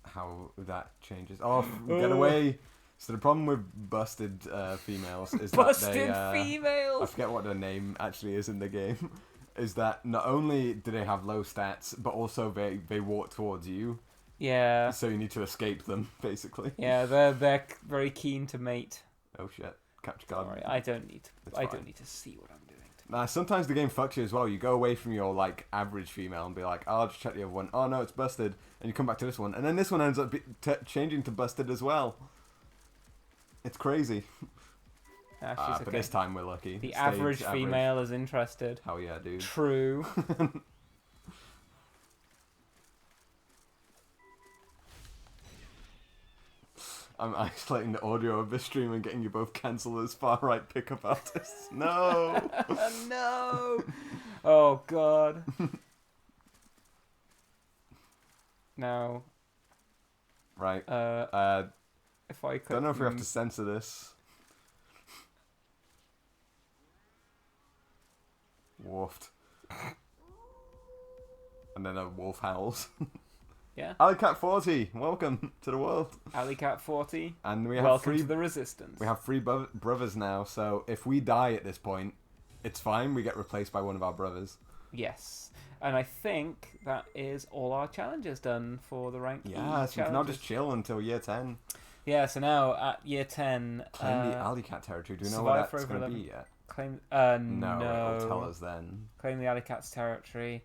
How that changes. Oh, get away! So the problem with busted females is Busted that they I females! forget what their name actually is in the game. Is that not only do they have low stats, but also they walk towards you, Yeah. so you need to escape them basically. Yeah, they're very keen to mate. Oh shit! Capture card. Sorry, I don't need to. It's I fine. don't need to see what I'm doing. Nah, sometimes the game fucks you as well. You go away from your like average female and be like, oh, I'll just check the other one. Oh no, it's busted, and you come back to this one, and then this one ends up changing to busted as well. It's crazy. Ah, she's But okay. this time we're lucky. The Stayed average female is interested. Hell yeah, dude. True. I'm isolating the audio of this stream and getting you both cancelled as far right pickup artists. No. No. Oh god. Now, Right. if I could. Don't know if we have to censor this. Woofed. And then a wolf howls. Yeah. Alicat40, welcome to the world. Alleycat40. And we have Welcome three. to the resistance. We have three brothers now. So if we die at this point, it's fine. We get replaced by one of our brothers. Yes. And I think that is all our challenges done for the rank E Yeah, so we can now challenges. just chill until year 10. Yeah, so now at year 10... Claim the Alley Cat territory. Do you know survive what for that's over going to 11. be yet? Claim... No, it'll tell us then. Claim the Alley Cat's territory.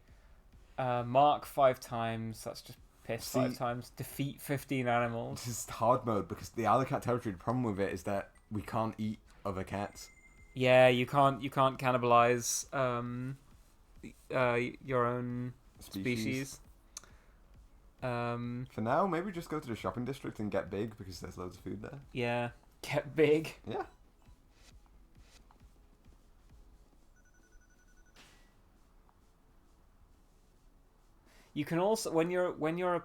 Mark 5 times. That's just piss See- 5 times. Defeat 15 animals. This is hard mode because the Alley Cat territory, the problem with it is that we can't eat other cats. Yeah, you can't cannibalize your own species. For now, maybe just go to the shopping district and get big because there's loads of food there. Yeah, get big. Yeah. You can also when you're a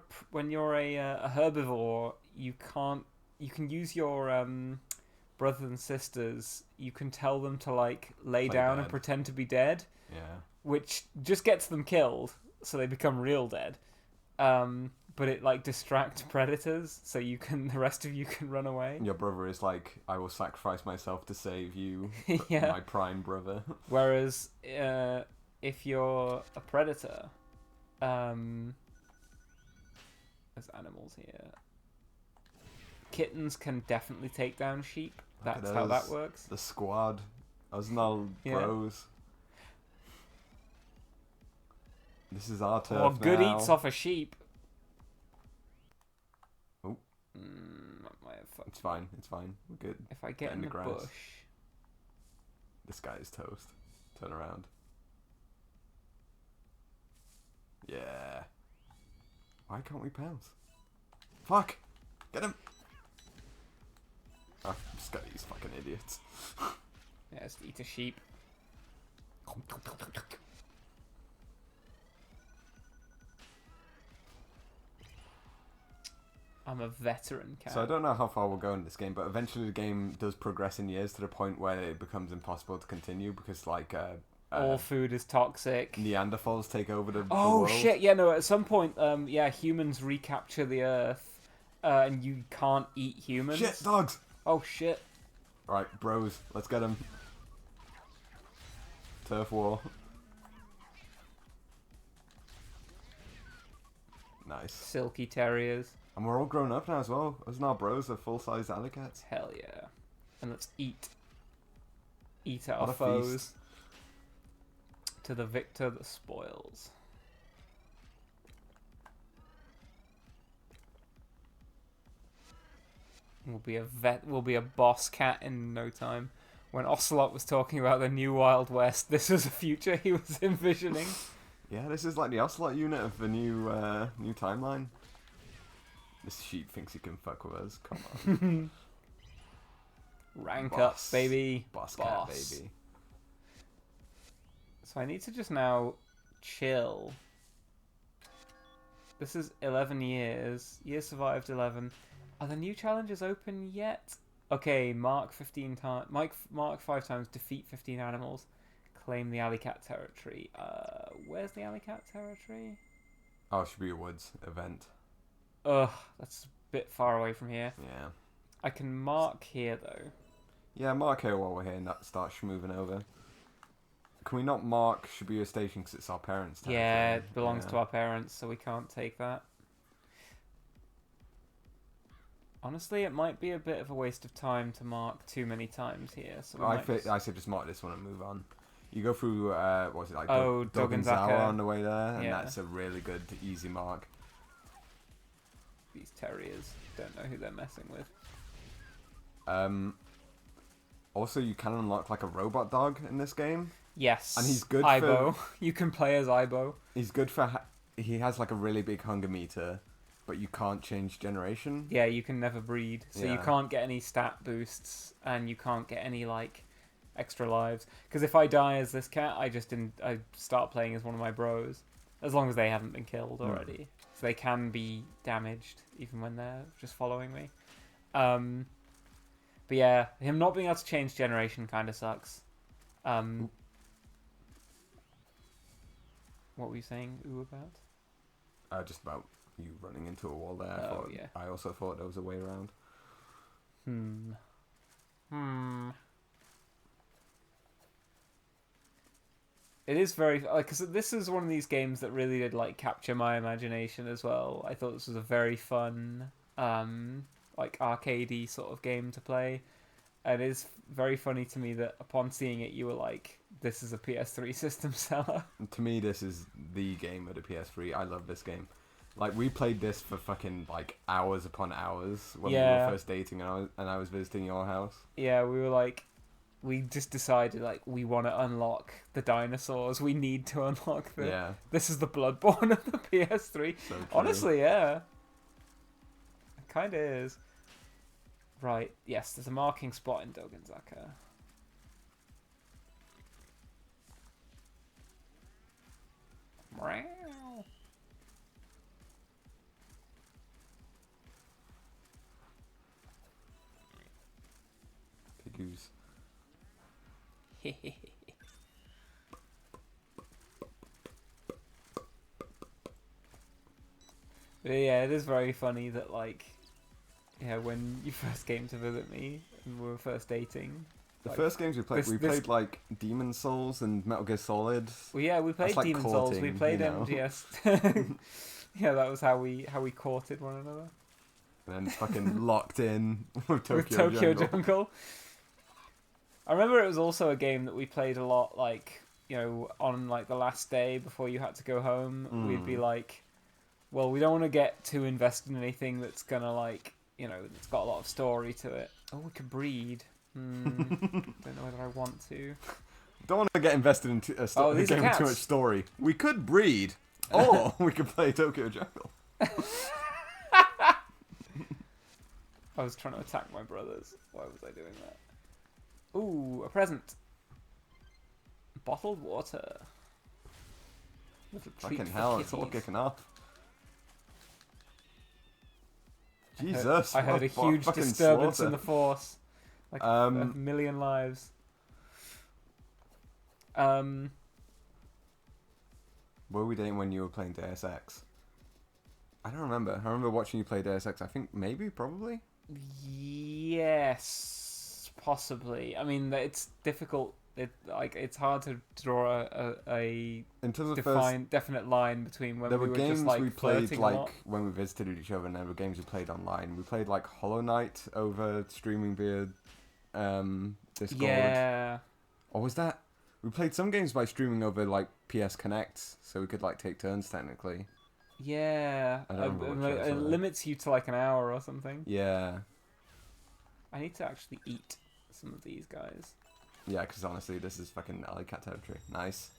herbivore, you can use your brothers and sisters. You can tell them to like lay Play down and dead. pretend to be dead, Yeah. which just gets them killed, so they become real dead. But it like distracts predators, so the rest of you can run away. Your brother is like, I will sacrifice myself to save you, Yeah. my prime brother. Whereas if you're a predator, there's animals here. Kittens can definitely take down sheep. Look at That's how that us, works. The squad. Osnal Yeah. bros. This is our turf Well, good now. eats off a sheep. Oh. That might have fucked. It's fine. It's fine. We're good. If I get in in the the grass. bush, This guy is toast. Turn around. Yeah. Why can't we pounce? Fuck! Get him! I've just got these fucking idiots. yeah, just eat a sheep. I'm a veteran cat. So I don't know how far we'll go in this game, but eventually the game does progress in years to the point where it becomes impossible to continue because, like, All food is toxic. Neanderthals take over the Oh world. shit! Yeah, no. At some point, humans recapture the Earth, and you can't eat humans. Shit, dogs! Oh shit! Right, bros, let's get them. Turf war. Nice. Silky terriers. And we're all grown up now as well. Isn't our bros are full-size alley cats? Hell yeah! And let's eat. Eat at What our a foes. feast. To the victor the spoils. We'll be a boss cat in no time. When Ocelot was talking about the new Wild West, this was a future he was envisioning. Yeah, this is like the Ocelot unit of the new new timeline. This sheep thinks he can fuck with us. Come on. Rank Boss. up, baby. Boss cat, baby. So I need to just now chill. This is 11 years. Years survived 11. Are the new challenges open yet? Okay, mark 15 times. Mark 5 times. Defeat 15 animals. Claim the Alley Cat territory. Where's the Alley Cat territory? Oh, it should be a woods event. Ugh, that's a bit far away from here. Yeah. I can mark here though. Yeah, mark here while we're here and that starts moving over. Can we not mark Shibuya Station because it's our parents' territory? Yeah, it belongs to our parents, so we can't take that. Honestly, it might be a bit of a waste of time to mark too many times here. So we might just- I said just mark this one and move on. You go through, what was it, like Doganzaka. on the way there, and Yeah. that's a really good, easy mark. These terriers don't know who they're messing with. Also, you can unlock like a robot dog in this game. Yes, And he's good Aibo. You can play as Aibo. He's good for, he has like a really big hunger meter, but you can't change generation. Yeah, you can never breed, so you Yeah. can't get any stat boosts, and you can't get any like extra lives. Because if I die as this cat, I start playing as one of my bros, as long as they haven't been killed already. So they can be damaged even when they're just following me. But yeah, him not being able to change generation kind of sucks. What were you saying, ooh, about? Just about you running into a wall there. Oh, yeah. I also thought there was a way around. it is very like because this is one of these games that really did like capture my imagination as well. I thought this was a very fun, like arcadey sort of game to play. And it is very funny to me that upon seeing it, you were like, "This is a PS3 system seller." To me, this is the game of the PS3. I love this game. Like, we played this for fucking, like, hours upon hours when we Yeah. were first dating and I was visiting your house. Yeah, we were like, we just decided like we want to unlock the dinosaurs. We need to unlock the. Yeah. This is the Bloodborne of the PS3. So true. Honestly, yeah. It kind of is. Right, yes, there's a marking spot in Dogenzaka. Meow. Pigoos. But yeah, it is very funny that like, yeah, when you first came to visit me and we were first dating. The like, first games we played, this- played like Demon Souls and Metal Gear Solid. Well, yeah, we played That's like Demon Souls. We courting, played you know. MGS. Yeah, that was how we courted one another And then fucking locked in with with Tokyo, Tokyo Jungle. Jungle. I remember it was also a game that we played a lot. Like, you know, on like the last day before you had to go home, we'd be like, "Well, we don't want to get too invested in anything that's gonna like, you know, that's got a lot of story to it. Oh, we could breed. Don't know whether I want to." Don't want to get invested in a Oh, these are game with too cats. much story. We could breed, or we could play Tokyo Jungle. I was trying to attack my brothers. Why was I doing that? Ooh, a present. Bottled water. Little treat Fucking for hell, it's all kitties. kicking off. Jesus, I heard a what huge fucking disturbance in slaughter. the force. Like a million lives. Were we dating when you were playing Deus Ex? I don't remember. I remember watching you play Deus Ex. I think maybe, probably. Yes, possibly. I mean, it's difficult. It's hard to draw a In terms of definite line between when there we were were games just like we played flirting a lot. like when we visited each other, and there were games we played online. We played like Hollow Knight over streaming via Discord. Yeah. Or was that? We played some games by streaming over like PS Connect, so we could like take turns technically. Yeah, I don't remember which it ones were. limits you to like an hour or something. Yeah, I need to actually eat some of these guys. yeah. Because honestly, this is fucking Alley Cat territory. Nice.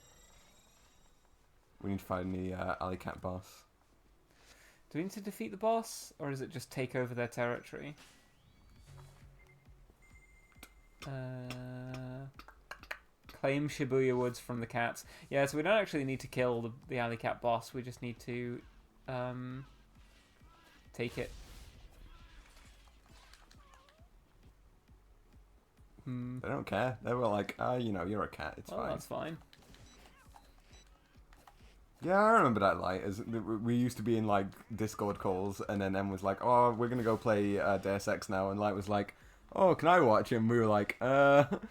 We need to find the Alley Cat boss. Do we need to defeat the boss, or is it just take over their territory? Claim Shibuya Woods from the cats. Yeah, so we don't actually need to kill the Alley Cat boss. We just need to take it. They don't care. They were like, you know, you're a cat. It's Well, fine. that's fine. Yeah, I remember that. Like, we used to be in like Discord calls, and then Em was like, "Oh, we're gonna go play Deus Ex now," and Light was like, "Oh, can I watch?" And we were like,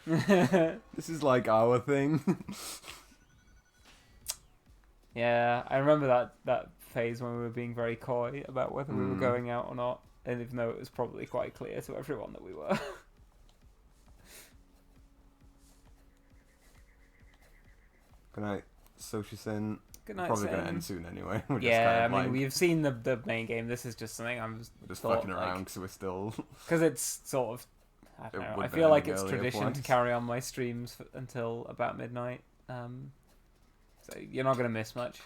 "This is like our thing." Yeah, I remember that phase when we were being very coy about whether we were going out or not, and even though it was probably quite clear to everyone that we were. Good night, Soshi-sen. Good night, Probably gonna Sam. end soon anyway. We're just Yeah, kind I of mean, like, we've seen the main game. This is just something I'm just thought, fucking around because we're still. because it's sort of, I It don't know. would I have been feel like ending it's earlier tradition to once. carry on my streams until about midnight. So you're not gonna miss much.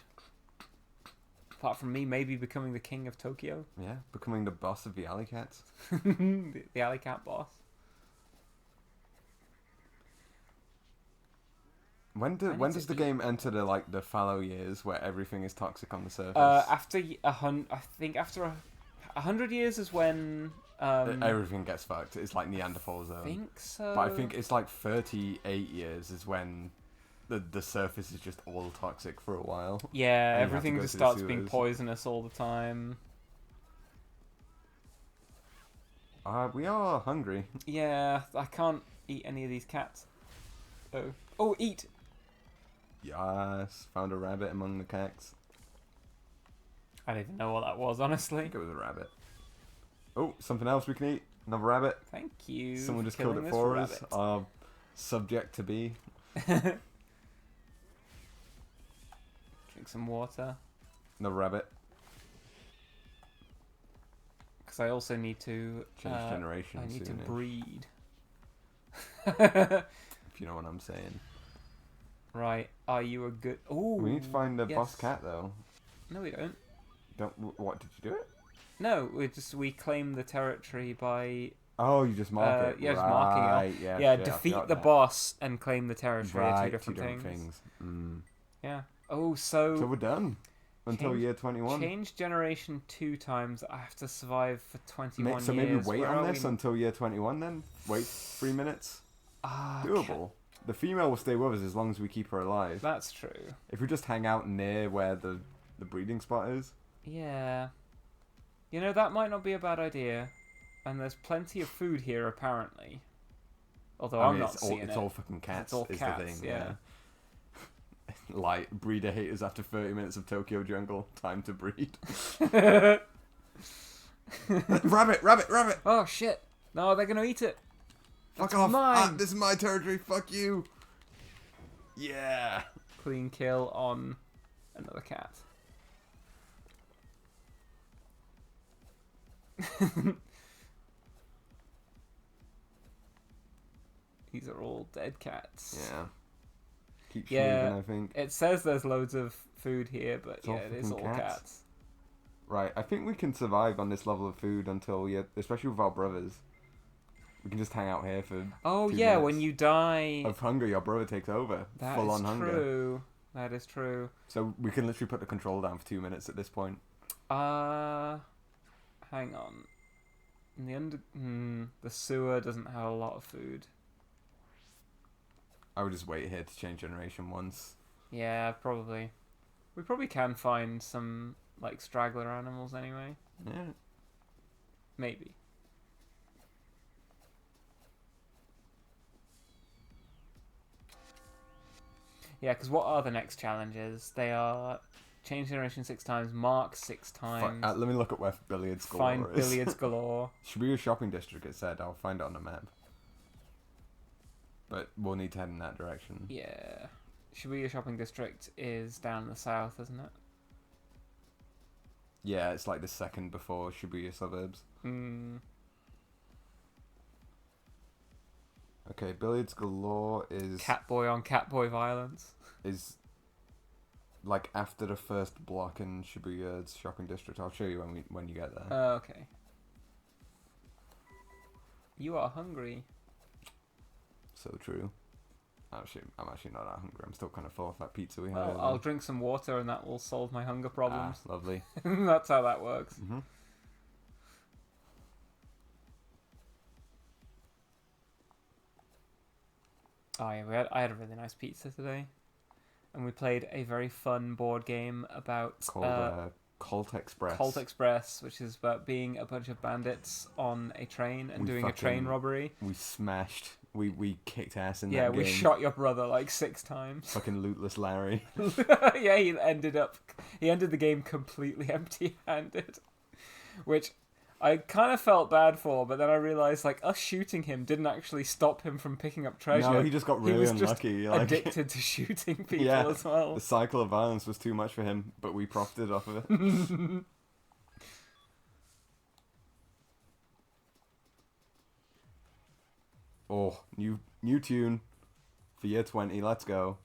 Apart from me, maybe becoming the king of Tokyo, Yeah, becoming the boss of the Alley Cats. the Alley Cat boss. When need when to does the eat. game enter the fallow years where everything is toxic on the surface? After I think after 100 years is when. Everything gets fucked. It's like Neanderthal I zone. think so. But I think it's like 38 years is when the surface is just all toxic for a while. Yeah, and you have to everything go just through the starts being sewers. poisonous all the time. We are hungry. Yeah, I can't eat any of these cats. Oh, eat! Yes, found a rabbit among the cacks. I don't even know what that was, I honestly. think it was a rabbit. Oh, something else we can eat. Another rabbit. Thank you. Someone for just killed killing it this for us. rabbit. Our subject to be. Drink some water. Another rabbit. Because I also need to Change generation I need to soonish. breed. If you know what I'm saying. Right. Are you a good? Ooh. We need to find the boss yes. cat though. No, we don't. What did you do it? No, we claim the territory by Oh, you just mark it. yeah, just marking it off. Right, yeah, yeah shit, I defeat forgot the that. boss and claim the territory. Are Right, two different things. Mm. Yeah. Oh, so So we're done until change- year 21. change generation 2 times. I have to survive for 21 So years. maybe wait Where on are this we? until year 21 then. Wait 3 minutes. Ah, Doable. The female will stay with us as long as we keep her alive. That's true. If we just hang out near where the breeding spot is. Yeah. You know, that might not be a bad idea. And there's plenty of food here, apparently. Although I'm not it's seeing it's it. all fucking cats. all is cats, the thing. yeah. Like breeder haters after 30 minutes of Tokyo Jungle. Time to breed. Rabbit! Oh, shit. No, they're going to eat it. Fuck That's off! mine. This is my territory. Fuck you. Yeah. Clean kill on another cat. These are all dead cats. Yeah. Keeps Yeah. moving, I think. It says there's loads of food here, but It's yeah, all it is all fucking cats. cats. Right, I think we can survive on this level of food until, especially with our brothers. We can just hang out here for Oh 2 yeah, minutes. when you die, Of hunger, your brother takes over. that Full is on hunger. true. That is true. So we can literally put the control down for 2 minutes at this point. Hang on. In the sewer doesn't have a lot of food. I would just wait here to change generation once. Yeah, probably. We probably can find some like straggler animals anyway. Yeah. Maybe. Yeah, because what are the next challenges? They are change generation 6 times, mark 6 times, Let me look at where Billiards Galore find is. billiards galore. Shibuya Shopping District, it said. I'll find it on the map. But we'll need to head in that direction. Yeah. Shibuya Shopping District is down in the south, isn't it? Yeah, it's like the second before Shibuya Suburbs. Okay, Billiards Galore is Catboy on catboy violence. is like after the first block in Shibuya's shopping district. I'll show you when you get there. Okay. You are hungry. So true. I'm actually not that hungry. I'm still kind of full off that pizza we had. Well, earlier. I'll drink some water and that will solve my hunger problems. Lovely. That's how that works. Mm-hmm. Oh yeah, I had a really nice pizza today, and we played a very fun board game about Called Cult Express. Cult Express, which is about being a bunch of bandits on a train and We doing a train fucking- robbery. We smashed. We kicked ass in Yeah, that game. we shot your brother like 6 times. Fucking lootless Larry. Yeah, he ended the game completely empty-handed, which I kind of felt bad for, but then I realized like us shooting him didn't actually stop him from picking up treasure. No, he just got really was just unlucky. Like, addicted to shooting people Yeah. as well. the cycle of violence was too much for him, but we profited off of it. Oh, new tune for year 20. Let's go.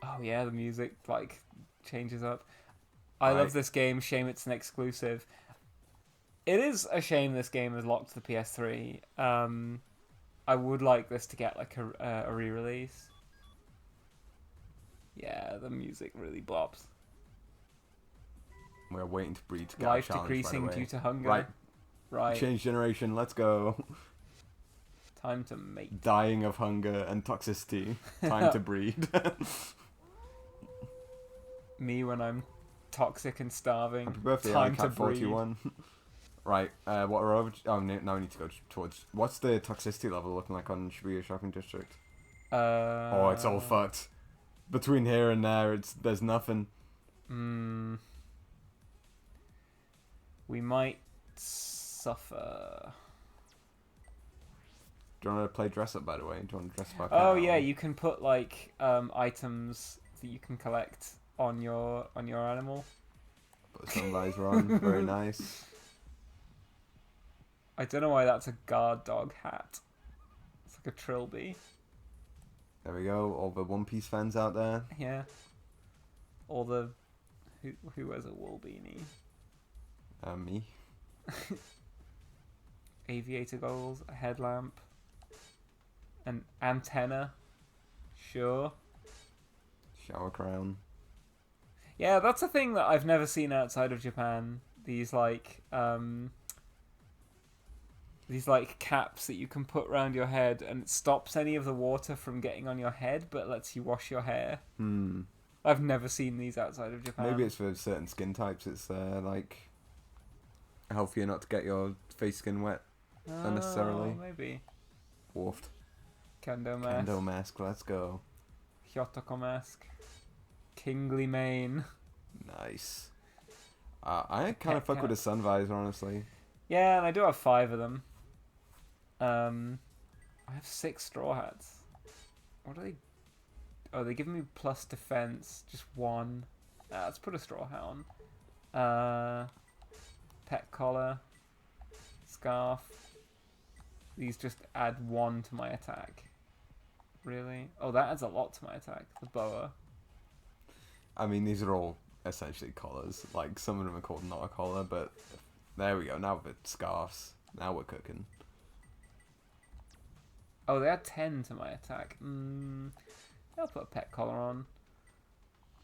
Oh yeah, the music like changes up. I Right. love this game. Shame it's an exclusive. It is a shame this game is locked to the PS3. I would like this to get like a re-release. Yeah, the music really bops. We're waiting to breed to get Life a challenge, decreasing by the way. due to hunger. Right, Right. change generation. Let's go. Time to mate. Dying of hunger and toxicity. Time to breed. Me when I'm toxic and starving. Happy birthday, Time to Cat breed. 41. Right, what are over? Oh, now we need to go towards. What's the toxicity level looking like on Shibuya Shopping District? Oh, it's all fucked. Between here and there, there's nothing. We might suffer. Do you want to play dress up, by the way? Do you want to dress up? Oh yeah, you can put like items that you can collect on your animal. Put the sunvisor on. Very nice. I don't know why that's a guard dog hat. It's like a trilby. There we go. All the One Piece fans out there. Yeah. All the who wears a wool beanie. Me. Aviator goggles, a headlamp, an antenna. Sure. Shower crown. Yeah, that's a thing that I've never seen outside of Japan. These caps that you can put around your head, and it stops any of the water from getting on your head, but lets you wash your hair. I've never seen these outside of Japan. Maybe it's for certain skin types. It's like healthier not to get your face skin wet unnecessarily. Maybe. Woofed. Kendo mask. Kendo mask. Let's go. Hyotoko mask. Kingly mane. Nice. I kind of fuck with the sun visor, honestly. Yeah, and I do have 5 of them. I have 6 straw hats. What are they? Oh, they give me plus defense, just 1. Let's put a straw hat on. Pet collar, scarf. These just add 1 to my attack. Really? Oh, that adds a lot to my attack. The boa. I mean, these are all essentially collars. Like, some of them are called not a collar, but there we go. Now with scarves. Now we're cooking. Oh, they add 10 to my attack. I'll put a pet collar on.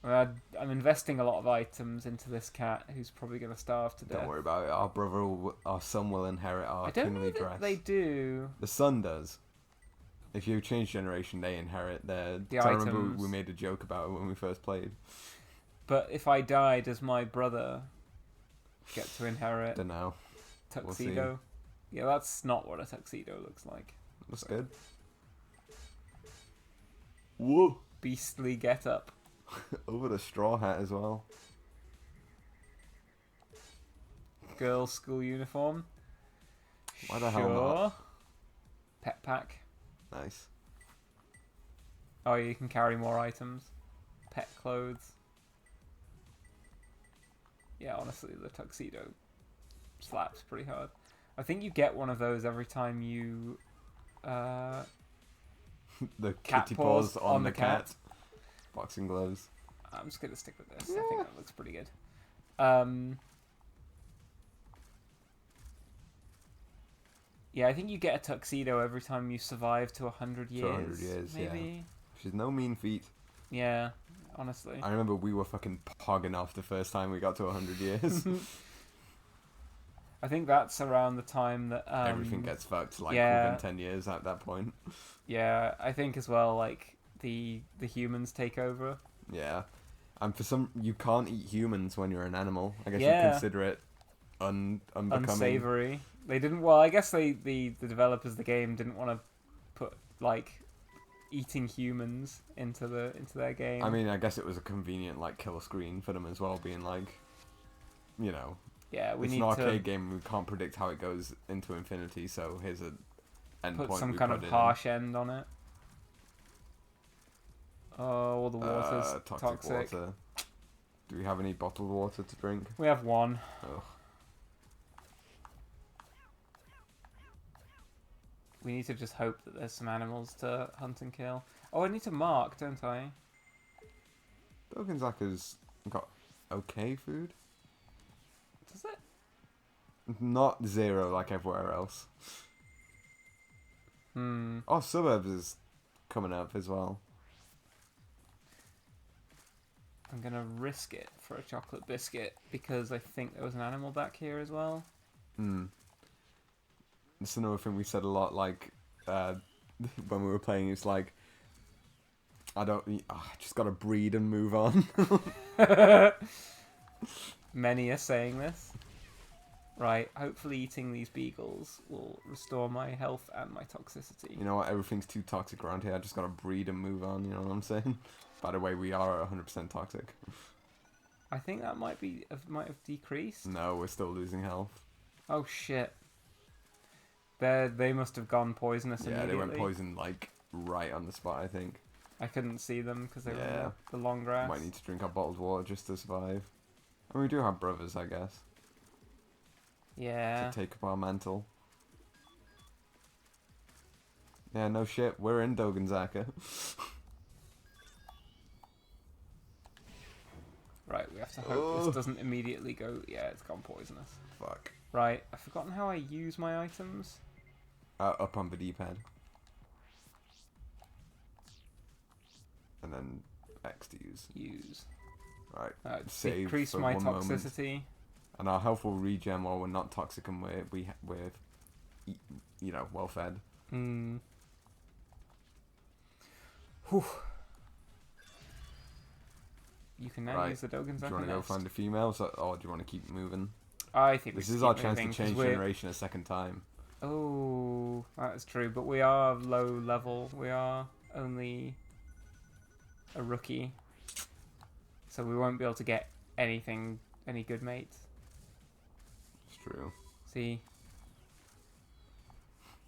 I'm investing a lot of items into this cat, who's probably going to starve to death. Don't worry about it. Our son will inherit our I don't kingly know that dress. they do. The son does. If you change generation, they inherit their... The I remember items. we made a joke about it when we first played. But if I die, does my brother get to inherit Don't know. tuxedo? Yeah, that's not what a tuxedo looks like. Looks good. Whoa! Beastly get-up. Over the straw hat as well. Girls' school uniform. Why the hell not? Pet pack. Nice. Oh, you can carry more items. Pet clothes. Yeah, honestly, the tuxedo slaps pretty hard. I think you get one of those every time you... The cat kitty paws paws on on the the cat. cat. Boxing gloves. I'm just going to stick with this. Yeah. I think that looks pretty good. Yeah, I think you get a tuxedo every time you survive to 100 years. 100 years, yeah. maybe. Which is no mean feat. Yeah, honestly. I remember we were fucking pogging off the first time we got to 100 years. I think that's around the time that... Everything gets fucked, like, yeah. within 10 years at that point. Yeah, I think as well, like, the humans take over. Yeah. And for some... You can't eat humans when you're an animal. I guess Yeah. you consider it unbecoming. Unsavory. They didn't... Well, I guess the developers of the game didn't want to put, like, eating humans into their game. I mean, I guess it was a convenient, like, kill screen for them as well, being like... You know... Yeah, we it's need an to arcade game. We can't predict how it goes into infinity. So here's a end put point some we kind put of in. harsh end on it. Oh, the water's toxic. Water. Do we have any bottled water to drink? We have 1. Oh. We need to just hope that there's some animals to hunt and kill. Oh, I need to mark, don't I? Dokenzaka's got okay food. Does it? Not 0 like everywhere else. Oh, Suburbs is coming up as well. I'm going to risk it for a chocolate biscuit because I think there was an animal back here as well. That's another thing we said a lot, like, when we were playing. It's like, I just gotta breed and move on. Many are saying this. Right, hopefully eating these beagles will restore my health and my toxicity. You know what? Everything's too toxic around here. I just gotta breed and move on. You know what I'm saying? By the way, we are 100% toxic. I think that might have decreased. No, we're still losing health. Oh shit. They must have gone poisonous Yeah, immediately. they went poison like right on the spot. I think. I couldn't see them because they were Yeah. in the long grass. Might need to drink our bottled water just to survive. And we do have brothers, I guess, Yeah. to take up our mantle. Yeah, no shit. We're in Dogenzaka. Right, we have to hope this doesn't immediately go... Yeah, it's gone poisonous. Fuck. Right, I've forgotten how I use my items. Up on the D-pad. And then X to use. Use. Right. It's Save decrease for my 1 moment. toxicity. And our health will regen while we're not toxic and we're well fed. Hmm. Whew. You can now Right. use the Do you Dogenzaka want to go nest. find the females, or do you want to keep moving? I think This we is should our keep chance moving, to 'cause change we're- generation a second time. Oh, that's true. But we are low level. We are only a rookie, so we won't be able to get any good mates. It's true. See,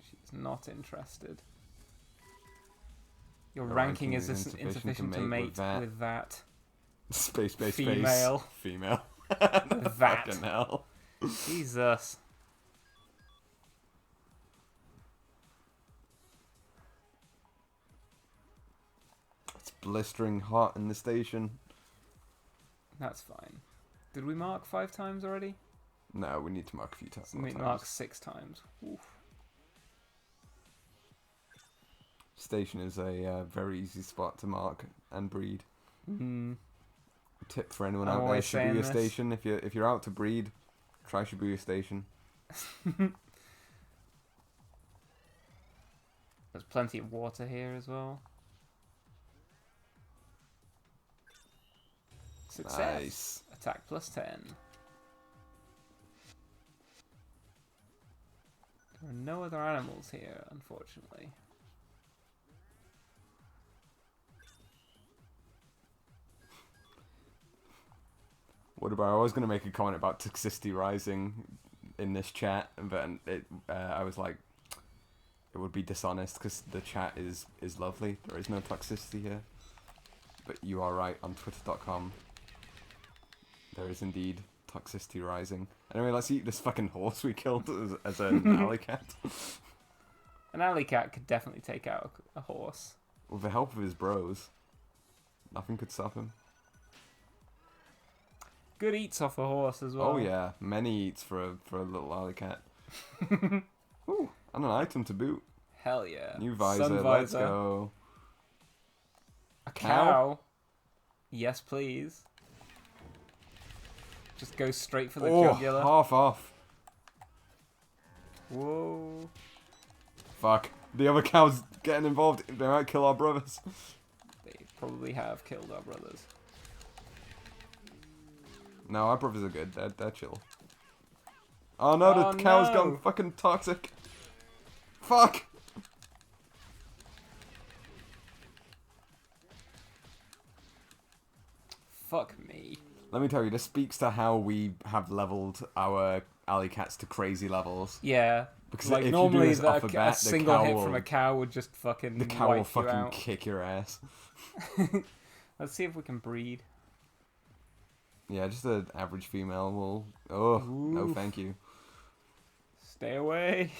she's not interested. Your Your ranking ranking is is insufficient to mate with that. Space. Female. Female. With that. Fucking hell. Jesus. It's blistering hot in the station. That's fine. Did we mark 5 times already? No, we need to mark a few times. We marked 6 times. Oof. Station is a very easy spot to mark and breed. Hmm. Tip for anyone I'm out there: always saying Shibuya this. Station. If you're out to breed, try Shibuya Station. There's plenty of water here as well. Success. Nice. Attack plus 10. There are no other animals here, unfortunately. What about? I was going to make a comment about toxicity rising in this chat, but I was like, it would be dishonest because the chat is lovely. There is no toxicity here. But you are right, on twitter.com. There is indeed toxicity rising. Anyway, let's eat this fucking horse we killed as an alley cat. An alley cat could definitely take out a horse. With the help of his bros. Nothing could stop him. Good eats off a horse as well. Oh yeah, many eats for a little alley cat. Ooh, and an item to boot. Hell yeah. New visor, Sun let's visor. go. A cow? Yes, please. Just go straight for the Oh, jugular. half off. Whoa. Fuck. The other cows getting involved. They might kill our brothers. They probably have killed our brothers. No, our brothers are good. They're chill. Oh no, Oh, the cow's no. gone fucking toxic. Fuck. Fuck me. Let me tell you, this speaks to how we have leveled our alley cats to crazy levels. Yeah. Because Like if you do normally this off a the bat, the single cow hit will, from a cow would just fucking the cow wipe will you fucking out. kick your ass. Let's see if we can breed. Yeah, just an average female will. Oh, no, Oof. thank you. Stay away.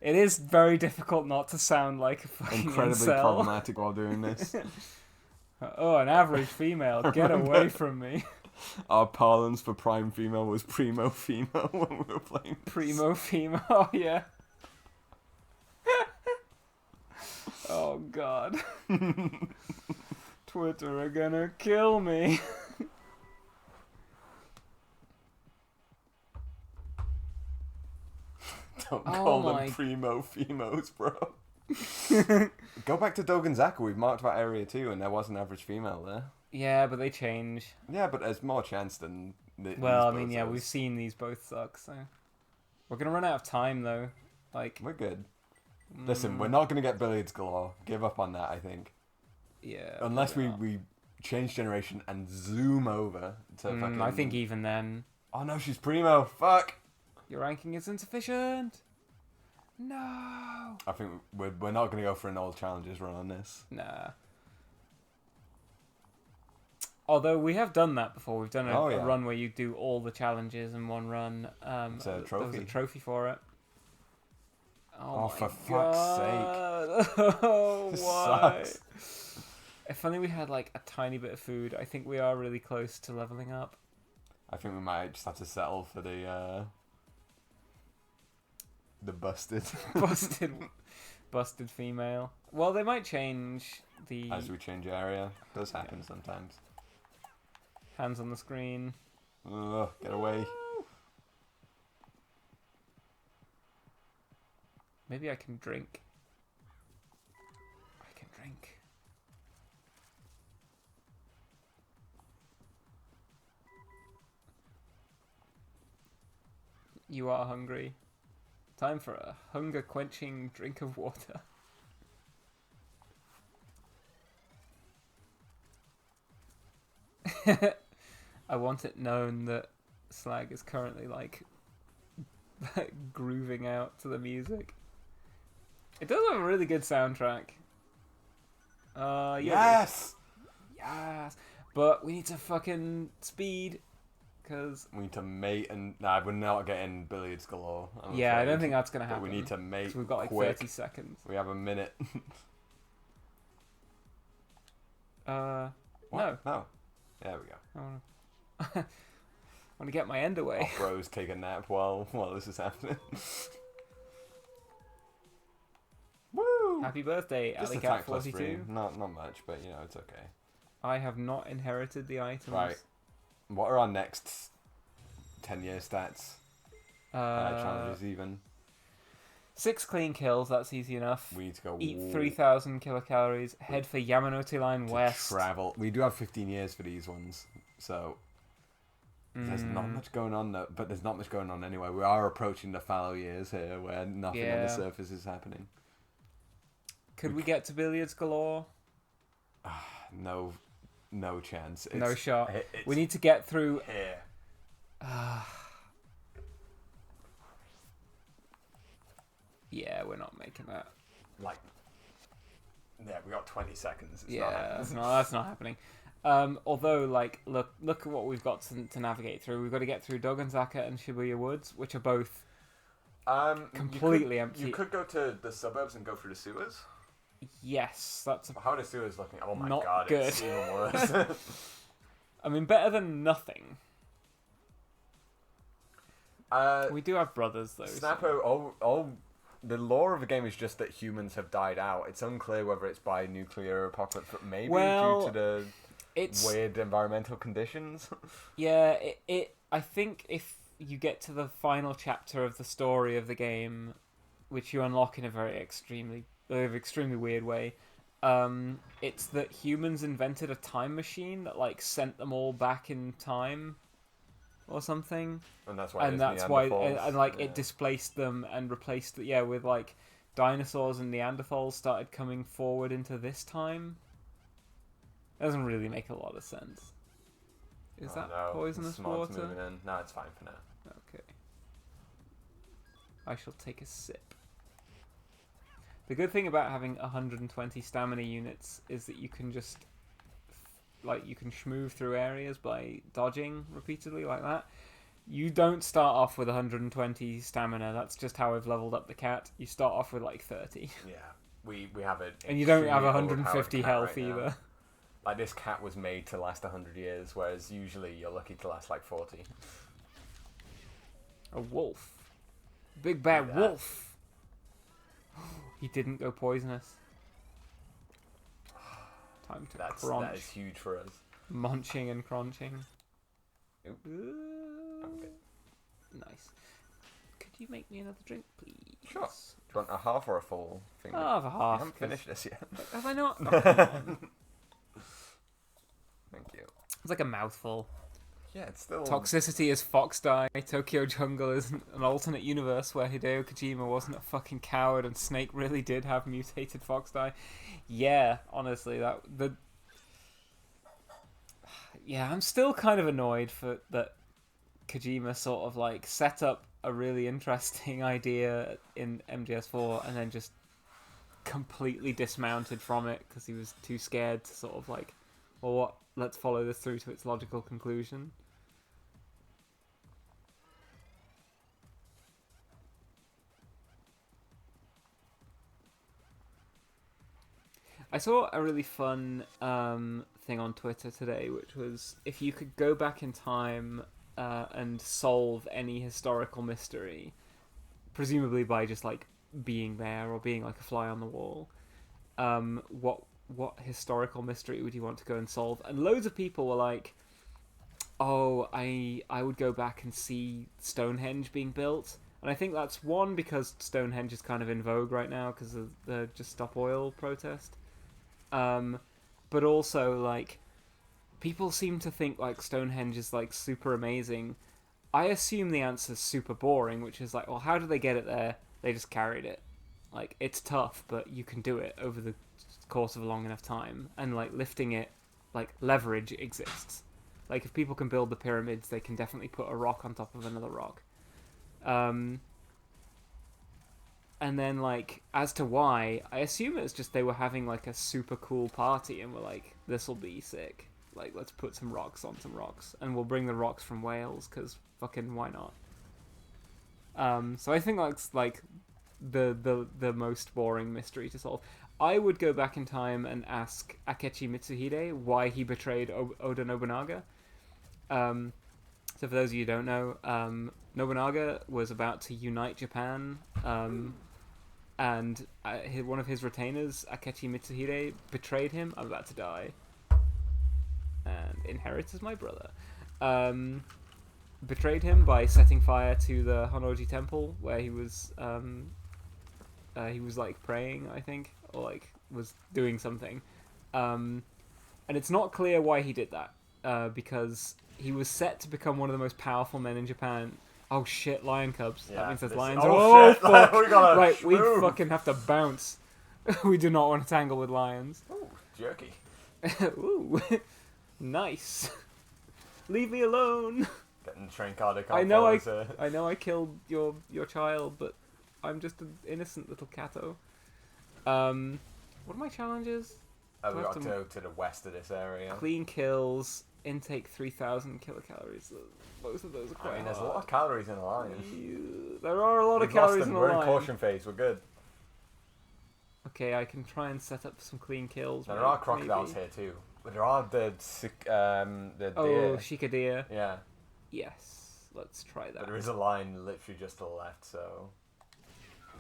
It is very difficult not to sound like a fucking Incredibly incel. problematic while doing this. Oh, an average female. Get away from me. Our parlance for prime female was primo female when we were playing. this. Primo female. Oh, yeah. Oh, God. Twitter are gonna kill me. Don't Oh call my- them primo females, bro. Go back to Dogenzaka. We've marked that area too, and there was an average female there. Yeah, but they change. Yeah, but there's more chance than. Well, I mean, yeah, we've seen these both suck, so we're gonna run out of time though. Like, We're good. Listen, we're not gonna get billiards galore. Give up on that, I think. yeah. Unless probably we not. change generation and zoom over to fucking. I think even then, Oh no, she's primo. Fuck. your ranking is insufficient. No. I think we're not gonna go for an old challenges run on this. Nah. Although we have done that before. We've done Oh, a yeah. run where you do all the challenges in one run. It's a There was a trophy. trophy for it. Oh, my for fuck's God. Oh, This why? sucks. If only we had like a tiny bit of food. I think we are really close to leveling up. I think we might just have to settle for the busted Busted female. Well, they might change the as we change area. Does happen sometimes. hands on the screen. Ugh, get away. Maybe I can drink. I can drink. You are hungry. Time for a hunger quenching drink of water. I want it known that Slag is currently like grooving out to the music. It does have a really good soundtrack. Yeah. Yes. Yes. But we need to fucking speed, because We need to mate and nah, we're not getting billiards galore. I'm yeah, I don't afraid. think that's gonna But happen. we need to mate. 'Cause we've got like quick. 30 seconds. We have a minute. No. What? No. There we go. I want to get my end away. Oh, bros take a nap while this is happening. Woo! Happy birthday, Just Alley attack Cat plus 42. 3. Not much, but you know it's okay. I have not inherited the items. Right. What are our next 10-year stats? Challenges even. 6 clean kills, that's easy enough. We need to go. Eat 3,000 kilocalories. Head for Yamanote Line to West. travel. We do have 15 years for these ones, so there's not much going on. But there's not much going on anyway. We are approaching the fallow years here, where nothing on Yeah. the surface is happening. Could we get to billiards galore? No chance. No shot. it's We need to get through. here. Yeah, we're not making that. Like, yeah, we got 20 seconds. It's not Yeah, happening. that's not happening. Although, like, look at what we've got to navigate through. We've got to get through Dogenzaka and Shibuya Woods, which are both completely empty. You could go to the suburbs and go through the sewers. Yes, that's. How are the sewers looking? Oh my Not god, it's good. even worse. I mean, better than nothing. We do have brothers though. so- Snappo, all the lore of the game is just that humans have died out. It's unclear whether it's by nuclear apocalypse, but maybe Well, due to the It's weird environmental conditions. yeah. I think if you get to the final chapter of the story of the game, which you unlock in a very extremely weird way, it's that humans invented a time machine that like sent them all back in time, or something. And that's why. And there's that's why, Neanderthals. and like Yeah. it displaced them and replaced it. Yeah, with like dinosaurs and Neanderthals started coming forward into this time. Doesn't really make a lot of sense. Is Oh, that no. poisonous Smog's water? moving in. No, it's fine for now. Okay. I shall take a sip. The good thing about having 120 stamina units is that you can just, like, you can schmooze through areas by dodging repeatedly like that. You don't start off with 120 stamina. That's just how I've leveled up the cat. You start off with like 30. Yeah, we have it. And you don't have extremely 150 overpowered cat health right now. either. Like, this cat was made to last 100 years, whereas usually you're lucky to last like 40. A wolf. Big bad Look at that. wolf. He didn't go poisonous. Time to That crunch. is huge for us. Munching and crunching. I'm good. Nice. Could you make me another drink, please? Sure. Do you want a half or a full finger? I'll have a I half. haven't 'cause- finished this yet. Have I not? Oh, come on. Thank It's like a mouthful. Yeah, it's still. Toxicity is Fox Die. Tokyo Jungle is an alternate universe where Hideo Kojima wasn't a fucking coward and Snake really did have mutated Fox Die. Yeah, honestly, yeah, I'm still kind of annoyed for that Kojima sort of like set up a really interesting idea in MGS4 and then just completely dismounted from it because he was too scared to sort of like, well, what? Let's follow this through to its logical conclusion. I saw a really fun thing on Twitter today, which was if you could go back in time and solve any historical mystery, presumably by just like being there or being like a fly on the wall, what historical mystery would you want to go and solve? And loads of people were like, oh, I would go back and see Stonehenge being built. And I think that's one, because Stonehenge is kind of in vogue right now because of the Just Stop Oil protest. But also, like, people seem to think, like, Stonehenge is, like, super amazing. I assume the answer's super boring, which is like, well, how did they get it there? They just carried it. Like, it's tough, but you can do it over the course of a long enough time. And, like, lifting it, like, leverage exists. Like, if people can build the pyramids, they can definitely put a rock on top of another rock. And then, like, as to why, I assume it's just they were having, like, a super cool party and were like, this'll be sick. Like, let's put some rocks on some rocks. And we'll bring the rocks from Wales, because fucking why not? So I think that's, like, the most boring mystery to solve. I would go back in time and ask Akechi Mitsuhide why he betrayed Oda Nobunaga. So for those of you who don't know, Nobunaga was about to unite Japan, and one of his retainers, Akechi Mitsuhide, betrayed him. I'm about to die. And inherits as my brother. Betrayed him by setting fire to the Honnoji temple, where he was like praying, I think, or like was doing something. And it's not clear why he did that, because he was set to become one of the most powerful men in Japan. Oh shit, lion cubs. Yeah, That means there's this- lions. oh, shit, fuck. we gotta Right, we move. fucking have to bounce. We do not want to tangle with lions. Ooh, jerky. Ooh, nice. Leave me alone. Getting train card. I know I killed your child, but I'm just an innocent little catto. What are my challenges? We Do I have got to- to go to the west of this area. Clean kills, intake 3,000 kilocalories. Both of those are quite I mean, there's a hard. lot of calories in a lion. There are a lot of We've lost calories them. in a We're in lion. caution phase. We're good. Okay, I can try and set up some clean kills. There are crocodiles maybe. here too. But there are the deer. Oh, Shika deer. Yeah, Yes, let's try that. but there is a lion literally just to the left. So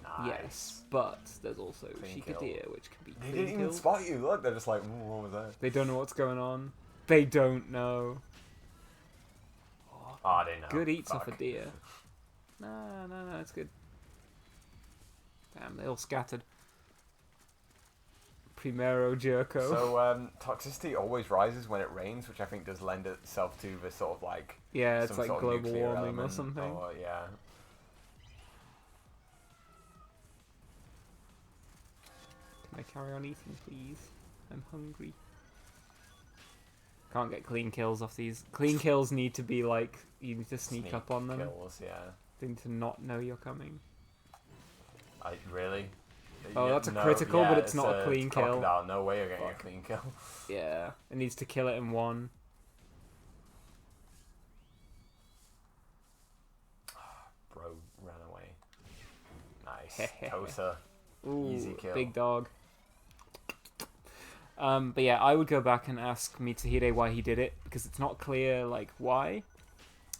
nice. Yes, but there's also Clean Shika kill. deer, which can be They clean didn't even killed. spot you. Look, they're just like, "Ooh, what was that?" They don't know what's going on. They don't know. Oh, they know. Good eats off a Fuck. deer. No, it's good. Damn, they all scattered. Primero Jerko. So toxicity always rises when it rains, which I think does lend itself to the sort of like yeah, it's some like sort of global nuclear warming or element, something. Or, yeah. Can I carry on eating, please? I'm hungry. Can't get clean kills off these. Clean kills need to be like, you need to sneak up on them. Kills, yeah. They need to not know you're coming. Really? Oh, Yeah, that's a no, critical, yeah, but it's not a clean kill. crocodile. No way you're getting Fuck. a clean kill. Yeah, it needs to kill it in one. Bro ran away. Nice. Tosa. Ooh, Easy kill. big dog. But yeah, I would go back and ask Mitsuhide why he did it, because it's not clear, like, why.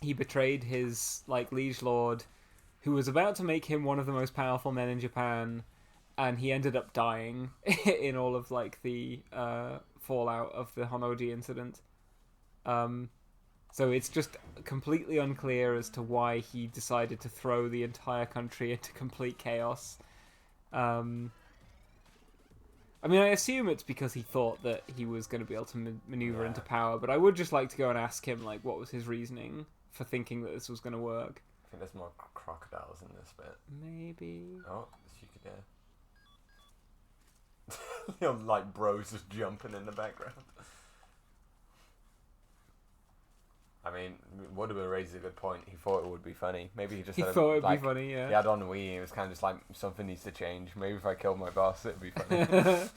He betrayed his, like, liege lord, who was about to make him one of the most powerful men in Japan, and he ended up dying in all of, like, the fallout of the Honnoji incident. So it's just completely unclear as to why he decided to throw the entire country into complete chaos. I mean, I assume it's because he thought that he was going to be able to maneuver Yeah. into power, but I would just like to go and ask him, like, what was his reasoning for thinking that this was going to work? I think there's more crocodiles in this bit. Maybe. Oh, you could you know, like bros just jumping in the background. I mean, Woodward raises a good point. He thought it would be funny. Maybe he just He had thought it'd like, be funny, yeah. He had on Wii. It was kind of just like something needs to change. Maybe if I killed my boss, it'd be funny.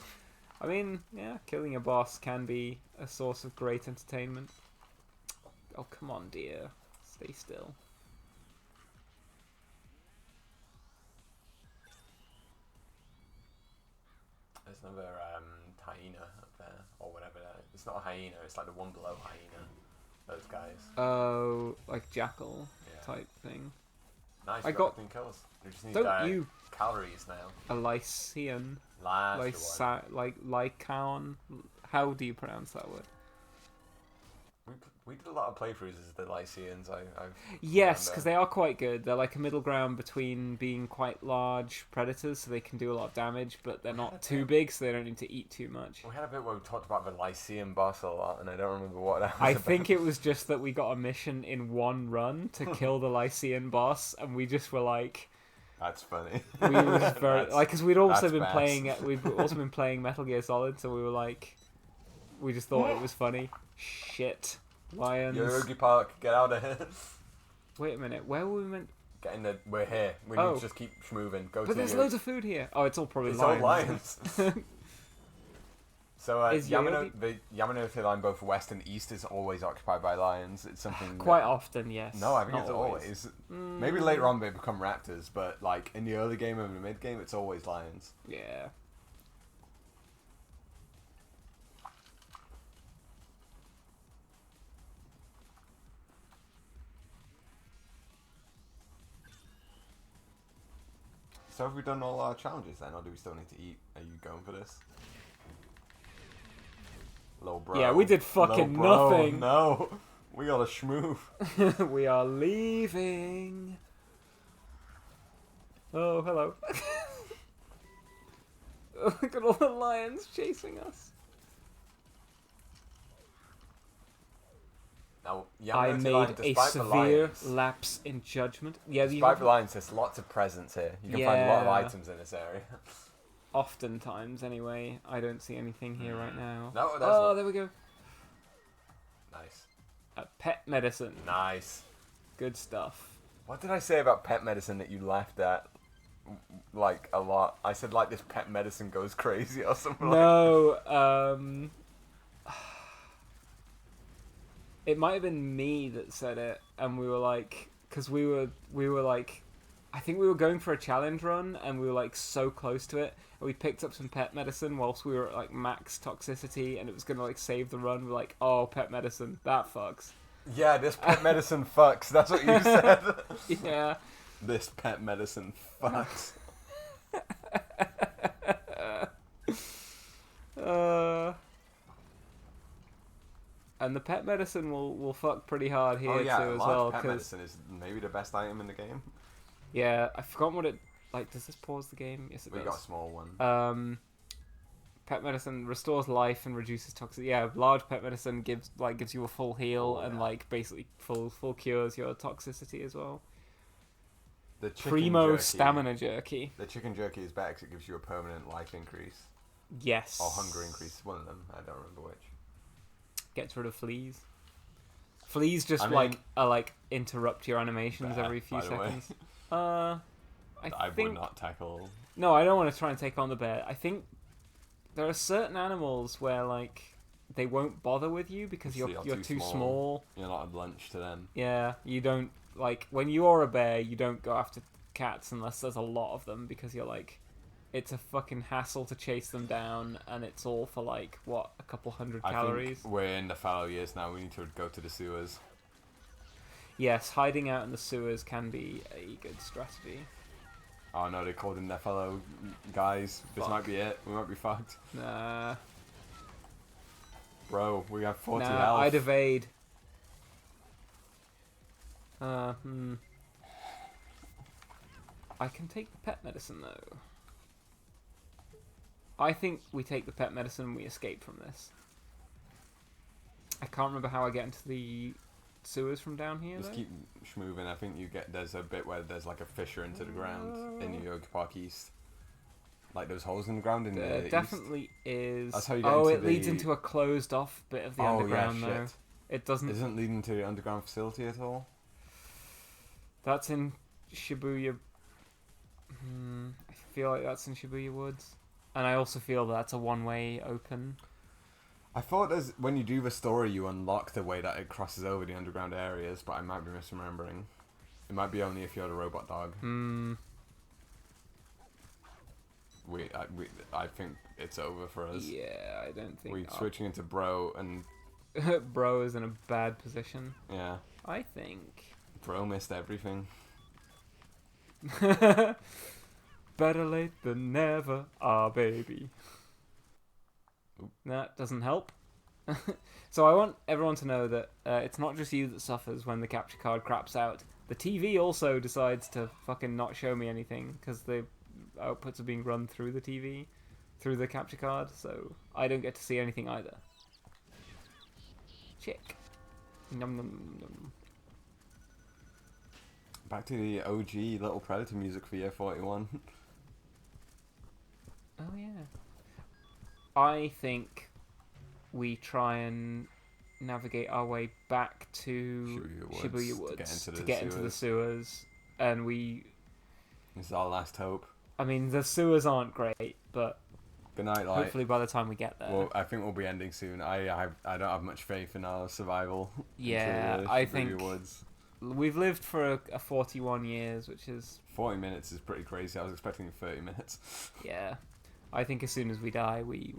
I mean, yeah, killing a boss can be a source of great entertainment. Oh, come on, dear. Stay still. There's another hyena up there, or whatever. It's not a hyena. It's like the one below hyena. Those guys. Oh, like jackal Yeah. type thing. Nice. I I got- got 15 kills. We just need Don't you calories now. a Lycian, Last one. Lycaon? How do you pronounce that word? We did a lot of playthroughs as the Lycians. I Yes, remember. because they are quite good. They're like a middle ground between being quite large predators, so they can do a lot of damage, but they're not too big, so they don't need to eat too much. We had a bit where we talked about the Lycian boss a lot, and I don't remember what that was I about. think it was just that we got a mission in one run to kill the Lycian boss, and we just were like, That's funny. we were just very That's- like, because we'd also that's been best. playing, we've also been playing Metal Gear Solid, so we were like, we just thought it was funny. Shit, lions. Yogi Park, get out of here. Wait a minute, where were we meant? Get in the. We're here. We Oh. need to just keep moving. Go But to there's your- loads of food here. Oh, it's all probably It's lions. all lions. So Is the Yamanote line, both west and east, is always occupied by lions. It's something Quite that- often, yes. No, I think Not it's always. Maybe later on they become raptors, but like in the early game and the mid game, it's always lions. Yeah. So have we done all our challenges then, or do we still need to eat? Are you going for this? Low bro. Yeah, we did fucking Low bro, nothing. No, we got a schmoof. We are leaving. Oh, hello. Look at all the lions chasing us. Now, I Yamanote made line, a despite the severe lions, lapse in judgment. Yeah, despite the lions, there's lots of presents here. You can find a lot of Yeah. items in this area. oftentimes anyway. I don't see anything here right now. No, that's Oh, not- there we go. Nice. Pet medicine. Nice. Good stuff. What did I say about pet medicine that you laughed at? Like a lot. I said like this pet medicine goes crazy or something. No, it might have been me that said it, and we were like, because we were like, I think we were going for a challenge run, and we were like so close to it, and we picked up some pet medicine whilst we were at like max toxicity, and it was gonna like save the run. We're like, oh, pet medicine, that fucks. Yeah, this pet medicine fucks. That's what you said. Yeah. This pet medicine fucks. And the pet medicine will fuck pretty hard here Oh yeah, too as large well, pet 'cause medicine is maybe the best item in the game. yeah, I forgot what it like. Does this pause the game? Yes, it We does. got a small one. Pet medicine restores life and reduces toxic. Yeah, large pet medicine gives you a full heal Oh, and yeah. like basically full cures your toxicity as well. The chicken Primo jerky. stamina jerky. The chicken jerky is better because it gives you a permanent life increase Yes. or hunger increase. One of them. I don't remember which. Gets rid of fleas. Fleas just I mean- interrupt your animations Bear, every few by the way. seconds. I think would not tackle. no, I don't want to try and take on the bear. I think there are certain animals where like they won't bother with you because So you're you're too too small. You're not a lunch to them. Yeah, you don't like when you're a bear. You don't go after cats unless there's a lot of them because you're like, it's a fucking hassle to chase them down, and it's all for like what, a couple hundred I calories. think we're in the fallow years now. We need to go to the sewers. Yes, hiding out in the sewers can be a good strategy. Oh no, they called in their fellow guys. This Fuck. might be it. We might be fucked. Nah, Bro, we have 40 nah, health. I'd evade. I can take the pet medicine though. I think we take the pet medicine and we escape from this. I can't remember how I get into the sewers from down here, Just though. keep moving. I think there's a bit where there's like a fissure into the ground in New York Park East. Like those holes in the ground in There the east. definitely is. That's how you get oh, into it leads the- into a closed off bit of the Oh, underground, yeah, though. shit. It doesn't. Isn't leading to the underground facility at all? That's in Shibuya. I feel like that's in Shibuya Woods. And I also feel that's a one-way open. I thought when you do the story, you unlock the way that it crosses over the underground areas, but I might be misremembering. It might be only if you're the robot dog. I think it's over for us. Yeah, I don't think... We're switching into Bro, and Bro is in a bad position. yeah, I think... Bro missed everything. Better late than never, baby. Oop. That doesn't help. So I want everyone to know that it's not just you that suffers when the capture card craps out. The TV also decides to fucking not show me anything because the outputs are being run through the TV, through the capture card, so I don't get to see anything either. Chick. Num num num. Back to the OG Little Predator music for year 41. Oh yeah. I think we try and navigate our way back to Shibuya Woods to get into the sewers, and we... This is our last hope. I mean, the sewers aren't great, but Good night, Light. hopefully by the time we get there... Well, I think we'll be ending soon. I don't have much faith in our survival. Yeah, into the I Shibuya think Woods. we've lived for a 41 years, which is... 40 minutes is pretty crazy. I was expecting 30 minutes. Yeah. I think as soon as we die, we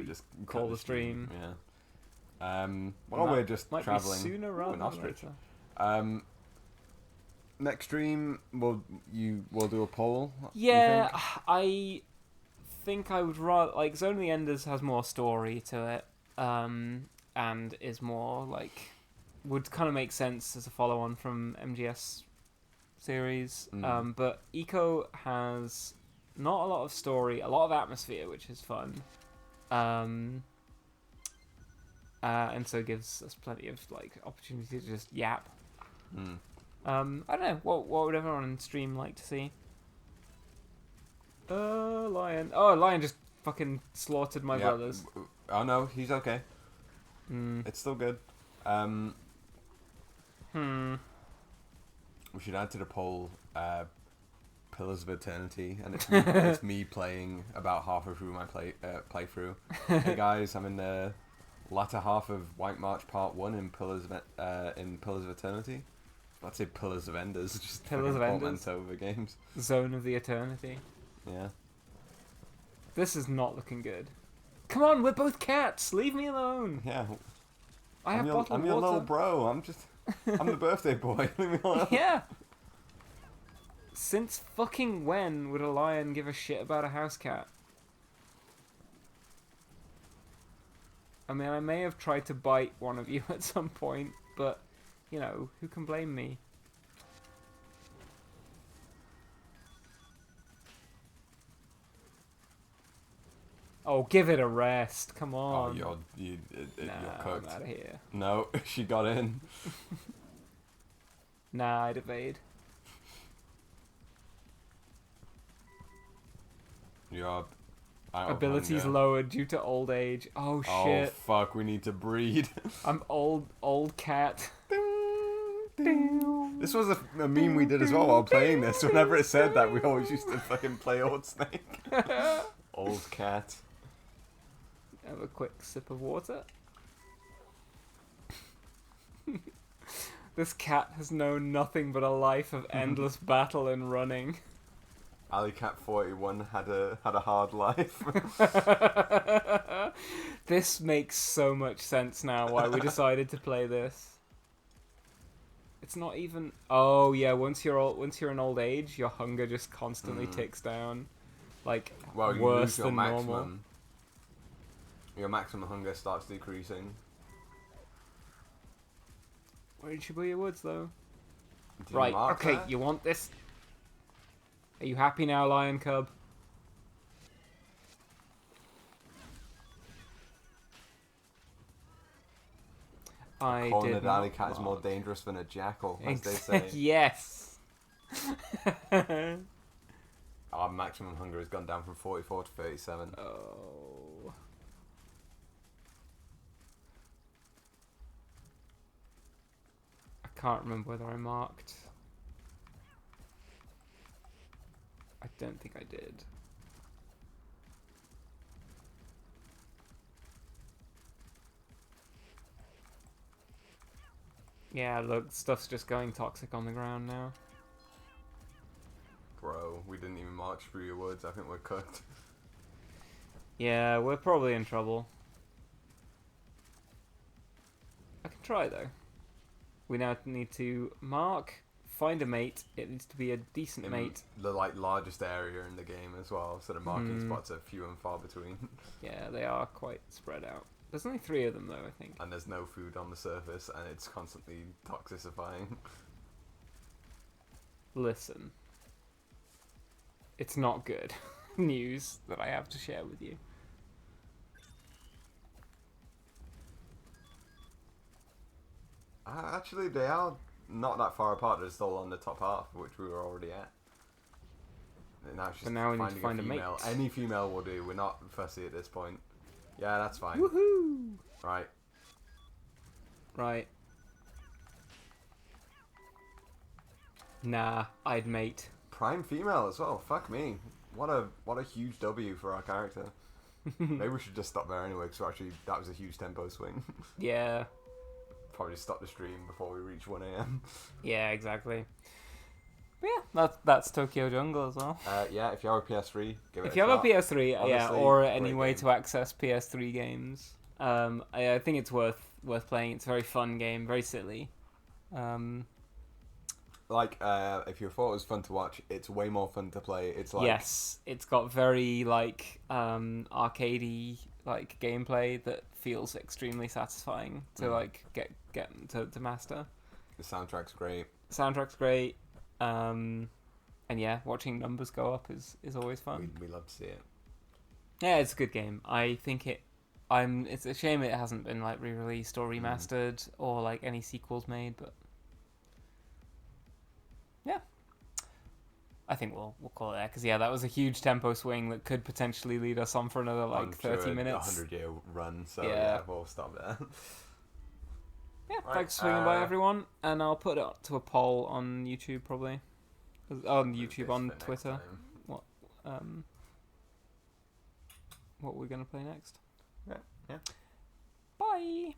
just call cut the stream. Yeah. While That we're just might traveling. be sooner Ooh, rather an than ostrich. later. Next stream, we'll do a poll. you Yeah, think? I think I would rather... Like, Zone of the Enders has more story to it, and is more, like... Would kind of make sense as a follow-on from MGS series. But Eco has not a lot of story, a lot of atmosphere, which is fun. And so gives us plenty of, like, opportunity to just yap. I don't know. What would everyone on stream like to see? Lion. Oh, Lion just fucking slaughtered my Yeah. brothers. Oh no, he's okay. It's still good. We should add to the poll Pillars of Eternity, and it's me playing about halfway through my playthrough. Hey guys, I'm in the latter half of White March Part 1 in Pillars of Eternity. I'd say Pillars of Enders, just Pillars of fucking Enders. portmanteau of the games. Zone of the Eternity. Yeah. This is not looking good. Come on, we're both cats. Leave me alone. Yeah. I have bottled I'm your water. little bro. I'm the birthday boy. Leave me alone. Yeah. Since fucking when would a lion give a shit about a house cat? I mean, I may have tried to bite one of you at some point, but, you know, who can blame me? Oh, give it a rest. Come Oh, on. you're Nah, cooked. I'm out of here. No, she got in. Nah, I'd evade. You're out of Abilities hunger. lowered due to old age. Oh Oh shit. fuck, we need to breed. I'm old cat. This was a meme we did as well while playing this. Whenever it said that, we always used to fucking play Old Snake. Old cat. Have a quick sip of water. This cat has known nothing but a life of endless battle and running. Alley Cat 41 had a hard life. This makes so much sense now why we decided to play this. It's not even... Oh yeah, once you're in old age, your hunger just constantly ticks down. Like, Well, you worse lose your than maximum. normal. Your maximum hunger starts decreasing. We're in Shibuya Woods though. Do you Right, mark okay, that? you want this? Are you happy now, Lion Cub? I cornered did alley not cat is more mark. dangerous than a jackal, as they say. Yes. Our maximum hunger has gone down from 44 to 37. Oh. I can't remember whether I marked. I don't think I did. Yeah, look, stuff's just going toxic on the ground now. Bro, we didn't even march through your woods. I think we're cooked. Yeah, we're probably in trouble. I can try though. We now need to mark, find a mate. It needs to be a decent In mate. the largest area in the game as well, so the marking spots are few and far between. Yeah, they are quite spread out. There's only 3 of them though, I think. And there's no food on the surface, and it's constantly toxicifying. Listen. It's not good news that I have to share with you. Actually, they are not that far apart. They're still on the top half, which we were already at. And now it's just But now we need to finding find a female. mate. Any female will do. We're not fussy at this point. Yeah, that's fine. Woohoo! Right. Right. Nah, I'd mate. Prime female as well. Fuck me. What a huge W for our character. Maybe we should just stop there anyway, because actually that was a huge tempo swing. Yeah. Probably stop the stream before we reach 1 a.m. Yeah, exactly. But yeah, that's Tokyo Jungle as well. Yeah, if you have a PS3, give it If a you have shot. a PS3, yeah, Honestly, or great any way game. to access PS3 games, I think it's worth playing. It's a very fun game, very silly. Like, if you thought it was fun to watch, it's way more fun to play. It's like Yes, it's got very like arcadey like gameplay that feels extremely satisfying to like get to master. the soundtrack's great. Soundtrack's great, and yeah, watching numbers go up is always fun. We love to see it. Yeah, it's a good game. I think it's a shame it hasn't been like re-released or remastered or like any sequels made, but yeah, I think we'll call it there because yeah, that was a huge tempo swing that could potentially lead us on for another like 30 minutes. 100-year run. So Yeah. yeah, we'll stop there. Yeah, Right, thanks for swinging by everyone, and I'll put it up to a poll on YouTube probably, on YouTube, on Twitter. What we're gonna play next. Yeah. Bye.